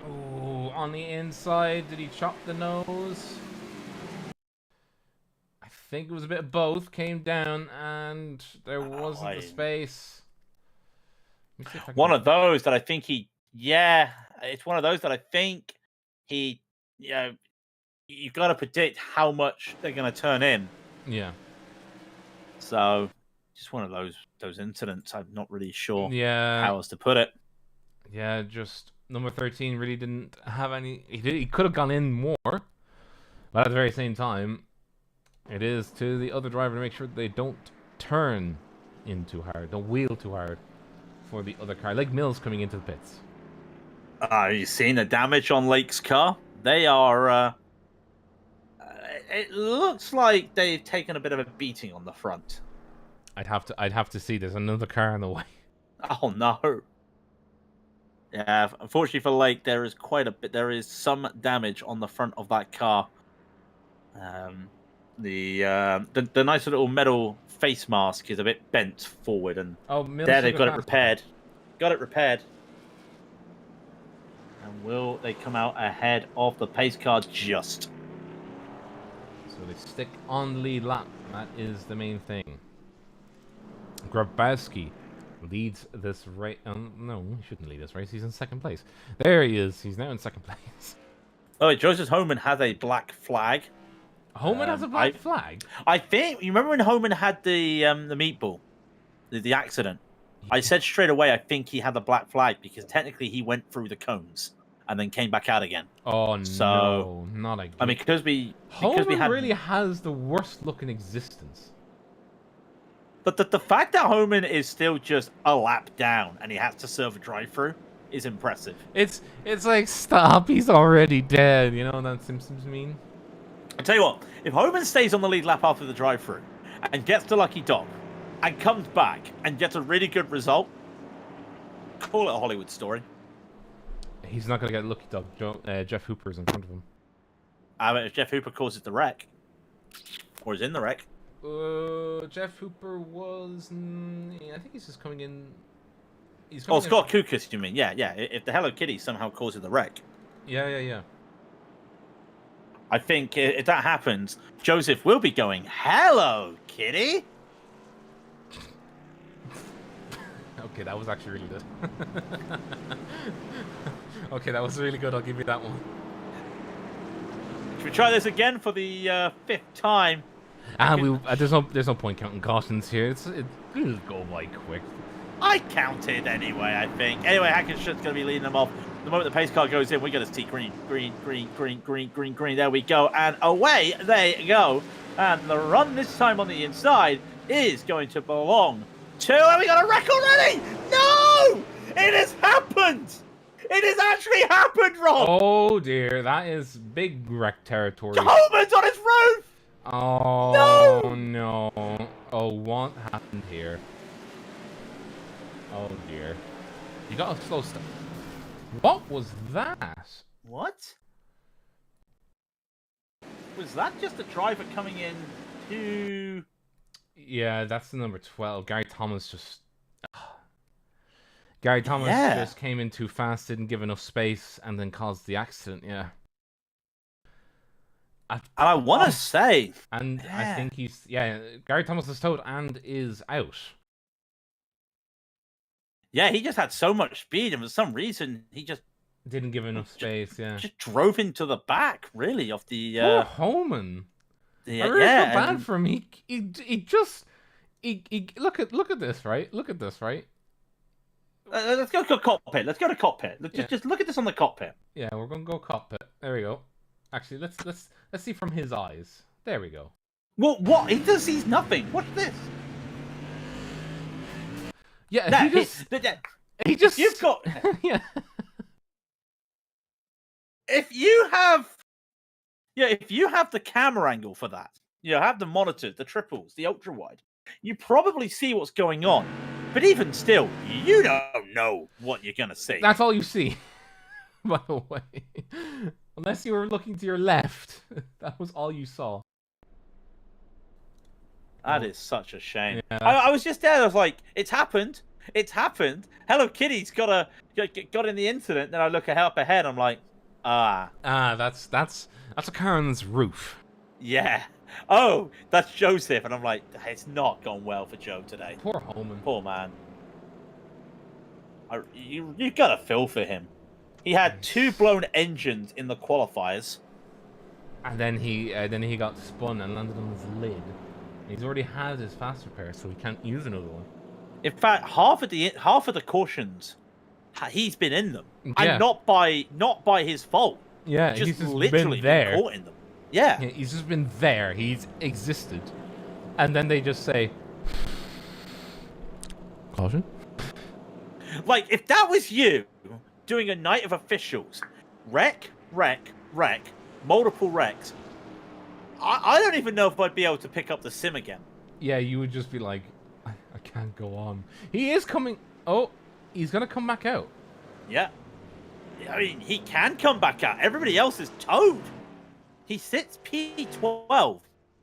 Oh, on the inside, did he chop the nose? I think it was a bit of both. Came down, and there wasn't the space. One of those that I think it's one of those that I think he, you've got to predict how much they're going to turn in. Yeah. So, just one of those incidents. I'm not really sure how else to put it. Yeah, just number 13 really didn't have any. He could have gone in more, but at the very same time, it is to the other driver to make sure that they don't turn in too hard, don't wheel too hard. for the other car. Like Mills coming into the pits. You seen the damage on Lake's car? They are. It looks like they've taken a bit of a beating on the front. I'd have to see. There's another car in the way. Oh no. Yeah, unfortunately for Lake, there is quite a bit. There is some damage on the front of that car. The nice little metal face mask is a bit bent forward, and there they've got it repaired. Got it repaired. And will they come out ahead of the pace car just? So they stick on lead lap. That is the main thing. Grabowski leads this race. No, he shouldn't lead this race. He's in second place. There he is. He's now in second place. Oh, Joseph Homan has a black flag. Homan has a black flag? I think. You remember when Homan had the meatball? The accident? Yeah. I said straight away, I think he had the black flag because technically he went through the cones and then came back out again. Oh, no. Not again. I mean, because we Homan really has the worst look in existence. But the fact that Homan is still just a lap down and he has to serve a drive-through is impressive. It's like, stop, he's already dead. You know what that Simpsons mean? I'll tell you what, if Homan stays on the lead lap after the drive-through and gets to Lucky Dog and comes back and gets a really good result, call it a Hollywood story. He's not going to get Lucky Dog. Jeff Hooper's in front of him. If Jeff Hooper causes the wreck, or is in the wreck. Jeff Hooper was... I think he's just coming in... Scott Kukas, you mean? Yeah. If the Hello Kitty somehow causes the wreck. Yeah. I think if that happens, Joseph will be going, "Hello, Kitty." Okay, that was actually really good. Okay, that was really good. I'll give you that one. Should we try this again for the 5th time? There's no point counting cautions here. It'll go by quick. I counted anyway, I think. Anyway, Hackenschmidt's going to be leading them off. The moment the pace car goes in, we're going to see green. There we go. And away they go. And the run this time on the inside is going to belong to... And we got a wreck already! No! It has happened! It has actually happened, Rob! Oh, dear. That is big wreck territory. Coleman's on his roof! Oh, no. Oh, what happened here? Oh, dear. You got a slow start. What was that? What? Was that just a driver coming in to... Yeah, that's the number 12. Gary Thomas just... Gary Thomas just came in too fast, didn't give enough space, and then caused the accident, yeah. I want to say... And I think he's... Yeah, Gary Thomas is towed and is out. Yeah, he just had so much speed, and for some reason, he just... Didn't give enough space, yeah. Just drove into the back, really, of the... Poor Homan. Yeah, I really feel bad for him. He just... Look at this, right? Look at this, right? Let's go to cockpit. Let's go to cockpit. Just look at this on the cockpit. Yeah, we're gonna go cockpit. There we go. Actually, let's see from his eyes. There we go. Well, what? He just sees nothing. What's this? Yeah, he just. You've got. Yeah. If you have the camera angle for that, you have the monitors, the triples, the ultra wide, you probably see what's going on. But even still, you don't know what you're gonna see. That's all you see. By the way, unless you were looking to your left, that was all you saw. That is such a shame. Yeah, I was just there. I was like, "It's happened. It's happened." Hello Kitty's got in the incident. Then I look up ahead. I'm like, that's a car on this roof. Yeah. Oh, that's Joseph, and I'm like, it's not gone well for Joe today. Poor Holman. Poor man. You gotta feel for him. He had 2 blown engines in the qualifiers, and then he got spun and landed on his lid. He's already had his fast repair, so he can't use another one. In fact, half of the cautions, he's been in them, and not by his fault. Yeah, he's just literally been there. Caught in them. Yeah, he's just been there. He's existed, and then they just say, "Caution." Like, if that was you doing a night of officials, wreck, multiple wrecks, I don't even know if I'd be able to pick up the sim again. Yeah, you would just be like, I can't go on. He is coming. Oh, he's going to come back out. Yeah. I mean, he can come back out. Everybody else is towed. He sits P12.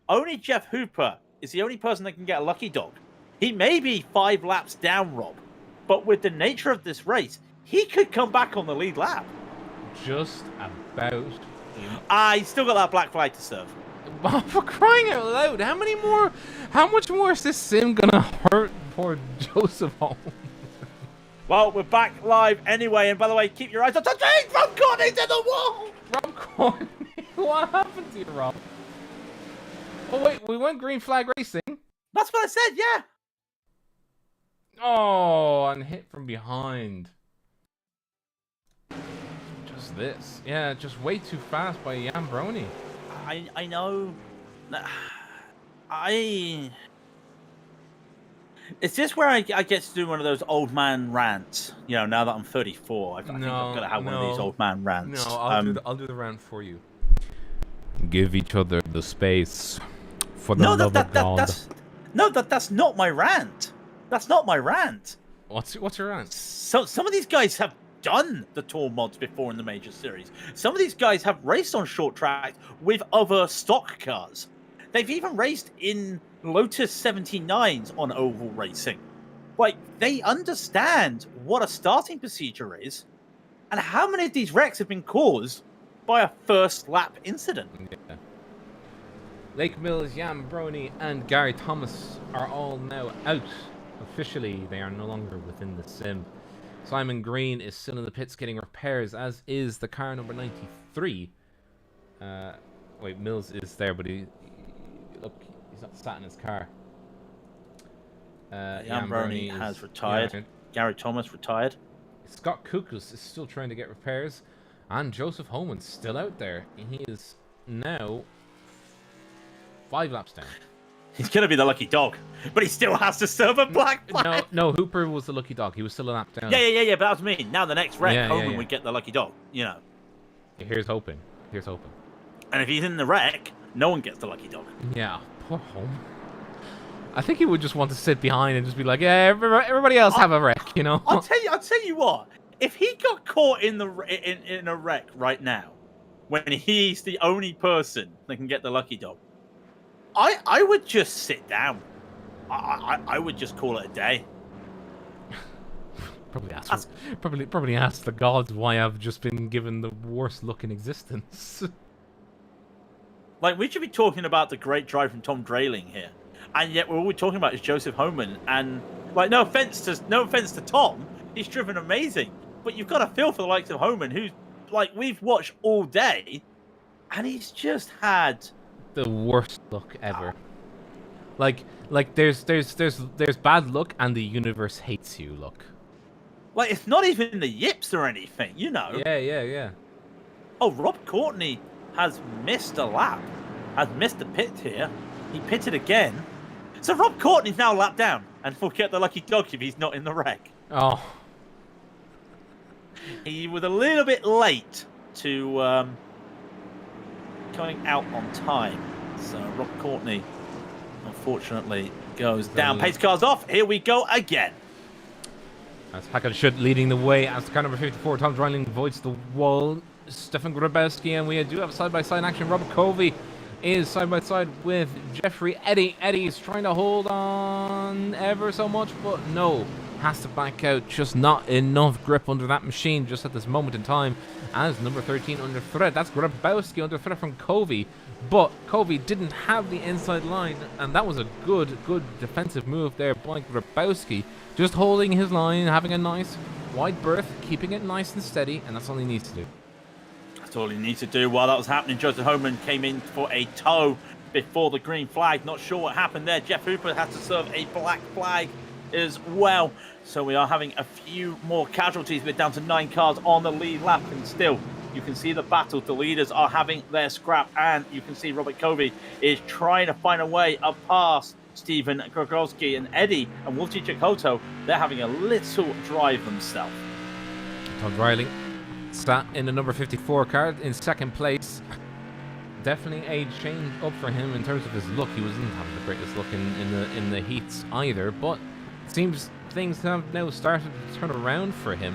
Only Jeff Hooper is the only person that can get a lucky dog. He may be 5 laps down, Rob, but with the nature of this race, he could come back on the lead lap. Just about. He's still got that black flag to serve. For crying out loud, how much more is this sim gonna hurt poor Joseph Holmes? Well, we're back live anyway, and by the way, keep your eyes on the thing! Rob Courtney's in the wall! Rob Courtney? What happened to you, Rob? Oh wait, we went green flag racing. That's what I said, yeah. Oh, and hit from behind. Just this. Yeah, just way too fast by Yambroni. I know. Is this where I get to do one of those old man rants? You know, now that I'm 34, I think I've got to have one of these old man rants. No, I'll do the rant for you. Give each other the space for the love of God. That's not my rant. That's not my rant. What's your rant? So some of these guys have done the tour mods before in the major series. Some of these guys have raced on short track with other stock cars. They've even raced in Lotus 79s on oval racing. Like, they understand what a starting procedure is and how many of these wrecks have been caused by a first lap incident. Yeah. Lake Mills, Yambroni, and Gary Thomas are all now out. Officially, they are no longer within the sim. Simon Green is still in the pits getting repairs, as is the car number 93. Wait, Mills is there, but look, he's not sat in his car. Yambroni has retired. Yeah. Gary Thomas retired. Scott Kukus is still trying to get repairs. And Joseph Homan's still out there. He is now 5 laps down. He's going to be the lucky dog, but he still has to serve a black flag. No, Hooper was the lucky dog. He was still a lap down. Yeah, but that was me. Now the next wreck, Homan would get the lucky dog, you know. Here's hoping. And if he's in the wreck, no one gets the lucky dog. Yeah, poor Homan. I think he would just want to sit behind and just be like, yeah, everybody else have a wreck, you know? I'll tell you what. If he got caught in a wreck right now, when he's the only person that can get the lucky dog, I would just sit down. I would just call it a day. Probably ask the gods why I've just been given the worst luck in existence. Like, we should be talking about the great drive from Tom Drayling here, and yet all we're talking about is Joseph Homan. And like, no offense to Tom, he's driven amazing, but you've got to feel for the likes of Homan, who's like we've watched all day, and he's just had the worst luck ever. Like there's bad luck and the universe hates you luck. Like, it's not even the yips or anything, you know. Yeah. Oh, Rob Courtney has missed a lap. Has missed the pit here. He pitted again. So Rob Courtney's now a lap down and will get the lucky dog if he's not in the wreck. Oh. He was a little bit late to coming out on time. So Rob Courtney, unfortunately, goes down. Pace car's off. Here we go again. That's Hackett leading the way as car number 54. Tom Drayling avoids the wall. Stefan Grabowski, and we do have side-by-side action. Robert Covey is side-by-side with Jeffrey Eddy. Eddy's trying to hold on ever so much, but no. Has to back out. Just not enough grip under that machine just at this moment in time. As number 13 under threat. That's Grabowski under threat from Covey. But Covey didn't have the inside line, and that was a good defensive move there by Grabowski. Just holding his line, having a nice wide berth, keeping it nice and steady, and that's all he needs to do. That's all he needs to do. While that was happening, Joseph Homan came in for a tow before the green flag. Not sure what happened there. Jeff Hooper had to serve a black flag as well. So we are having a few more casualties. We're down to 9 cars on the lead lap, and still you can see the battle. The leaders are having their scrap, and you can see Robert Covey is trying to find a way up past Stephen Grogolski and Eddie and Wolfie Chikoto, they're having a little drive themselves. Tom Dreiling sat in the number 54 car in second place. Definitely a change up for him in terms of his look. He wasn't having the greatest look in the heats either, but it seems things have now started to turn around for him.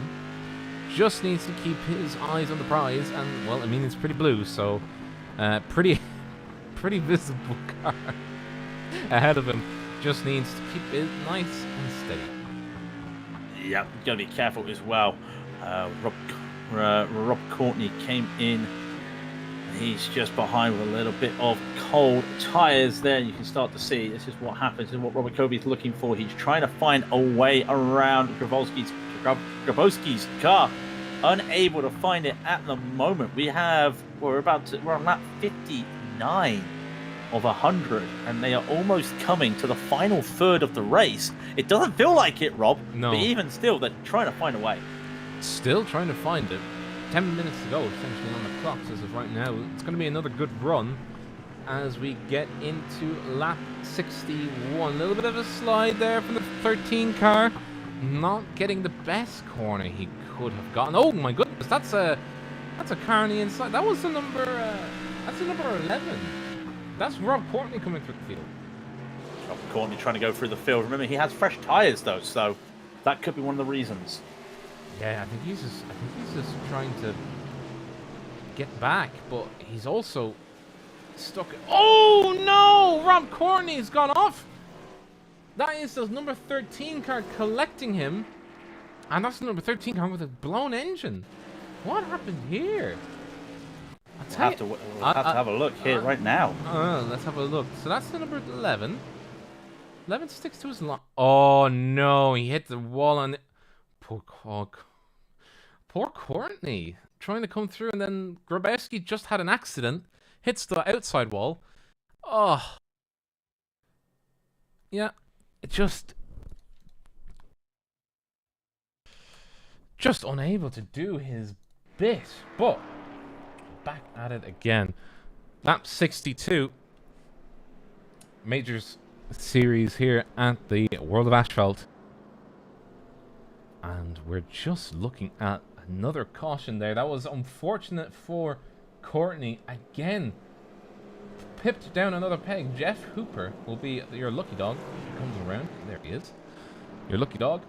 Just needs to keep his eyes on the prize, and well, I mean, it's pretty blue, so pretty visible car ahead of him. Just needs to keep it nice and steady. Yeah, got to be careful as well. Rob Courtney came in. He's just behind with a little bit of cold tires there. You can start to see this is what happens. This is what Robert Kobe's looking for. He's trying to find a way around Grabowski's car. Unable to find it at the moment. We're on lap 59 of 100, and they are almost coming to the final third of the race. It doesn't feel like it, Rob. No. But even still, they're trying to find a way. Still trying to find it. 10 minutes to go, essentially, on the clocks as of right now. It's going to be another good run as we get into lap 61. A little bit of a slide there from the 13 car. Not getting the best corner he could have gotten. Oh my goodness, that's a car on the inside. That was the number. That's the number 11. That's Rob Courtney coming through the field. Rob Courtney trying to go through the field. Remember, he has fresh tires though, so that could be one of the reasons. Yeah, I think he's just trying to get back, but he's also stuck. Oh no! Rob Courtney's gone off. That is the number 13 car collecting him, and that's the number 13 car with a blown engine. What happened here? We'll have to have a look here right now. Let's have a look. So that's the number 11. 11 sticks to his line. Oh no! He hit the wall on. Poor Courtney trying to come through, and then Grabowski just had an accident, hits the outside wall. Oh, yeah, it just unable to do his bit. But back at it again. Lap 62. Majors series here at the World of Asphalt. And we're just looking at another caution there. That was unfortunate for Courtney. Again, pipped down another peg. Jeff Hooper will be your lucky dog. He comes around. There he is. Your lucky dog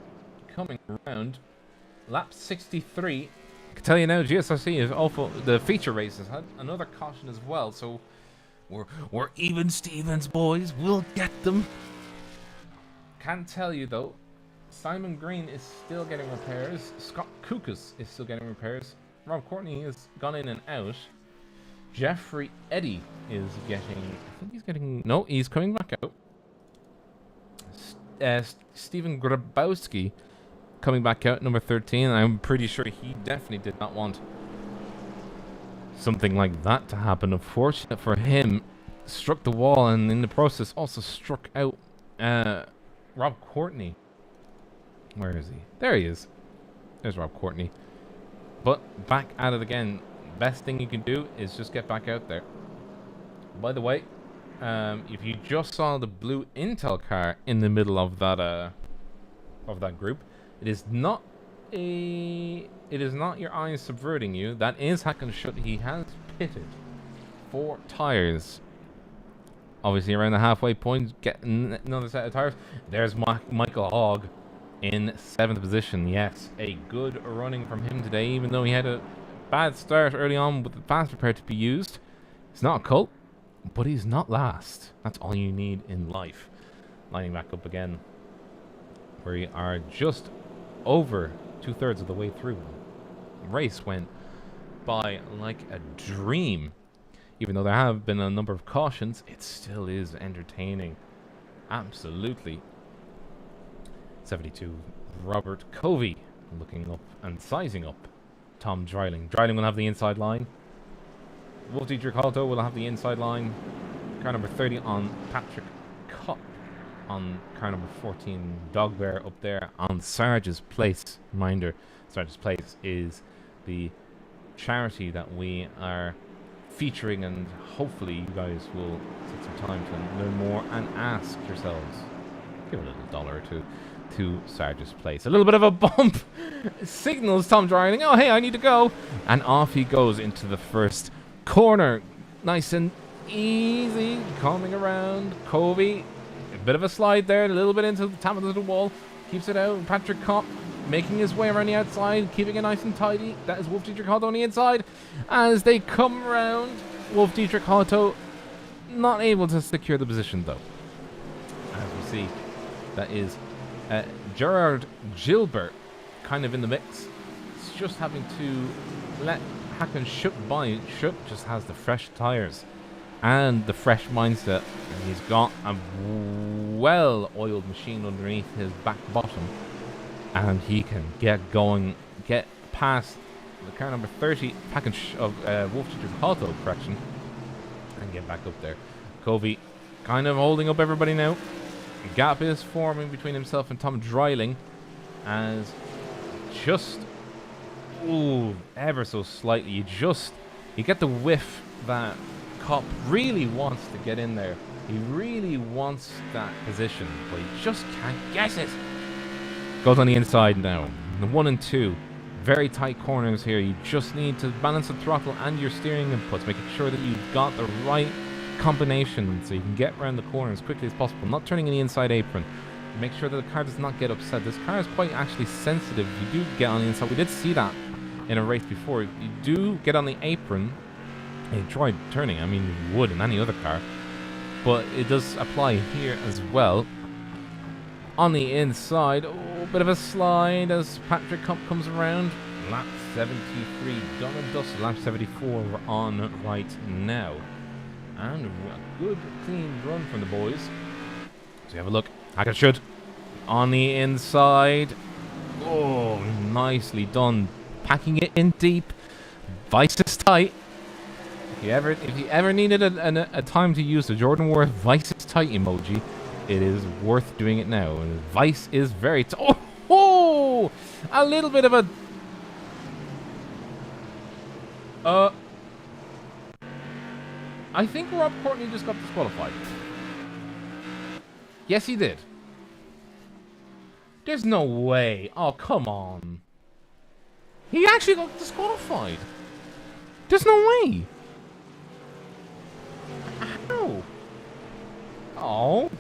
coming around. Lap 63. I can tell you now, GSRC is awful. The feature races had another caution as well. So we're even Stevens, boys. We'll get them. Can't tell you though. Simon Green is still getting repairs. Scott Kukas is still getting repairs. Rob Courtney has gone in and out. Jeffrey Eddy is getting... I think he's getting... No, he's coming back out. Stephen Grabowski coming back out, number 13. I'm pretty sure he definitely did not want something like that to happen. Unfortunate for him, struck the wall and in the process also struck out Rob Courtney. Where is he? There he is. There's Rob Courtney. But back at it again. Best thing you can do is just get back out there. By the way, if you just saw the blue Intel car in the middle of that group, it is not your eyes subverting you. That is Hackenschut. He has pitted 4 tires. Obviously around the halfway point, getting another set of tires. There's Michael Hogg in 7th position. Yes, a good running from him today, even though he had a bad start early on with the fast repair to be used. He's not a cult, but he's not last. That's all you need in life. Lining back up again. We are just over 2/3 of the way through. The race went by like a dream. Even though there have been a number of cautions, it still is entertaining. Absolutely. 72, Robert Covey looking up and sizing up Tom Dreiling. Dreiling will have the inside line. Wolf Dietrich Halto will have the inside line. Car number 30 on Patrick Cup. On car number 14, Dog Bear up there on Sarge's Place. Reminder, Sarge's Place is the charity that we are featuring, and hopefully you guys will take some time to learn more and ask yourselves. Give a little dollar or two to Sarge's place. A little bit of a bump signals Tom Dryling, oh hey, I need to go, and off he goes into the first corner. Nice and easy, coming around. Covey, a bit of a slide there, a little bit into the top of the wall, keeps it out. Patrick Kopp making his way around the outside, keeping it nice and tidy. That is Wolf Dietrich Otto on the inside. As they come around, Wolf Dietrich Otto not able to secure the position though. As we see, that is Gerard Gilbert kind of in the mix. It's just having to let Hakan Schupp by. Schupp just has the fresh tyres and the fresh mindset. And he's got a well-oiled machine underneath his back bottom. And he can get going, get past the car number 30 package of Wolf Dietrich Otto, correction, and get back up there. Covey kind of holding up everybody now. A gap is forming between himself and Tom Dryling as just, ooh, ever so slightly, you get the whiff that Kopp really wants to get in there. He really wants that position, but he just can't get it. Goes on the inside now. The 1 and 2. Very tight corners here. You just need to balance the throttle and your steering inputs, making sure that you've got the right combination so you can get around the corner as quickly as possible. Not turning in the inside apron. Make sure that the car does not get upset. This car is quite actually sensitive. You do get on the inside. We did see that in a race before. You do get on the apron. You tried turning. I mean, you would in any other car. But it does apply here as well. On the inside, oh, bit of a slide as Patrick Kopp comes around. Lap 73, done and dusted. Lap 74 we're on right now. And a good, clean run from the boys. So you have a look. Hackett should. On the inside. Oh, nicely done. Packing it in deep. Vice is tight. If you ever needed a time to use the Jordan Worth Vice is tight emoji, it is worth doing it now. And Vice is very oh, a little bit of a I think Rob Courtney just got disqualified. Yes, he did. There's no way. Oh, come on. He actually got disqualified. There's no way. How? Oh.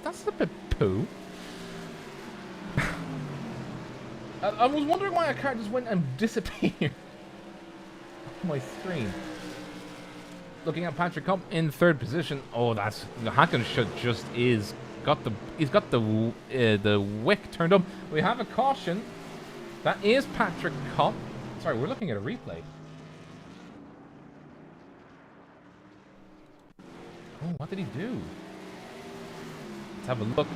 That's a bit poo. I was wondering why a car just went and disappeared on my screen. Looking at Patrick Kopp in third position. Oh, that's Hackenschut just is he's got the wick turned up. We have a caution. That is Patrick Kopp. Sorry, we're looking at a replay. Oh, what did he do? Let's have a look.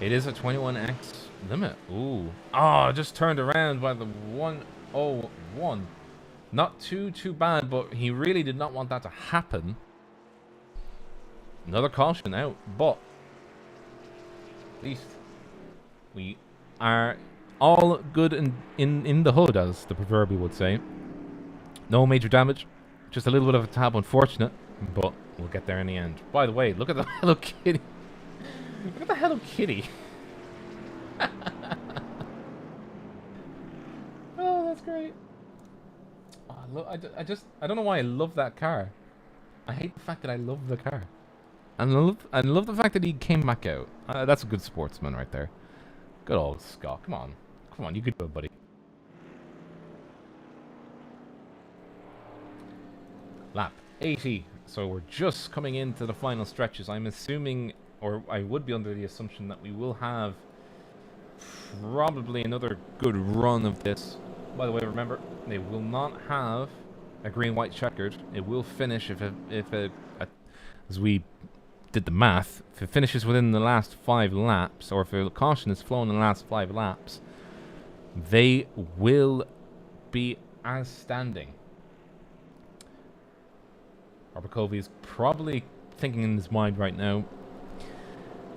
It is a 21x limit. Ooh. Oh, just turned around by the 101. Not too bad, but he really did not want that to happen. Another caution out, but at least we are all good in the hood, as the proverbial would say. No major damage, just a little bit of a tab, unfortunate, but we'll get there in the end. By the way, look at the Hello Kitty. Look at the Hello Kitty. Oh, that's great. Oh, I don't know why I love that car. I hate the fact that I love the car. And I love the fact that he came back out. That's a good sportsman right there. Good old Scott. Come on, you could do it, buddy. Lap 80. So we're just coming into the final stretches. I'm assuming, or I would be under the assumption that we will have probably another good run of this. By the way, remember, they will not have a green-white checkered. It will finish as we did the math, if it finishes within the last 5 laps, or if a caution is flown in the last 5 laps, they will be as standing. Robert Covey is probably thinking in his mind right now,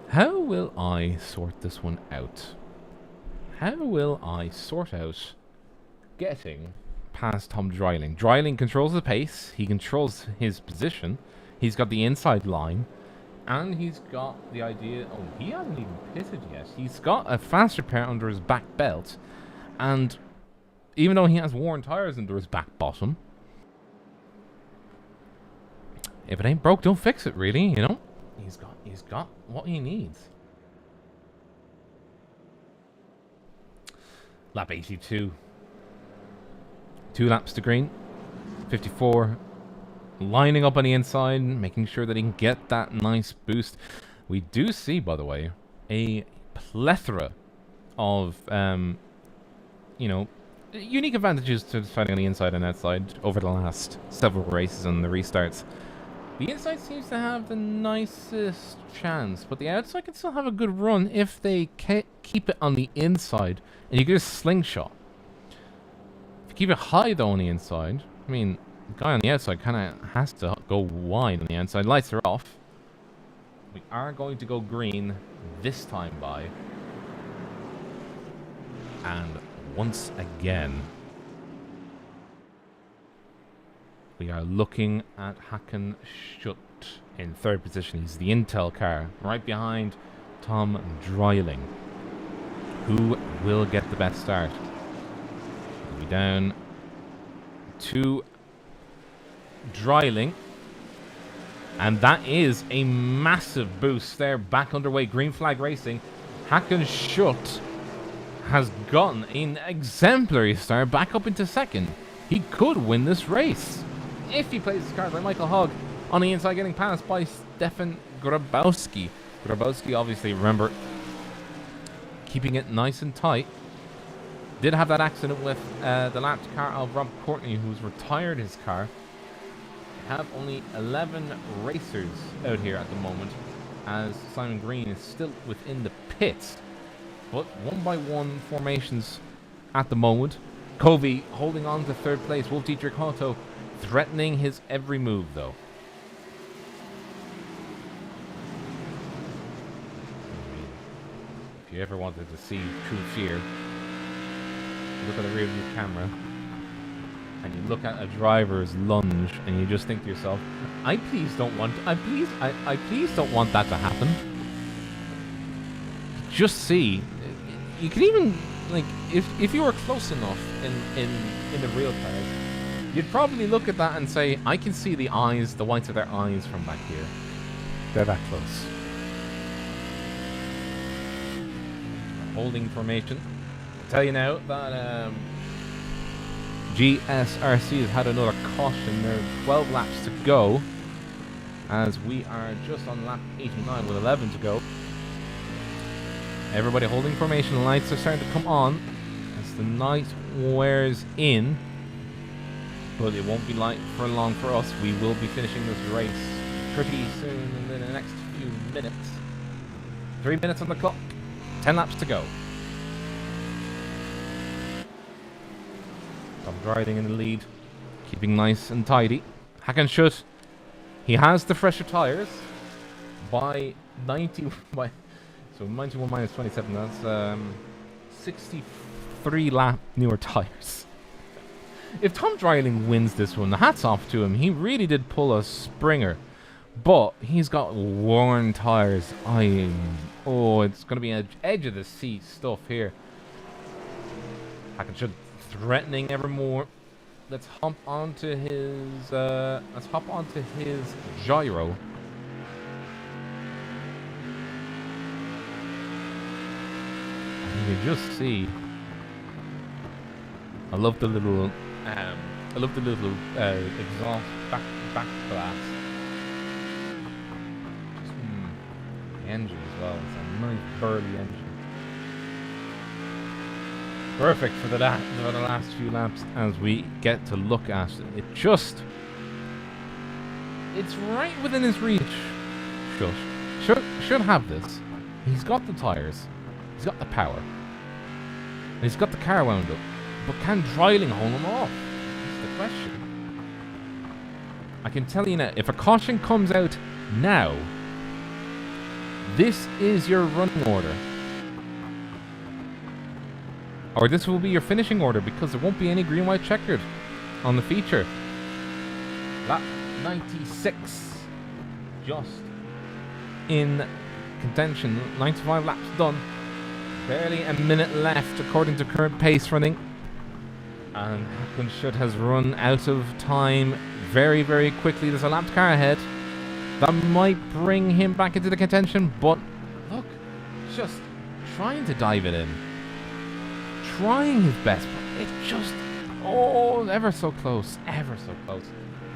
how will I sort this one out? How will I sort out getting past Tom Dreiling. Dreiling controls the pace. He controls his position. He's got the inside line. And he's got the idea... Oh, he hasn't even pitted yet. He's got a faster pair under his back belt. And even though he has worn tires under his back bottom, if it ain't broke, don't fix it, really, you know? He's got what he needs. Lap 82. 2 laps to green. 54. Lining up on the inside, making sure that he can get that nice boost. We do see, by the way, a plethora of, you know, unique advantages to deciding on the inside and outside over the last several races and the restarts. The inside seems to have the nicest chance, but the outside can still have a good run if they keep it on the inside and you get a slingshot. If you keep it high, though, on the inside, I mean, the guy on the outside kind of has to go wide on the outside. Lights are off. We are going to go green this time by. And once again, we are looking at Hakan Schutt in 3rd position. He's the Intel car, right behind Tom Dreiling. Who will get the best start? We'll be down to Dreiling. And that is a massive boost there. Back underway, green flag racing. Hakan Schutt has gotten an exemplary start back up into 2nd. He could win this race if he plays his cards like Michael Hogg on the inside, getting passed by Stefan Grabowski. Grabowski, obviously, remember, keeping it nice and tight. Did have that accident with the lapped car of Rob Courtney, who's retired his car. They have only 11 racers out here at the moment, as Simon Green is still within the pits. But 1-by-1 formations at the moment. Covey holding on to 3rd place. Wolf Dietrich Otto threatening his every move, though. If you ever wanted to see true fear, look at the rear view camera and you look at a driver's lunge and you just think to yourself, I please don't want that to happen. Just see, you can even, like, if you were close enough in the real cars, you'd probably look at that and say, I can see the eyes, the whites of their eyes from back here. They're that close. Holding formation. I'll tell you now that GSRC has had another caution. There are 12 laps to go, as we are just on lap 89 with 11 to go. Everybody holding formation. Lights are starting to come on as the night wears in, but it won't be light for long for us. We will be finishing this race pretty soon in the next few minutes. 3 minutes on the clock. 10 laps to go. Tom Dreiling in the lead, keeping nice and tidy. Hakan Schutt, he has the fresher tires by 91 minus 27. That's 63 lap newer tires. If Tom Dreiling wins this one, hats off to him. He really did pull a Springer. But he's got worn tires. Oh, it's going to be edge of the seat stuff here. Hakan Schutt threatening ever more. Let's hop onto his gyro. And you can just see. I love the little exhaust back glass. The engine as well. It's a nice burly engine. Perfect for the last few laps as we get to look at it. It's right within his reach. Should have this. He's got the tires. He's got the power. And he's got the car wound up. But can Dreiling hold him off? That's the question. I can tell you now, if a caution comes out now, this is your running order. Or this will be your finishing order, because there won't be any green, white, checkered. on the feature. Lap 96. Just in contention. 95 laps done. Barely a minute left according to current pace running. And Hackenschut has run out of time very, very quickly. There's a lapped car ahead. That might bring him back into the contention, but look, just trying to dive it in. Trying his best, but it just, ever so close, ever so close.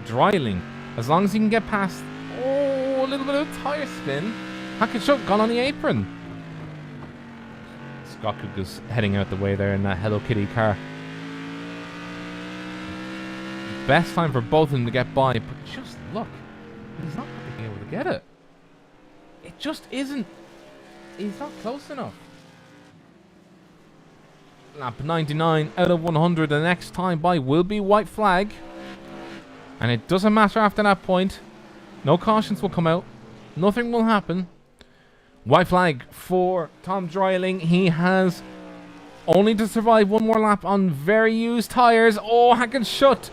Dryling, as long as he can get past, a little bit of tire spin. Hackenschut gone on the apron. Scott Cook is heading out the way there in that Hello Kitty car. Best time for both of them to get by, but just look, he's not going to be able to get it. It just isn't. He's not close enough. Lap 99 out of 100. The next time by will be white flag. And it doesn't matter after that point. No cautions will come out. Nothing will happen. White flag for Tom Dryling. He has only to survive one more lap on very used tires. Hackenschut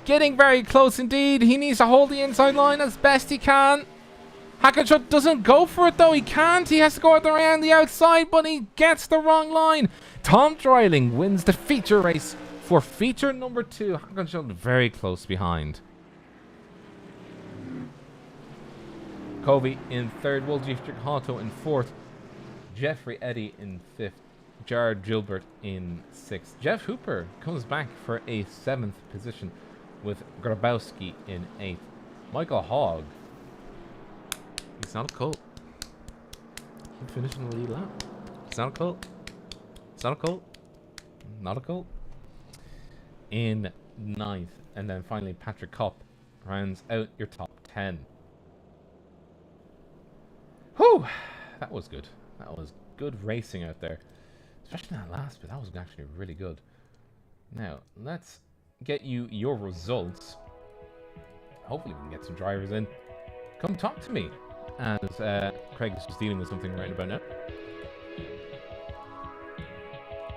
getting very close indeed. He needs to hold the inside line as best he can. Hackenschut doesn't go for it though. He can't. He has to go around the outside, but he gets the wrong line. Tom Dryling wins the feature race for feature number 2. Hackenschut very close behind. Covey in 3rd. Wolfdietrich Otto in 4th. Jeffrey Eddy in 5th. Jared Gilbert in 6th. Jeff Hooper comes back for a 7th position with Grabowski in 8th. Michael Hogg. He's not a Colt. He finished in the lead lap. It's not a Colt. It's not a Colt. Not a Colt. In 9th. And then finally Patrick Kopp rounds out your top 10. Whew! That was good. That was good racing out there. Especially that last bit. That was actually really good. Now, let's get you your results. Hopefully we can get some drivers in. Come talk to me. As Craig is just dealing with something right about now.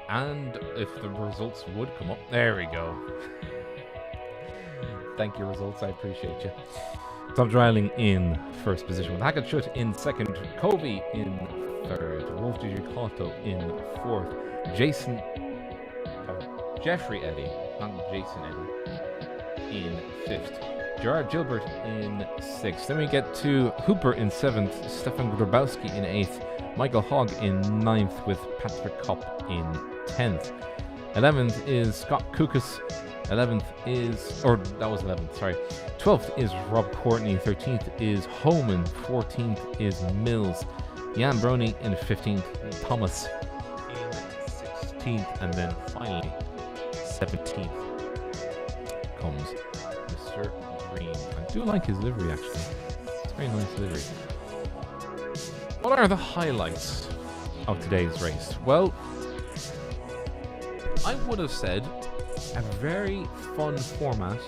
And if the results would come up. There we go. Thank you, results. I appreciate you. Tom Dryling in 1st position with Hackenschut in 2nd. Covey in 3rd. Wolfdietrich Otto in 4th. Jeffrey Eddy, not Jason Eddy, in 5th. Gerard Gilbert in 6th. Then we get to Hooper in 7th. Stefan Grabowski in 8th. Michael Hogg in 9th with Patrick Kopp in 10th. 11th is Scott Kukas. 11th is, or that was 11th, sorry. 12th is Rob Courtney. 13th is Homan. 14th is Mills. Jan Brony in 15th. Thomas in 16th. And then finally, 17th comes Mr. Green. I do like his livery, actually. It's a very nice livery. What are the highlights of today's race? Well, I would have said a very fun format,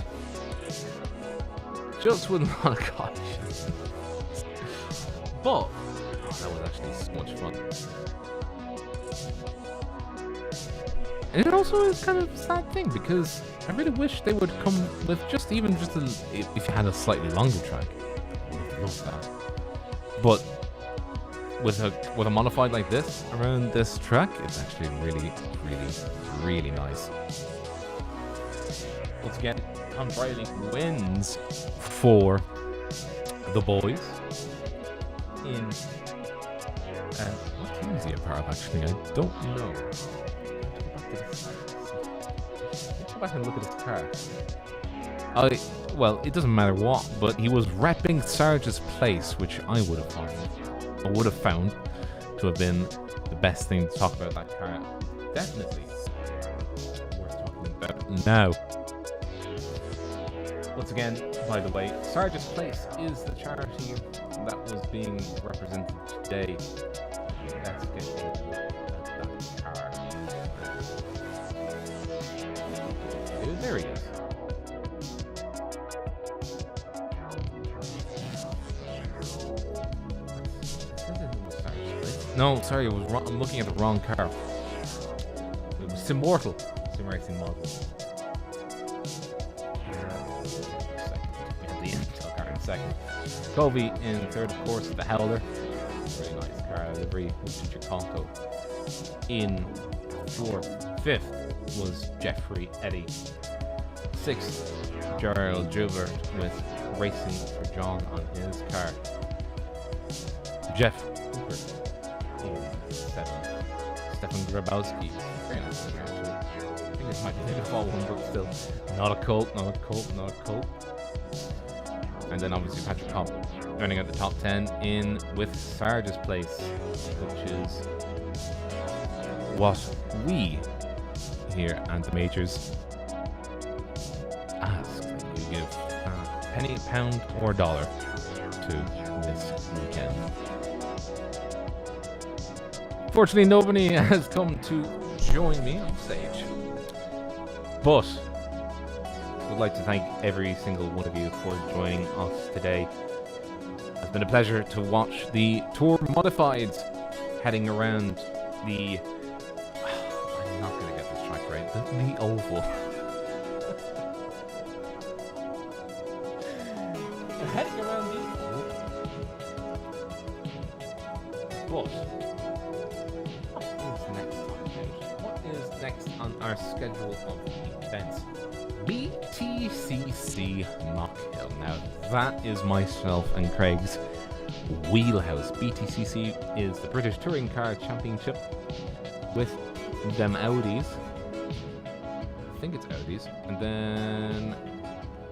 just with a lot of cautions. But that was actually so much fun. And it also is kind of a sad thing because I really wish they would come with just if you had a slightly longer track. I would have loved that. But with a modified like this around this track, it's actually really, really, really nice. Once again, Tom Dryling wins for the boys. In what team is he a part of? Actually, I don't know. Let's go back and look at his car. Well, it doesn't matter what, but he was repping Sarge's place, which I would have found to have been the best thing to talk about that car. Definitely worth talking about now. Once again, by the way, Sarge's Place is the charity that was being represented today. Let's get that car. There he is. No, sorry, it was wrong. I'm looking at the wrong car. It was Sim Racing model. second. Covey in third, of course, the Howler. Very nice car livery, which is Chicago. In fourth. Fifth was Jeffrey Eddy. Sixth, Gerald Joubert with Racing for John on his car. Jeff Cooper in seventh. Stefan Grabowski. Very nice car, actually. I think this might be a fall one, but still. Not a Colt, not a Colt, not a Colt. And then obviously Patrick Cobb running at the top 10 in with Sarge's place, which is what we here at the majors ask that you give a penny, pound, or dollar to this weekend. Fortunately, nobody has come to join me on stage, but I would like to thank every single one of you for joining us today. It's been a pleasure to watch the Tour Modifieds heading around the... I'm not going to get this track right. The oval. Heading around the oval. But what is next on our schedule of events? BTCC Knock Hill. Now, that is myself and Craig's wheelhouse. BTCC is the British Touring Car Championship with them Audis. I think it's Audis. And then...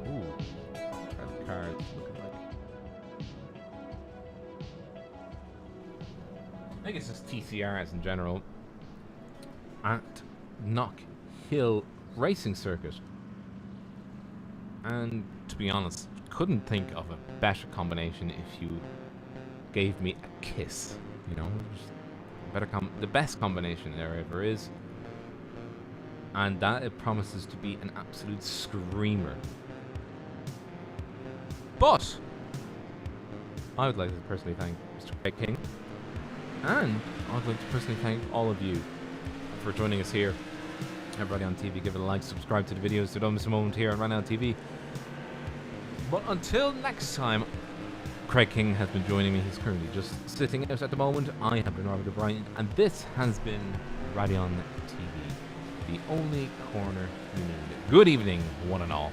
Ooh. What the cards looking like? I think it's just TCRs in general. At Knock Hill Racing Circuit. And to be honest, couldn't think of a better combination if you gave me a kiss. You know, just the best combination there ever is. And that it promises to be an absolute screamer. But I would like to personally thank Mr. Craig King, and I would like to personally thank all of you for joining us here. Everybody on TV, give it a like, subscribe to the videos so don't miss a moment here on Run Out TV. But until next time, Craig King has been joining me. He's currently just sitting out at the moment. I have been Robert O'Brien, and this has been Raidillon TV, the only corner you need. Good evening, one and all.